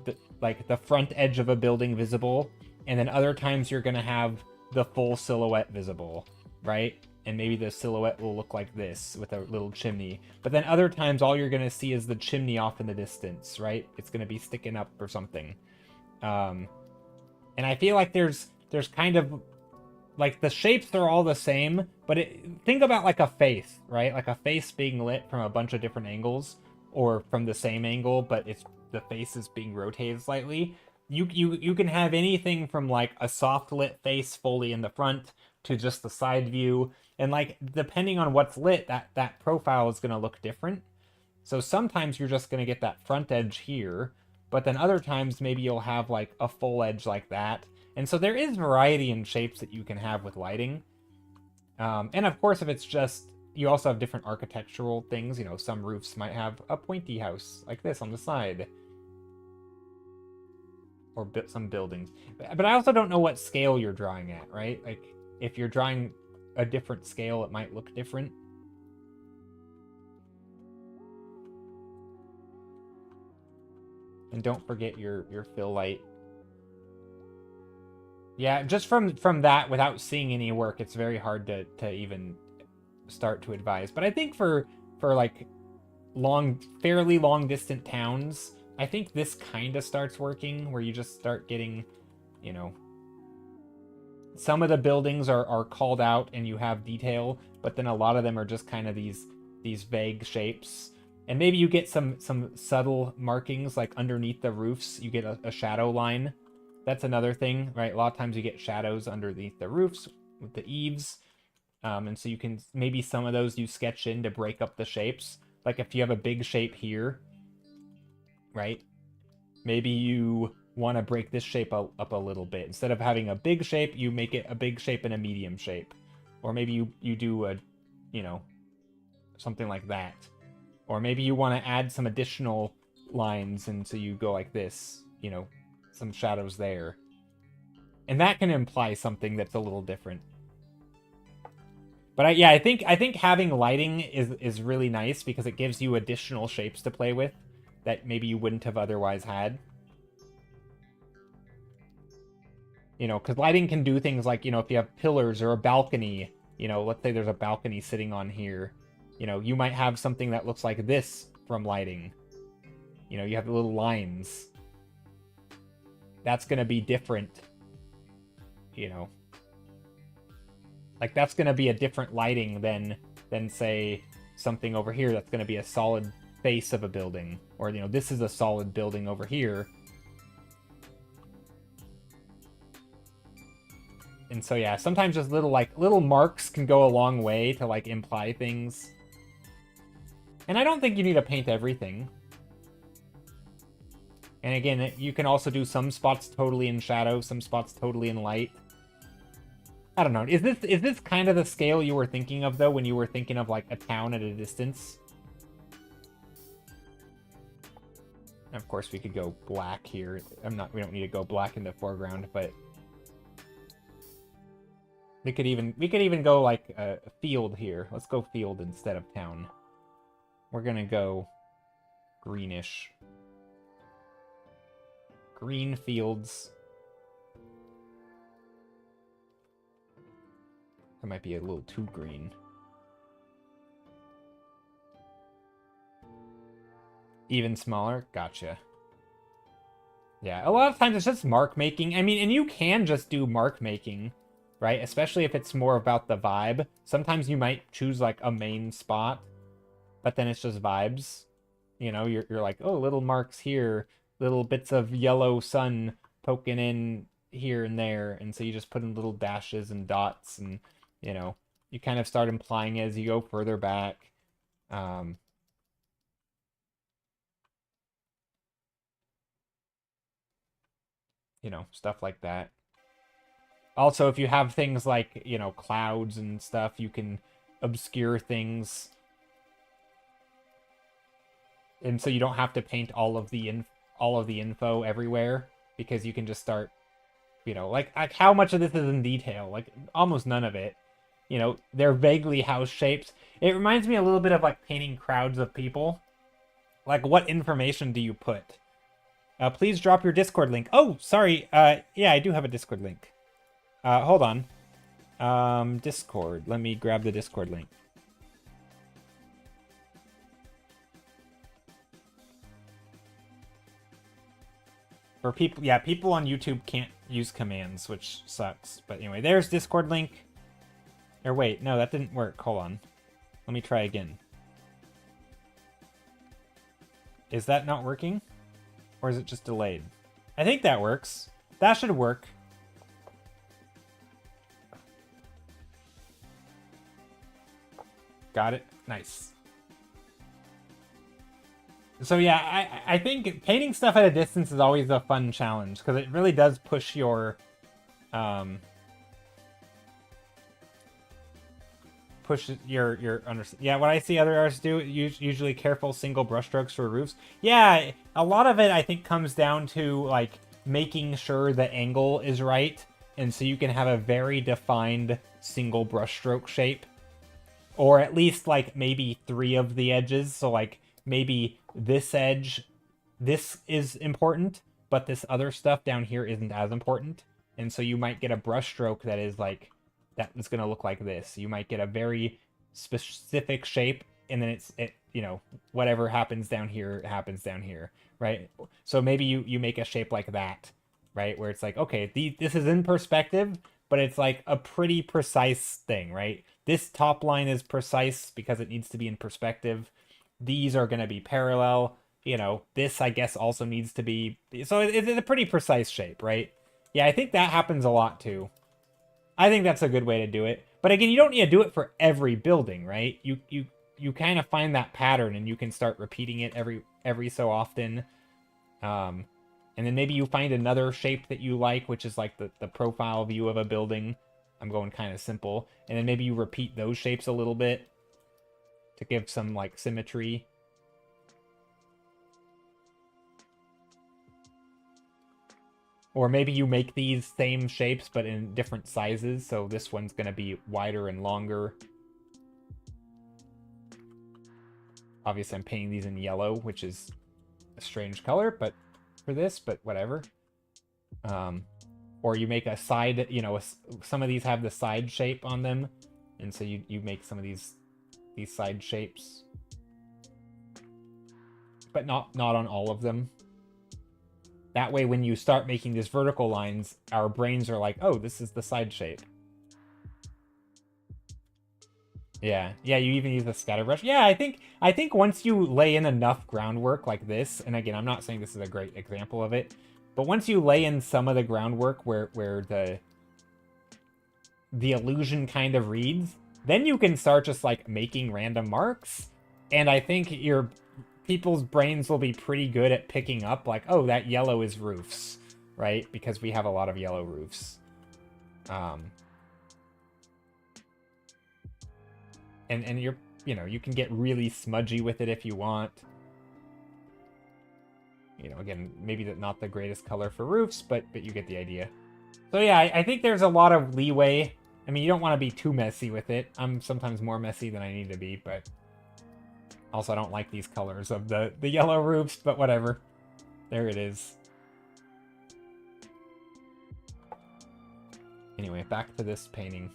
like the front edge of a building visible, and then other times you're going to have the full silhouette visible, right? And maybe the silhouette will look like this with a little chimney. But then other times all you're going to see is the chimney off in the distance, right? It's going to be sticking up or something. And I feel like there's kind of like the shapes are all the same, but think about like a face, right? Like a face being lit from a bunch of different angles, or from the same angle, but the face is being rotated slightly. You can have anything from like a soft lit face fully in the front to just the side view, and like depending on what's lit, that profile is going to look different. So sometimes you're just going to get that front edge here, but then other times maybe you'll have like a full edge like that. And so there is variety in shapes that you can have with lighting. And of course, if it's just, you also have different architectural things. You know, some roofs might have a pointy house like this on the side. Or some buildings. But I also don't know what scale you're drawing at, right? Like, if you're drawing a different scale, it might look different. And don't forget your fill light. Yeah, just from that, without seeing any work, it's very hard to even start to advise. But I think for like fairly long distant towns, I think this kind of starts working, where you just start getting, you know, some of the buildings are called out and you have detail, but then a lot of them are just kind of these vague shapes. And maybe you get some subtle markings, like underneath the roofs, you get a shadow line. That's another thing, right? A lot of times you get shadows underneath the roofs with the eaves. And so you can, maybe some of those you sketch in to break up the shapes. Like if you have a big shape here, right? Maybe you want to break this shape up a little bit. Instead of having a big shape, you make it a big shape and a medium shape. Or maybe you do a, you know, something like that. Or maybe you want to add some additional lines, and so you go like this, you know, some shadows there. And that can imply something that's a little different. But I think having lighting is really nice, because it gives you additional shapes to play with that maybe you wouldn't have otherwise had. You know, because lighting can do things like, you know, if you have pillars or a balcony, you know, let's say there's a balcony sitting on here, you know, you might have something that looks like this from lighting. You know, you have the little lines. That's going to be different, you know. Like, that's going to be a different lighting than say, something over here that's going to be a solid face of a building. Or, you know, this is a solid building over here. And so, yeah, sometimes just little marks can go a long way to, like, imply things. And I don't think you need to paint everything. And again, you can also do some spots totally in shadow, some spots totally in light. I don't know. Is this kind of the scale you were thinking of, though, when you were thinking of, like, a town at a distance? And of course, we could go black here. We don't need to go black in the foreground, but we could even go like a field here. Let's go field instead of town. We're gonna go greenish. Green fields. That might be a little too green. Even smaller? Gotcha. Yeah, a lot of times it's just mark making. I mean, and you can just do mark making, right? Especially if it's more about the vibe. Sometimes you might choose like a main spot, but then it's just vibes. You know, you're like, oh, little marks here, little bits of yellow sun poking in here and there, and so you just put in little dashes and dots, and you know, you kind of start implying as you go further back. Um, you know, stuff like that. Also, if you have things like, you know, clouds and stuff, you can obscure things. And so you don't have to paint all of the info everywhere, because you can just start, you know, like how much of this is in detail? Like almost none of it. You know, they're vaguely house shapes. It reminds me a little bit of like painting crowds of people. Like, what information do you put? Please drop your Discord link. Oh, sorry. Yeah, I do have a Discord link. Hold on. Discord. Let me grab the Discord link. For people, yeah, people on YouTube can't use commands, which sucks. But anyway, there's Discord link. Or wait, no, that didn't work. Hold on. Let me try again. Is that not working? Or is it just delayed? I think that works. That should work. Got it. Nice. So yeah, I think painting stuff at a distance is always a fun challenge, because it really does push your yeah, what I see other artists do, usually careful single brushstrokes for roofs. Yeah, a lot of it I think comes down to like making sure the angle is right, and so you can have a very defined single brushstroke shape, or at least like maybe 3 of the edges. So like maybe this edge, this is important, but this other stuff down here isn't as important. And so you might get a brushstroke that is like, that is going to look like this. You might get a very specific shape, and then you know, whatever happens down here happens down here, right? So maybe you make a shape like that, right? Where it's like, okay, this is in perspective, but it's like a pretty precise thing, right? This top line is precise because it needs to be in perspective. These are going to be parallel. You know, this, I guess, also needs to be... So it's a pretty precise shape, right? Yeah, I think that happens a lot, too. I think that's a good way to do it. But again, you don't need to do it for every building, right? You kind of find that pattern, and you can start repeating it every so often. And then maybe you find another shape that you like, which is like the profile view of a building. I'm going kind of simple. And then maybe you repeat those shapes a little bit to give some like symmetry. Or maybe you make these same shapes but in different sizes, so this one's going to be wider and longer. Obviously I'm painting these in yellow, which is a strange color but for this, but whatever. Or you make a side, you know, some of these have the side shape on them, and so you make some of these side shapes, but not on all of them. That way, when you start making these vertical lines, our brains are like, oh, this is the side shape. Yeah, you even use a scatter brush. Yeah, I think once you lay in enough groundwork like this, and again, I'm not saying this is a great example of it, but once you lay in some of the groundwork where the illusion kind of reads, then you can start just like making random marks, and I think people's brains will be pretty good at picking up like, oh, that yellow is roofs, right? Because we have a lot of yellow roofs. And you're, you know, you can get really smudgy with it if you want. You know, again, maybe not the greatest color for roofs, but you get the idea. So yeah, I think there's a lot of leeway. I mean, you don't want to be too messy with it. I'm sometimes more messy than I need to be, but also I don't like these colors of the yellow roofs, but whatever. There it is. Anyway, back to this painting.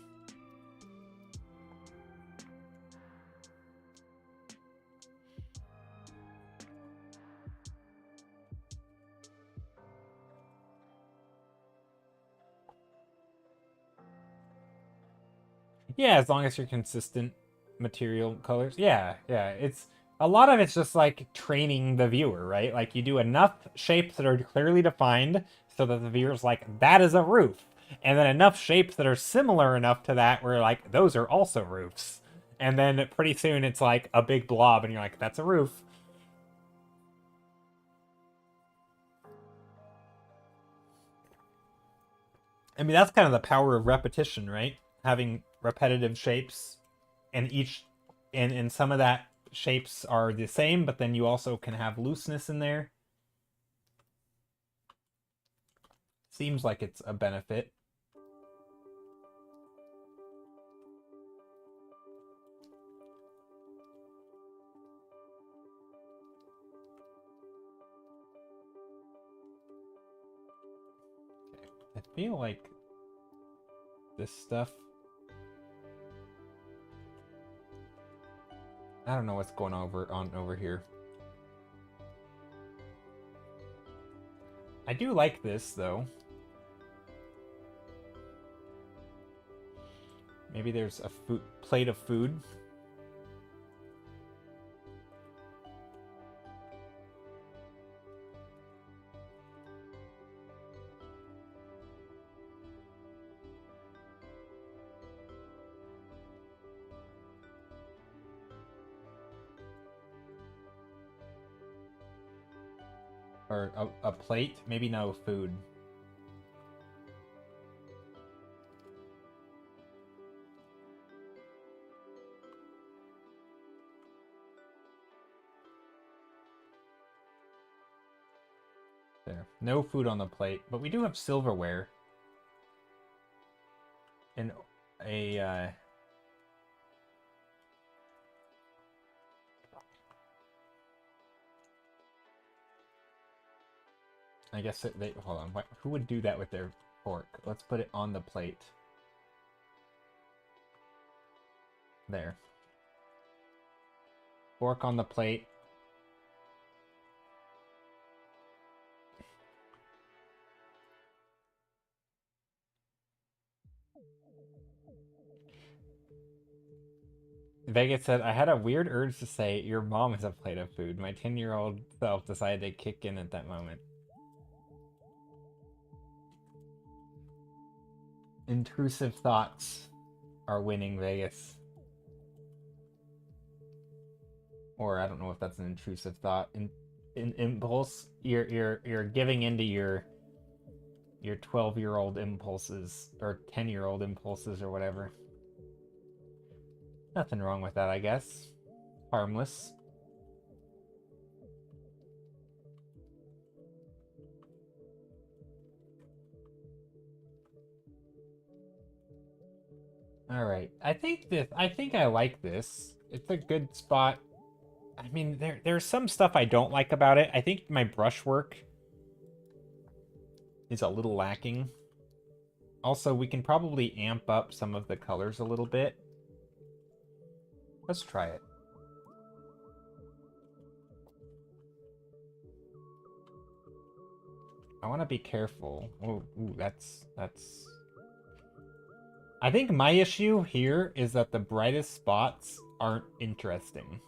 Yeah, as long as you're consistent material colors. Yeah, yeah. It's a lot of it's just like training the viewer, right? Like you do enough shapes that are clearly defined so that the viewer's like, that is a roof. And then enough shapes that are similar enough to that where like, those are also roofs. And then pretty soon it's like a big blob and you're like, that's a roof. I mean, that's kind of the power of repetition, right? Having repetitive shapes and and some of that shapes are the same, but then you also can have looseness in there. Seems like it's a benefit. I feel like this stuff, I don't know what's going on over here. I do like this though. Maybe there's a plate of food. Or a plate? Maybe no food. There. No food on the plate, but we do have silverware. And a, I guess hold on. Who would do that with their fork? Let's put it on the plate. There. Fork on the plate. Vegas said, I had a weird urge to say, your mom has a plate of food. My 10-year-old self decided to kick in at that moment. Intrusive thoughts are winning, Vegas. Or I don't know if that's an intrusive thought. In impulse, you're giving into your 12-year-old impulses or 10-year-old impulses or whatever. Nothing wrong with that, I guess. Harmless. All right. I think I like this. It's a good spot. I mean, there's some stuff I don't like about it. I think my brushwork is a little lacking. Also, we can probably amp up some of the colors a little bit. Let's try it. I want to be careful. Oh, ooh, that's... I think my issue here is that the brightest spots aren't interesting.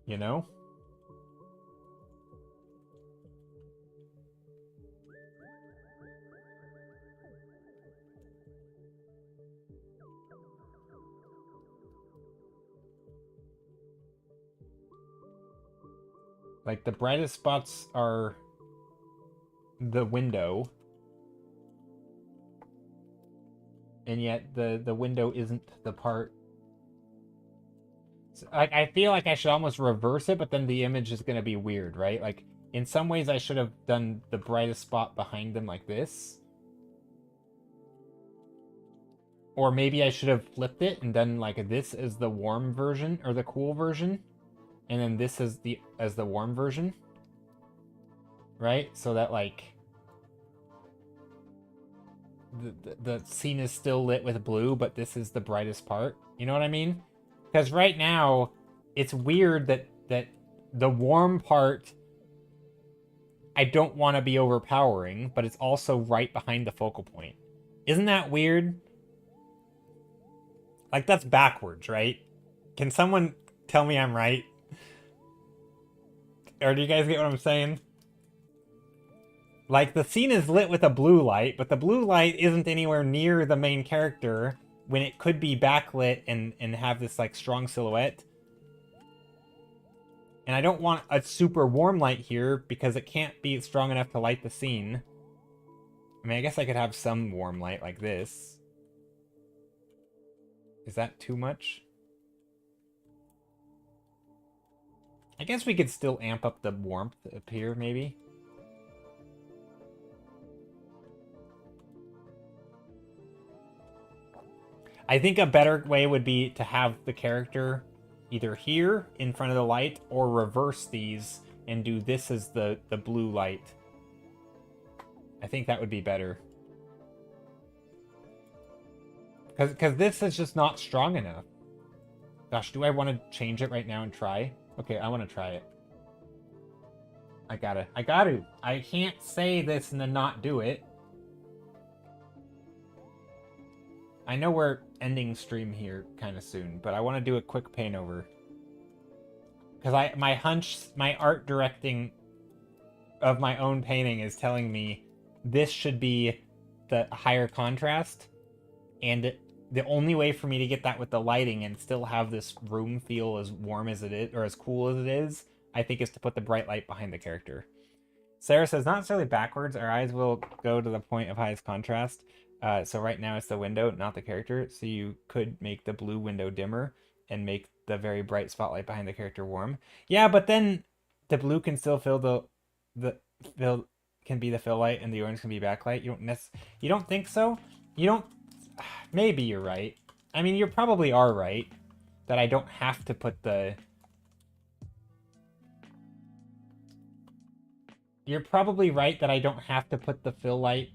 You know? Like, the brightest spots are the window. And yet the window isn't the part. So, like, I feel like I should almost reverse it, but then the image is going to be weird, right? Like, in some ways I should have done the brightest spot behind them like this. Or maybe I should have flipped it and done like this as the warm version or the cool version. And then this is as the warm version. Right? So that like the scene is still lit with blue, but this is the brightest part. You know what I mean? Because right now, it's weird that the warm part, I don't want to be overpowering, but it's also right behind the focal point. Isn't that weird? Like, that's backwards, right? Can someone tell me I'm right? Or do you guys get what I'm saying? Like, the scene is lit with a blue light, but the blue light isn't anywhere near the main character when it could be backlit and have this, like, strong silhouette. And I don't want a super warm light here because it can't be strong enough to light the scene. I mean, I guess I could have some warm light like this. Is that too much? I guess we could still amp up the warmth up here, maybe. I think a better way would be to have the character either here in front of the light or reverse these and do this as the blue light. I think that would be better. Because this is just not strong enough. Gosh, do I want to change it right now and try? Okay, I want to try it. I gotta. I can't say this and then not do it. I know we're ending stream here kind of soon, but I want to do a quick paint over. Because my hunch, my art directing of my own painting is telling me this should be the higher contrast. And the only way for me to get that with the lighting and still have this room feel as warm as it is, or as cool as it is, I think is to put the bright light behind the character. Sarah says, not necessarily backwards. Our eyes will go to the point of highest contrast. So right now it's the window, not the character. So you could make the blue window dimmer and make the very bright spotlight behind the character warm. Yeah, but then the blue can still fill can be the fill light and the orange can be backlight. You don't think so? You don't. Maybe you're right. I mean, you probably are right that I don't have to put the. You're probably right that I don't have to put the fill light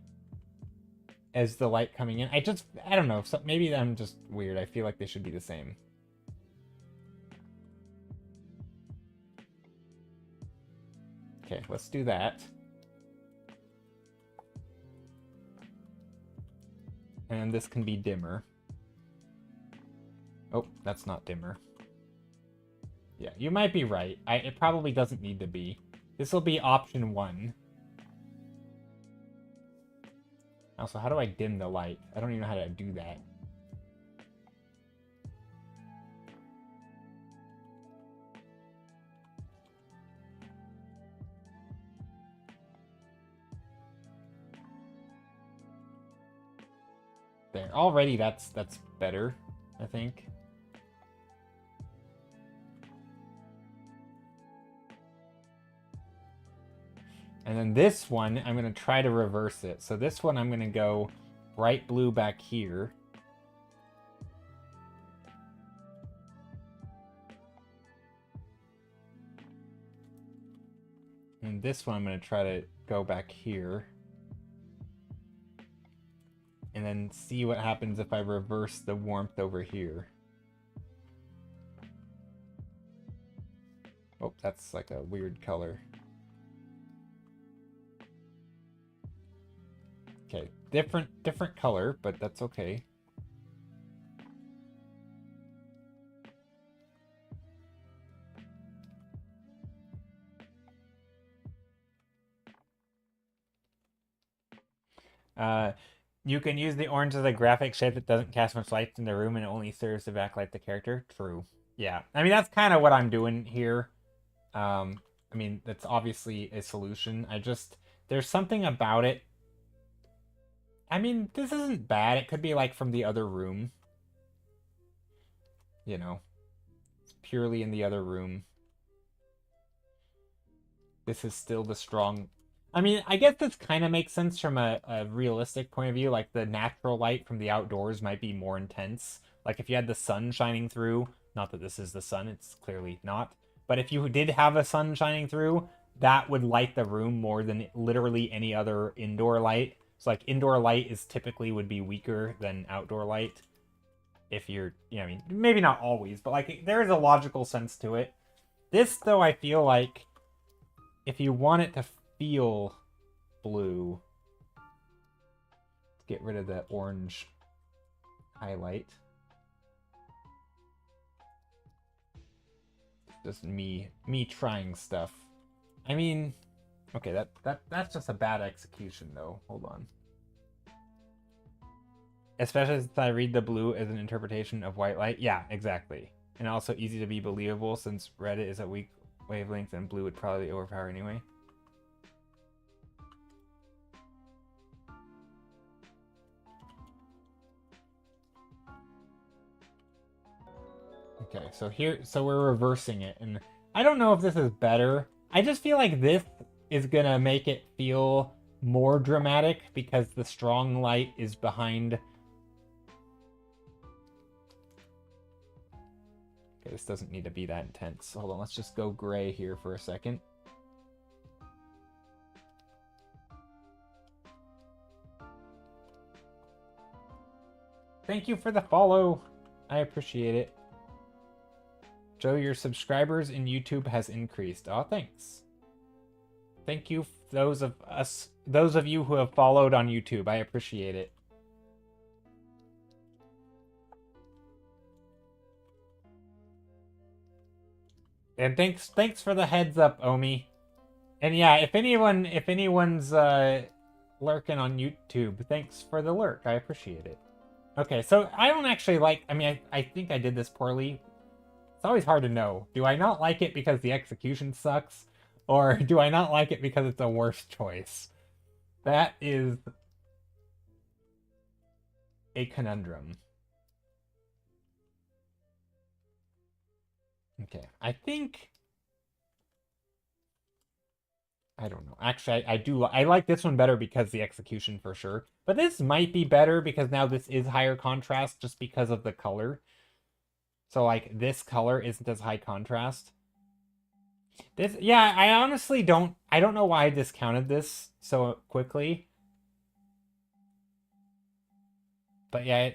as the light coming in. I don't know. Maybe I'm just weird. I feel like they should be the same. Okay, let's do that. And this can be dimmer. Oh, that's not dimmer. Yeah, you might be right. It probably doesn't need to be. This will be option 1. Also, how do I dim the light? I don't even know how to do that. There. Already that's better, I think. And then this one, I'm going to try to reverse it. So this one, I'm going to go bright blue back here. And this one, I'm going to try to go back here. And then see what happens if I reverse the warmth over here. Oh, that's like a weird color. Okay, different color, but that's okay. You can use the orange as a graphic shape that doesn't cast much light in the room and it only serves to backlight the character. True. Yeah, I mean, that's kind of what I'm doing here. I mean, that's obviously a solution. There's something about it. I mean, this isn't bad. It could be like from the other room. You know, it's purely in the other room. This is still the strong. I mean, I guess this kind of makes sense from a realistic point of view. Like, the natural light from the outdoors might be more intense. Like, if you had the sun shining through, not that this is the sun, it's clearly not. But if you did have a sun shining through, that would light the room more than literally any other indoor light. So, like, indoor light is typically would be weaker than outdoor light. If you're, I mean, maybe not always, but, like, there is a logical sense to it. This, though, I feel like if you want it to feel blue, get rid of the orange highlight. Just me trying stuff. I mean, okay, that's just a bad execution though. Hold on. Especially since I read the blue as an interpretation of white light. Yeah, exactly. And also easy to be believable since red is a weak wavelength and blue would probably overpower anyway. Okay, so we're reversing it, and I don't know if this is better. I just feel like this is gonna make it feel more dramatic because the strong light is behind. Okay, this doesn't need to be that intense. Hold on, let's just go gray here for a second. Thank you for the follow. I appreciate it. Joe, your subscribers in YouTube has increased. Oh, thanks. Thank you, those of you who have followed on YouTube. I appreciate it. And thanks for the heads up, Omi. And yeah, if anyone's lurking on YouTube, thanks for the lurk. I appreciate it. Okay, so I don't actually like. I mean, I think I did this poorly. It's always hard to know. Do I not like it because the execution sucks? Or do I not like it because it's a worse choice? That is a conundrum. Okay, I think... I don't know. Actually, I like this one better because the execution for sure. But this might be better because now this is higher contrast just because of the color. So, like, this color isn't as high contrast. This, yeah, I honestly don't know why I discounted this so quickly. But yeah,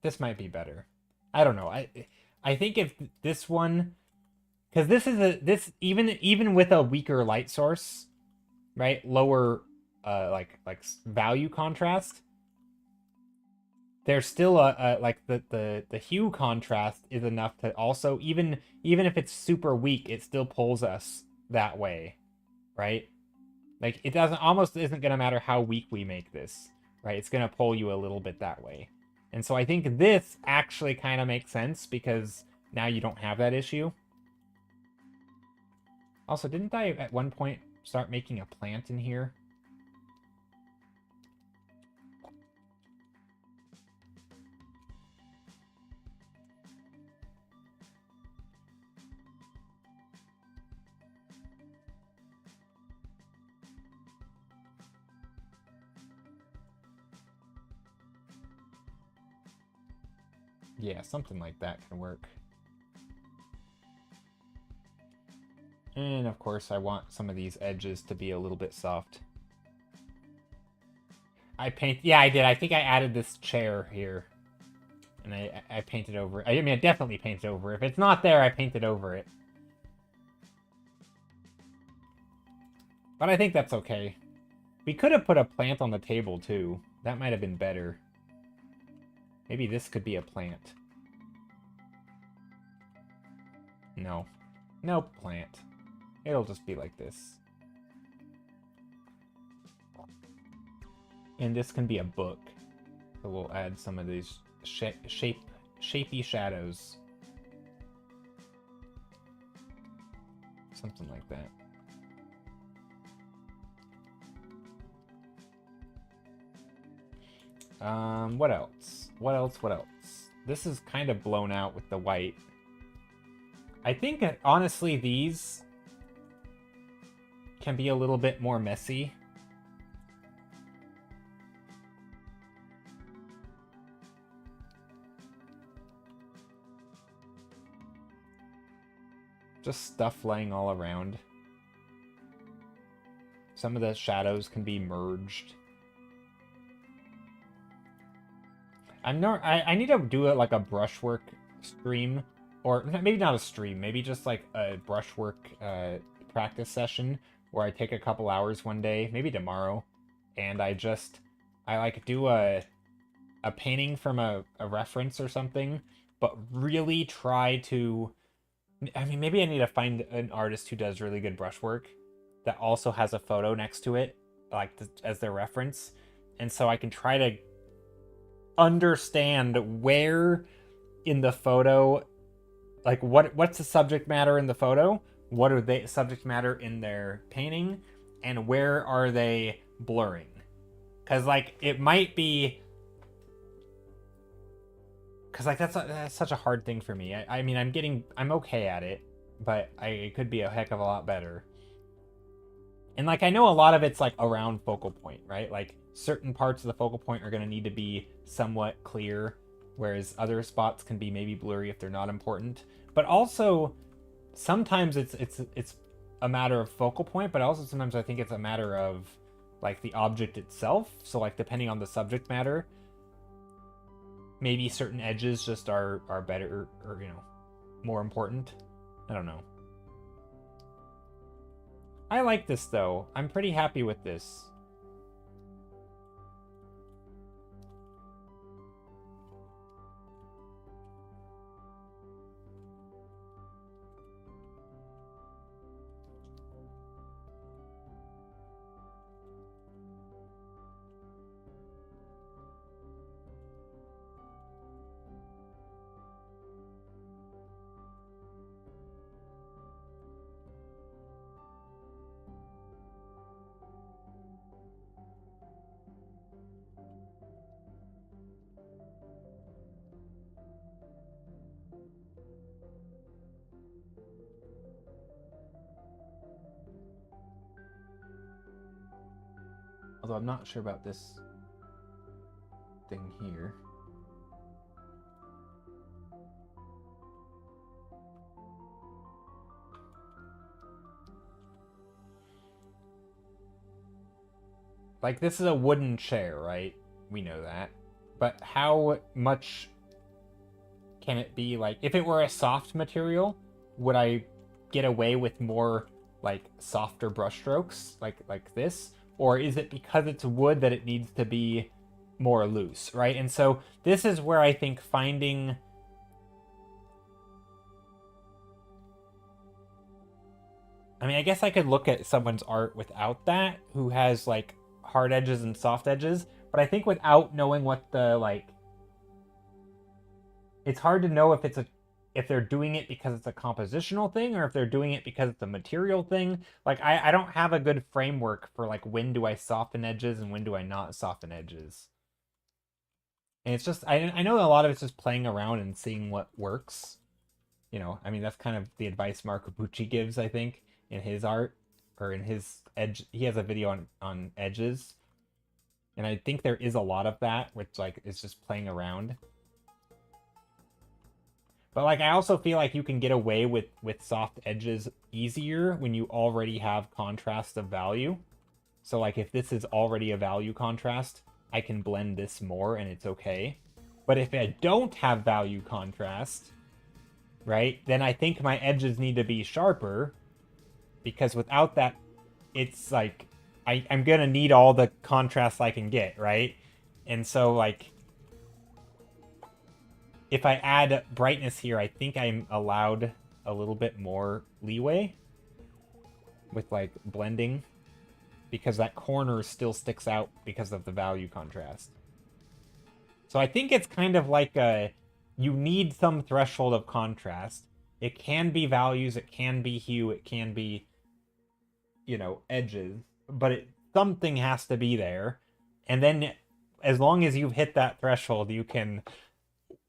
this might be better. I don't know. I think if this one, because this even with a weaker light source, right, lower like value contrast, there's still a like the hue contrast is enough to also even if it's super weak, it still pulls us that way, right? Like it almost isn't gonna matter how weak we make this, right? It's gonna pull you a little bit that way. And so I think this actually kind of makes sense because now you don't have that issue. Also, didn't I at one point start making a plant in here? Yeah, something like that can work. And of course, I want some of these edges to be a little bit soft. Yeah, I did. I think I added this chair here. And I painted over it. I mean, I definitely painted over it. If it's not there, I painted over it. But I think that's okay. We could have put a plant on the table, too. That might have been better. Maybe this could be a plant. No. No plant. It'll just be like this. And this can be a book. So we'll add some of these shapy shadows. Something like that. What else? What else? This is kind of blown out with the white. I think, honestly, these can be a little bit more messy. Just stuff laying all around. Some of the shadows can be merged. I need to do it like a brushwork stream, or maybe not a stream, maybe just like a brushwork practice session where I take a couple hours one day, maybe tomorrow, and I I like do a painting from a reference or something, but really try to, I mean, maybe I need to find an artist who does really good brushwork that also has a photo next to it, like as their reference. And so I can try to understand where in the photo, like what's the subject matter in the photo? What are they subject matter in their painting? And where are they blurring? Because like it might be, because like that's such a hard thing for me. I mean I'm okay at it, but it could be a heck of a lot better. And like I know a lot of it's like around focal point, right? Like certain parts of the focal point are going to need to be somewhat clear, whereas other spots can be maybe blurry if they're not important. But also sometimes it's a matter of focal point, but also sometimes I think it's a matter of like the object itself. So like depending on the subject matter, maybe certain edges just are better or more important. I don't know. I like this though. I'm pretty happy with this. Although I'm not sure about this thing here. Like this is a wooden chair, right? We know that. But how much can it be like if it were a soft material, would I get away with more like softer brushstrokes like this? Or is it because it's wood that it needs to be more loose, right? And so this is where I think finding I mean, I guess I could look at someone's art without that, who has like hard edges and soft edges, but I think without knowing what the like it's hard to know if they're doing it because it's a compositional thing or if they're doing it because it's a material thing. Like I don't have a good framework for like when do I soften edges and when do I not soften edges. And it's just I know a lot of it's just playing around and seeing what works. I mean that's kind of the advice Marco Pucci gives, I think, in his art or in his edge. He has a video on edges. And I think there is a lot of that, which like is just playing around. But like I also feel like you can get away with soft edges easier when you already have contrast of value. So like if this is already a value contrast, I can blend this more and it's okay. But if I don't have value contrast, right, then I think my edges need to be sharper because without that, it's like I'm gonna need all the contrast I can get, right? And so like if I add brightness here, I think I'm allowed a little bit more leeway with like blending because that corner still sticks out because of the value contrast. So I think it's kind of like you need some threshold of contrast. It can be values, it can be hue, it can be, edges, but something has to be there. And then as long as you've hit that threshold, you can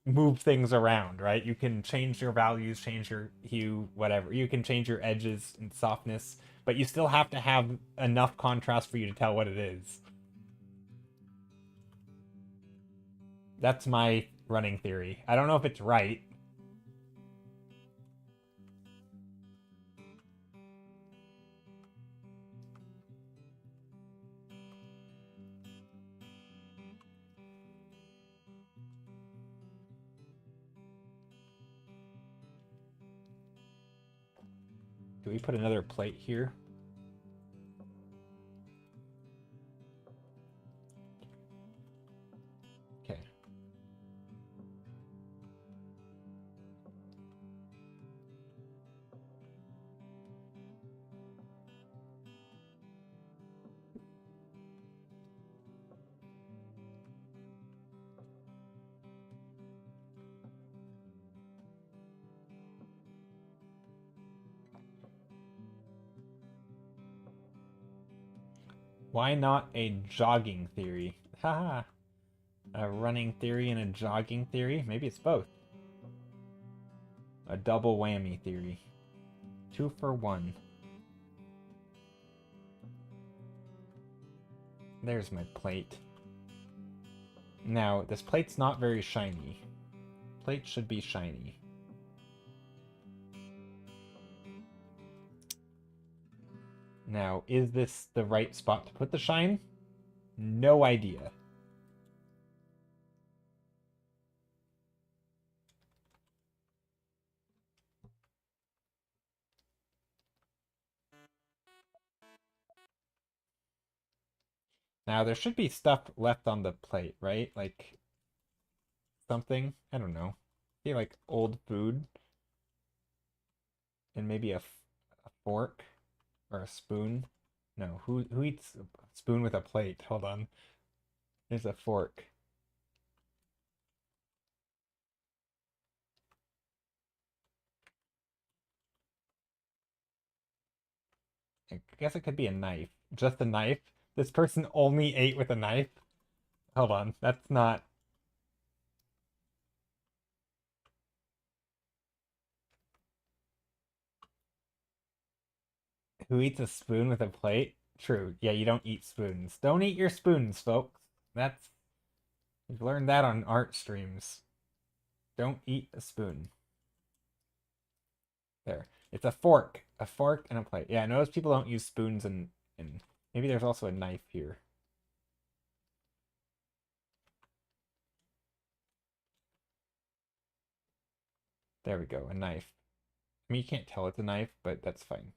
move things around, right? You can change your values, change your hue, whatever. You can change your edges and softness, but you still have to have enough contrast for you to tell what it is. That's my running theory. I don't know if it's right. Do we put another plate here? Why not a jogging theory? Haha. A running theory and a jogging theory? Maybe it's both. A double whammy theory. 2 for 1. There's my plate. Now, this plate's not very shiny. Plate should be shiny. Now, is this the right spot to put the shine? No idea. Now, there should be stuff left on the plate, right? Like, something? I don't know. Maybe like old food. And maybe a fork or a spoon. No, who eats a spoon with a plate? Hold on. There's a fork. I guess it could be a knife. Just a knife? This person only ate with a knife? Hold on, that's not... Who eats a spoon with a plate? True. Yeah, you don't eat spoons. Don't eat your spoons, folks. That's... We've learned that on art streams. Don't eat a spoon. There. It's a fork. A fork and a plate. Yeah, notice people don't use spoons and maybe there's also a knife here. There we go, a knife. I mean, you can't tell it's a knife, but that's fine.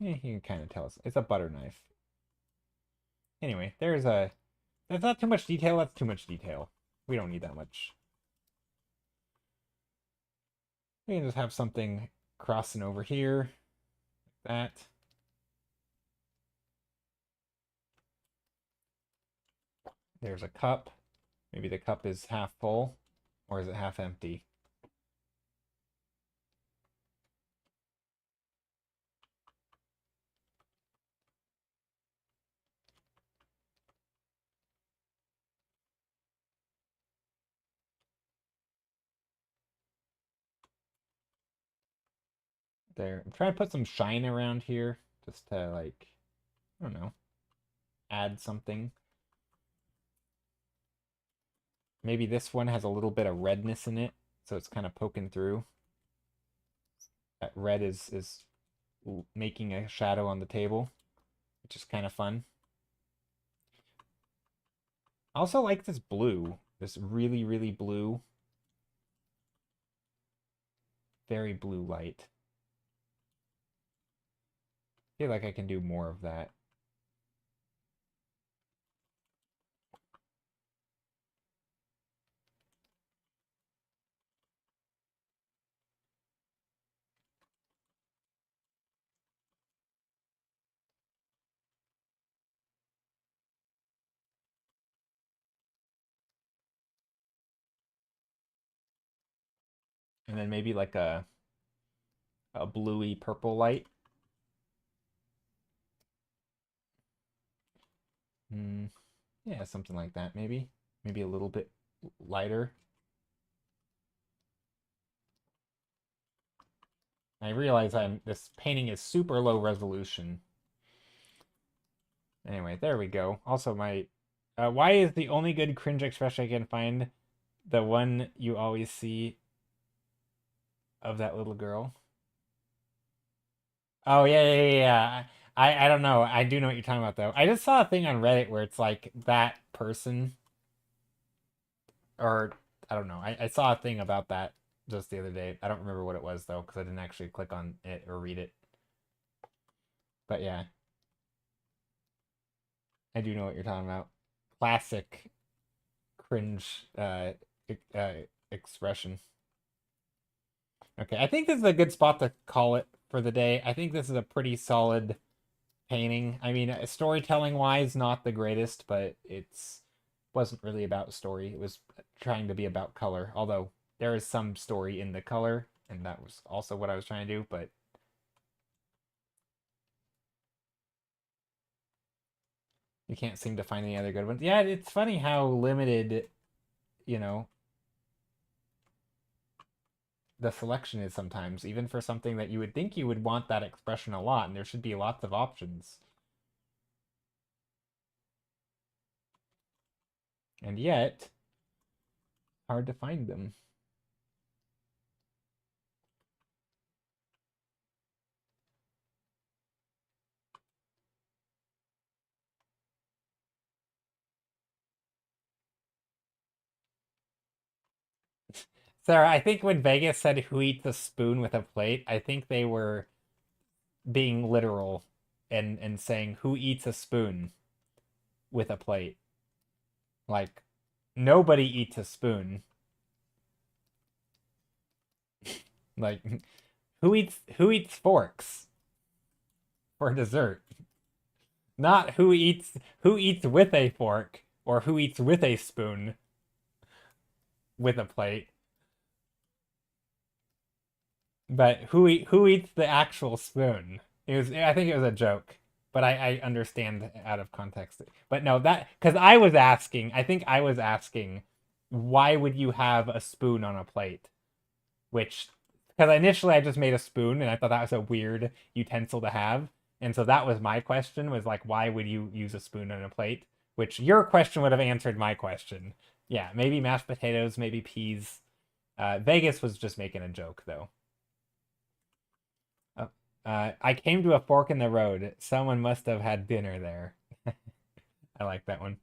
Yeah, you can kind of tell it's a butter knife. Anyway, there's a... That's not too much detail, that's too much detail. We don't need that much. We can just have something crossing over here. Like that. There's a cup. Maybe the cup is half full. Or is it half empty? There. I'm trying to put some shine around here. Just to, like, I don't know, add something. Maybe this one has a little bit of redness in it, so it's kind of poking through. That red is making a shadow on the table, which is kind of fun. I also like this blue. This really, really blue. Very blue light. I feel like I can do more of that. And then maybe like a bluey purple light. Yeah, something like that maybe. Maybe a little bit lighter. I realize this painting is super low resolution. Anyway, there we go. Also, why is the only good cringe expression I can find the one you always see of that little girl? Oh yeah, yeah, yeah, yeah. I don't know. I do know what you're talking about though. I just saw a thing on Reddit where it's like that person, or I don't know. I saw a thing about that just the other day. I don't remember what it was though, because I didn't actually click on it or read it. But yeah, I do know what you're talking about. Classic cringe expression. Okay, I think this is a good spot to call it for the day. I think this is a pretty solid painting. I mean, storytelling wise, not the greatest, but it's wasn't really about story. It was trying to be about color. Although there is some story in the color, and that was also what I was trying to do, but You can't seem to find any other good ones. Yeah, it's funny how limited, you know, the selection is sometimes, even for something that you would think you would want that expression a lot, and there should be lots of options. And yet, hard to find them. Sarah, I think when Vegas said who eats a spoon with a plate, I think they were being literal and saying who eats a spoon with a plate. Like, nobody eats a spoon. Like, who eats forks for dessert? Not who eats with a fork or who eats with a spoon with a plate. But who eats the actual spoon? I think it was a joke, but I understand out of context. But no, that because I think I was asking, why would you have a spoon on a plate? Which because initially I just made a spoon and I thought that was a weird utensil to have. And so that was my question, was like, why would you use a spoon on a plate? Which your question would have answered my question. Yeah, maybe mashed potatoes, maybe peas. Vegas was just making a joke though. I came to a fork in the road. Someone must have had dinner there. I like that one.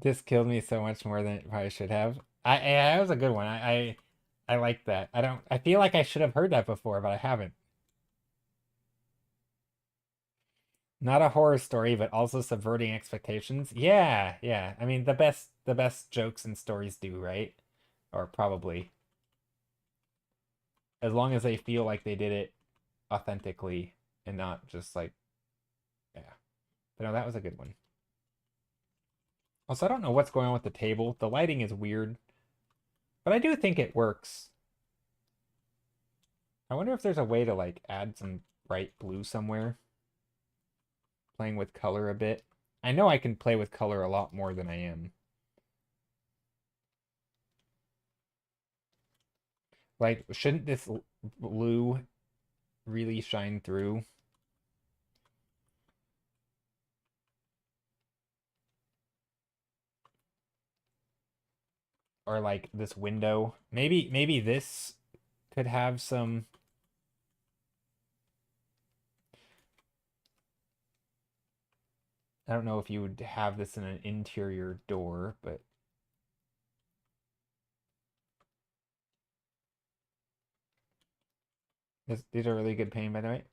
This killed me so much more than it probably should have. That was a good one. I like that. I feel like I should have heard that before, but I haven't. Not a horror story, but also subverting expectations. Yeah, yeah. I mean, the best jokes and stories do, right? Or probably. As long as they feel like they did it authentically and not just like, yeah. But no, that was a good one. Also, I don't know what's going on with the table. The lighting is weird, but I do think it works. I wonder if there's a way to like add some bright blue somewhere. Playing with color a bit. I know I can play with color a lot more than I am. Like, shouldn't this blue really shine through? Or like this window. Maybe this could have some. I don't know if you would have this in an interior door, but these are really good paint, by the way.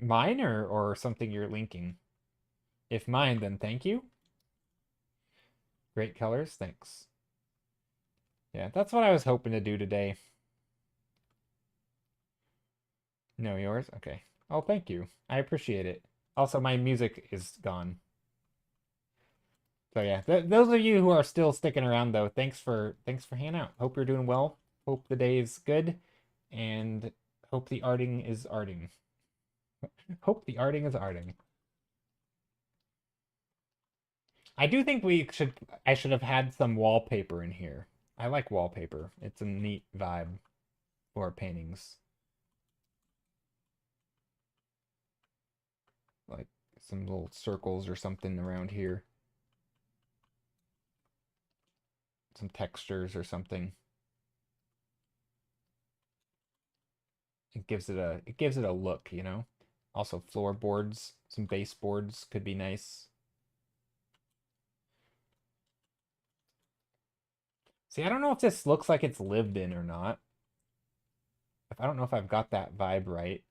Mine or something you're linking? If mine, then thank you. Great colors, thanks. Yeah, that's what I was hoping to do today. No, yours? Okay. Oh, thank you. I appreciate it. Also, my music is gone. So yeah, those of you who are still sticking around though, thanks for hanging out. Hope you're doing well. Hope the day is good, and hope the arting is arting. Hope the arting is arting. I do think I should have had some wallpaper in here. I like wallpaper. It's a neat vibe for paintings. Like some little circles or something around here. Some textures or something. It gives it a look, you know? Also floorboards, some baseboards could be nice. See, I don't know if this looks like it's lived in or not. I don't know if I've got that vibe right.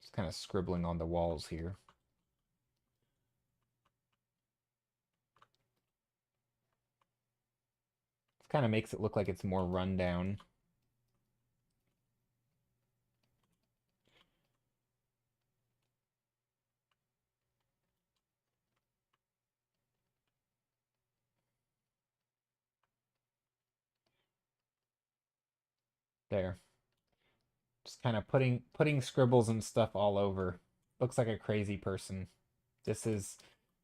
Just kind of scribbling on the walls here. This kind of makes it look like it's more run down. There. Just kind of putting scribbles and stuff all over. Looks like a crazy person. This is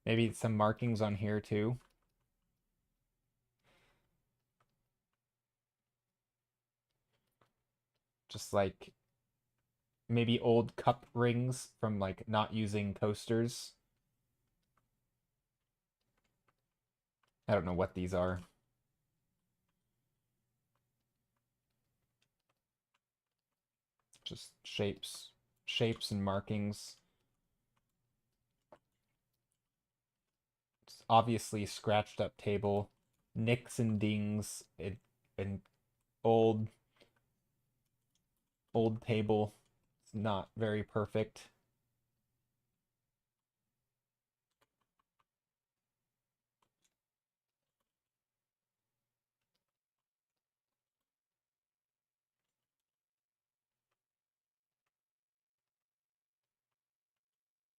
maybe some markings on here too. Just like maybe old cup rings from like not using coasters. I don't know what these are. Just shapes and markings. It's obviously scratched up table, nicks and dings, an old table. It's not very perfect.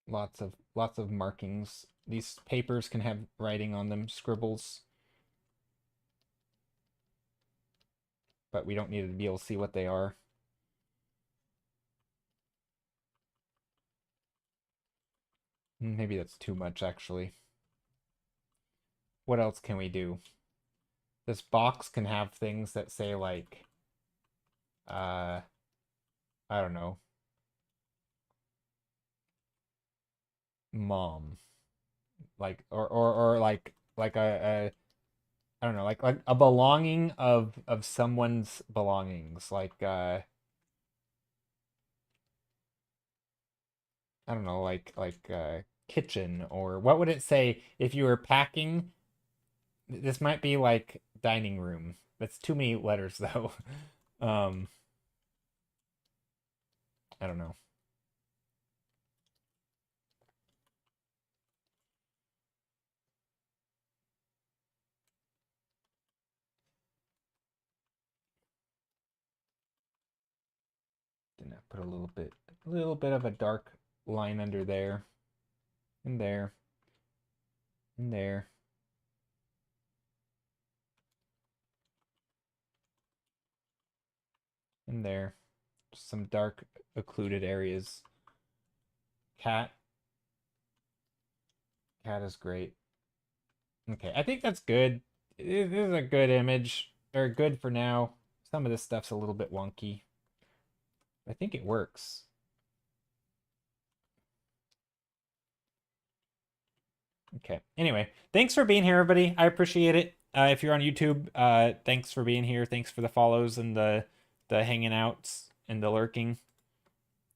Lots of markings. These papers can have writing on them, scribbles. But we don't need to be able to see what they are. Maybe that's too much, actually. What else can we do? This box can have things that say, like, I don't know, mom. Like, or like a I don't know, like a belonging of someone's belongings. Like, I don't know, kitchen, or what would it say if you were packing? This might be like dining room. That's too many letters though. Um, I don't know. Didn't I put a little bit of a dark line under there, and there, and there. And there. Just some dark occluded areas. Cat. Cat is great. Okay, I think that's good. This is a good image. Or good for now. Some of this stuff's a little bit wonky. I think it works. Okay. Anyway, thanks for being here, everybody. I appreciate it. If you're on YouTube, thanks for being here. Thanks for the follows and the hanging outs and the lurking.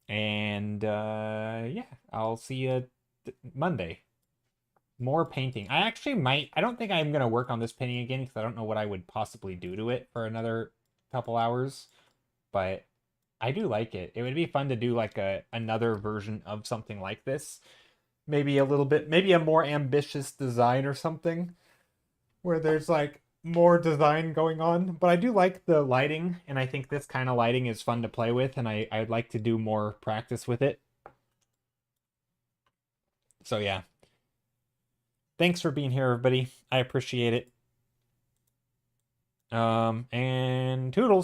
And yeah, I'll see you Monday. More painting. I actually might. I don't think I'm gonna work on this painting again because I don't know what I would possibly do to it for another couple hours. But I do like it. It would be fun to do like another version of something like this. Maybe a little bit, maybe a more ambitious design or something where there's like more design going on. But I do like the lighting, and I think this kind of lighting is fun to play with, and I'd like to do more practice with it. So yeah. Thanks for being here, everybody. I appreciate it. And toodles.